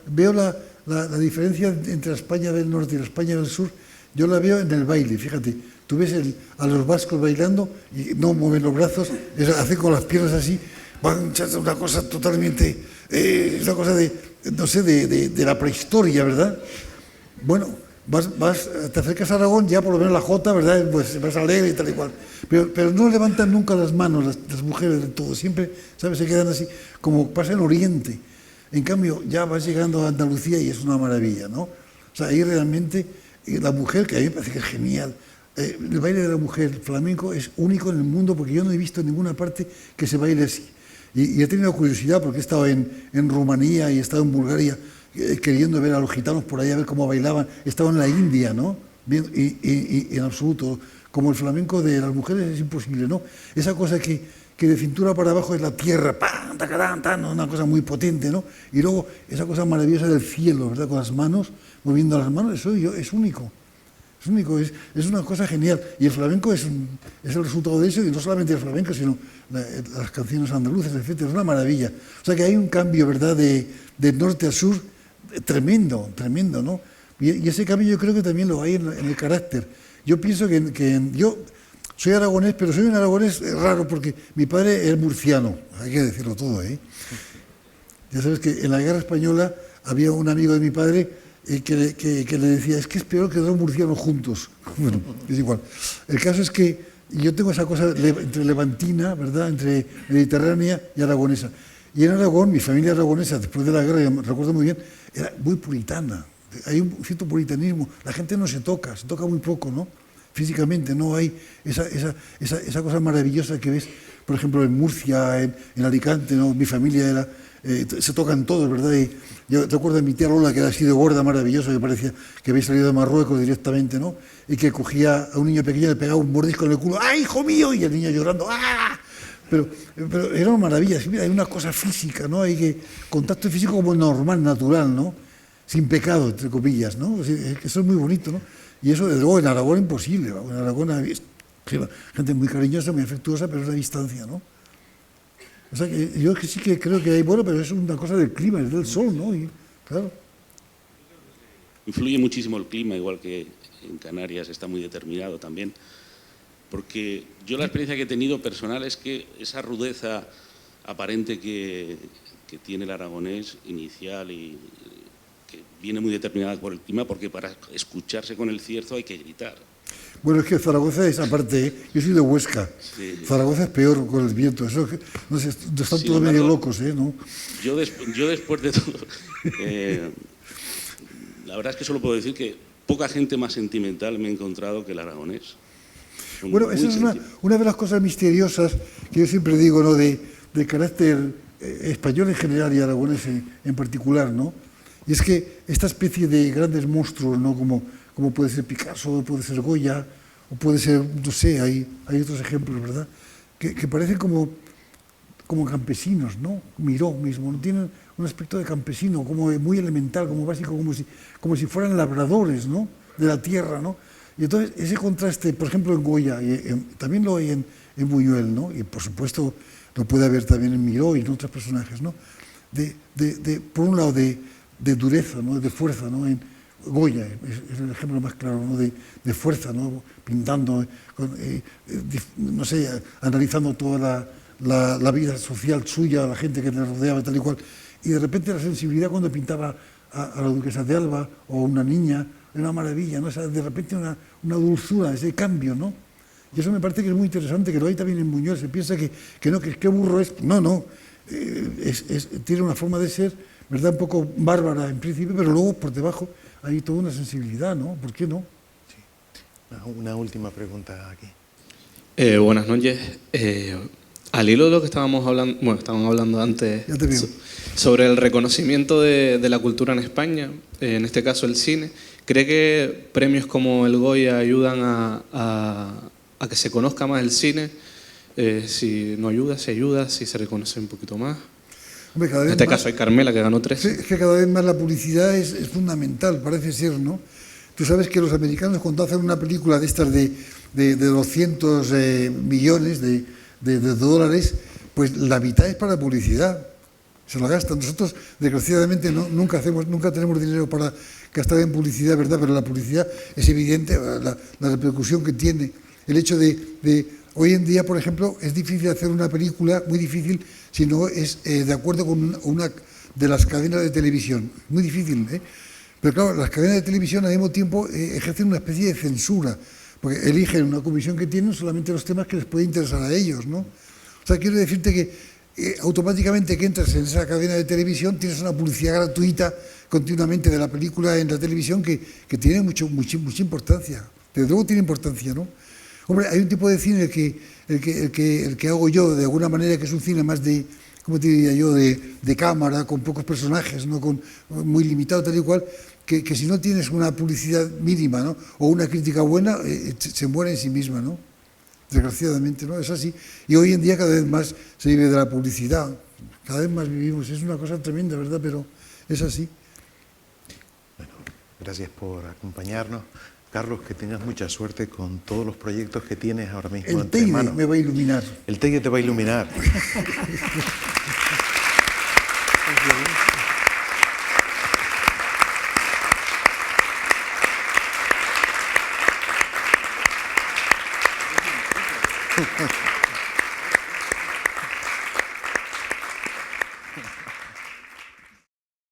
veo la diferencia entre la España del norte y la España del sur, yo la veo en el baile, fíjate. Tú ves a los vascos bailando y no mueven los brazos, hacen con las piernas así, van echando una cosa totalmente, una cosa de la prehistoria, ¿verdad? Bueno, te acercas a Aragón, ya por lo menos la jota, ¿verdad? Pues vas alegre y tal y cual. Pero no levantan nunca las manos las mujeres de todo, siempre, ¿sabes? Se quedan así, como pasa en Oriente. En cambio, ya vas llegando a Andalucía y es una maravilla, ¿no? O sea, ahí realmente la mujer, que a mí me parece que es genial, el baile de la mujer, el flamenco, es único en el mundo porque yo no he visto en ninguna parte que se baile así. Y he tenido curiosidad porque he estado en Rumanía y he estado en Bulgaria queriendo ver a los gitanos por ahí, a ver cómo bailaban. He estado en la India, ¿no? Y en absoluto, como el flamenco de las mujeres es imposible, ¿no? Esa cosa que de cintura para abajo es la tierra, ¡pam! ¡Tacarán! ¡Tan! Una cosa muy potente, ¿no? Y luego esa cosa maravillosa del cielo, ¿verdad? Con las manos, moviendo las manos, eso es único. Es único, es una cosa genial. Y el flamenco es el resultado de eso, y no solamente el flamenco, sino las canciones andaluces, etc. Es una maravilla. O sea que hay un cambio, ¿verdad?, de norte a sur tremendo, ¿no? Y ese cambio yo creo que también lo hay en el carácter. Yo pienso yo soy aragonés, pero soy un aragonés raro porque mi padre es murciano, hay que decirlo todo, ¿eh? Ya sabes que en la guerra española había un amigo de mi padre que le decía, es que es peor que dos murcianos juntos. Bueno, es igual. El caso es que yo tengo esa cosa entre levantina, ¿verdad?, entre mediterránea y aragonesa. Y en Aragón, mi familia aragonesa, después de la guerra, yo me recuerdo muy bien, era muy puritana. Hay un cierto puritanismo. La gente no se toca muy poco, ¿no? Físicamente, no hay esa cosa maravillosa que ves por ejemplo, en Murcia, en Alicante, ¿no? Mi familia era, se tocan todos, ¿verdad? Y yo recuerdo de mi tía Lola, que era así de gorda, maravillosa, que parecía que había salido de Marruecos directamente, ¿no? Y que cogía a un niño pequeño, le pegaba un mordisco en el culo, ¡ay, hijo mío! Y el niño llorando, ¡ah! Pero era una maravilla, mira, hay una cosa física, ¿no? Hay que contacto físico como normal, natural, ¿no? Sin pecado, entre comillas, ¿no? Eso es muy bonito, ¿no? Y eso, desde luego, en Aragón imposible. En Aragón hay gente muy cariñosa, muy afectuosa, pero es la distancia, ¿no? O sea, que yo sí que creo que hay, bueno, pero es una cosa del clima, es del sol, ¿no? Y, claro. Influye muchísimo el clima, igual que en Canarias está muy determinado también. Porque yo la experiencia que he tenido personal es que esa rudeza aparente que tiene el aragonés inicial y que viene muy determinada por el clima, porque para escucharse con el cierzo hay que gritar. Bueno, es que Zaragoza es aparte, yo soy de Huesca, Sí. Zaragoza es peor con el viento, eso, no sé, están todos medio locos, ¿no? Yo después de todo, la verdad es que solo puedo decir que poca gente más sentimental me he encontrado que el aragonés. Son Bueno, muy esa es sentimentales. una de las cosas misteriosas que yo siempre digo, ¿no? De carácter español en general y aragonés en particular, ¿no? Y es que esta especie de grandes monstruos, ¿no? Como puede ser Picasso, puede ser Goya, o puede ser, no sé, hay otros ejemplos, ¿verdad? Que parecen como campesinos, ¿no? Miró mismo, ¿no? Tienen un aspecto de campesino, como muy elemental, como básico, como si fueran labradores, ¿no? De la tierra, ¿no? Y entonces ese contraste, por ejemplo, en Goya, también lo hay en Buñuel, ¿no? Y por supuesto lo puede haber también en Miró y en otros personajes, ¿no? Por un lado, de dureza, ¿no? De fuerza, ¿no? En Goya es el ejemplo más claro, ¿no? De fuerza, ¿no? Pintando, no sé, analizando toda la vida social suya, la gente que le rodeaba, tal y cual. Y de repente la sensibilidad cuando pintaba a la duquesa de Alba o a una niña, era una maravilla, ¿no? O sea, de repente una dulzura, ese cambio, ¿no? Y eso me parece que es muy interesante, que lo hay también en Buñuel. Se piensa que qué burro es. No, tiene una forma de ser, ¿verdad? Un poco bárbara en principio, pero luego por debajo hay toda una sensibilidad, ¿no? ¿Por qué no? Sí. Una última pregunta aquí. Buenas noches. Al hilo de lo que estábamos hablando antes Ya te veo. sobre el reconocimiento de la cultura en España, en este caso el cine, ¿cree que premios como el Goya ayudan a que se conozca más el cine? Si no ayuda, si se reconoce un poquito más. Hombre, cada vez En este más, caso hay Carmela, que ganó 3. sí, es que cada vez más la publicidad es fundamental, parece ser, ¿no? Tú sabes que los americanos, cuando hacen una película de estas de 200 millones de dólares, pues la mitad es para publicidad. Se la gastan. Nosotros, desgraciadamente, nunca tenemos dinero para gastar en publicidad, ¿verdad? Pero la publicidad es evidente, la repercusión que tiene. El hecho de hoy en día, por ejemplo, es difícil hacer una película, muy difícil, si no es de acuerdo con una de las cadenas de televisión. Muy difícil, ¿eh? Pero claro, las cadenas de televisión al mismo tiempo ejercen una especie de censura, porque eligen una comisión que tienen solamente los temas que les puede interesar a ellos, ¿no? O sea, quiero decirte que automáticamente que entras en esa cadena de televisión tienes una publicidad gratuita continuamente de la película en la televisión que tiene mucha importancia. Desde luego tiene importancia, ¿no? Hombre, hay un tipo de cine el que hago yo, de alguna manera, que es un cine más de, ¿cómo te diría yo?, de cámara, con pocos personajes, ¿no? Muy limitado, tal y cual, que si no tienes una publicidad mínima, ¿no? O una crítica buena, se muere en sí misma, ¿no? Desgraciadamente, ¿no? Es así. Y hoy en día cada vez más se vive de la publicidad, cada vez más vivimos. Es una cosa tremenda, ¿verdad? Pero es así. Bueno, gracias por acompañarnos. Carlos, que tengas mucha suerte con todos los proyectos que tienes ahora mismo El entre Teide manos. me va a iluminar. El Teide te va a iluminar.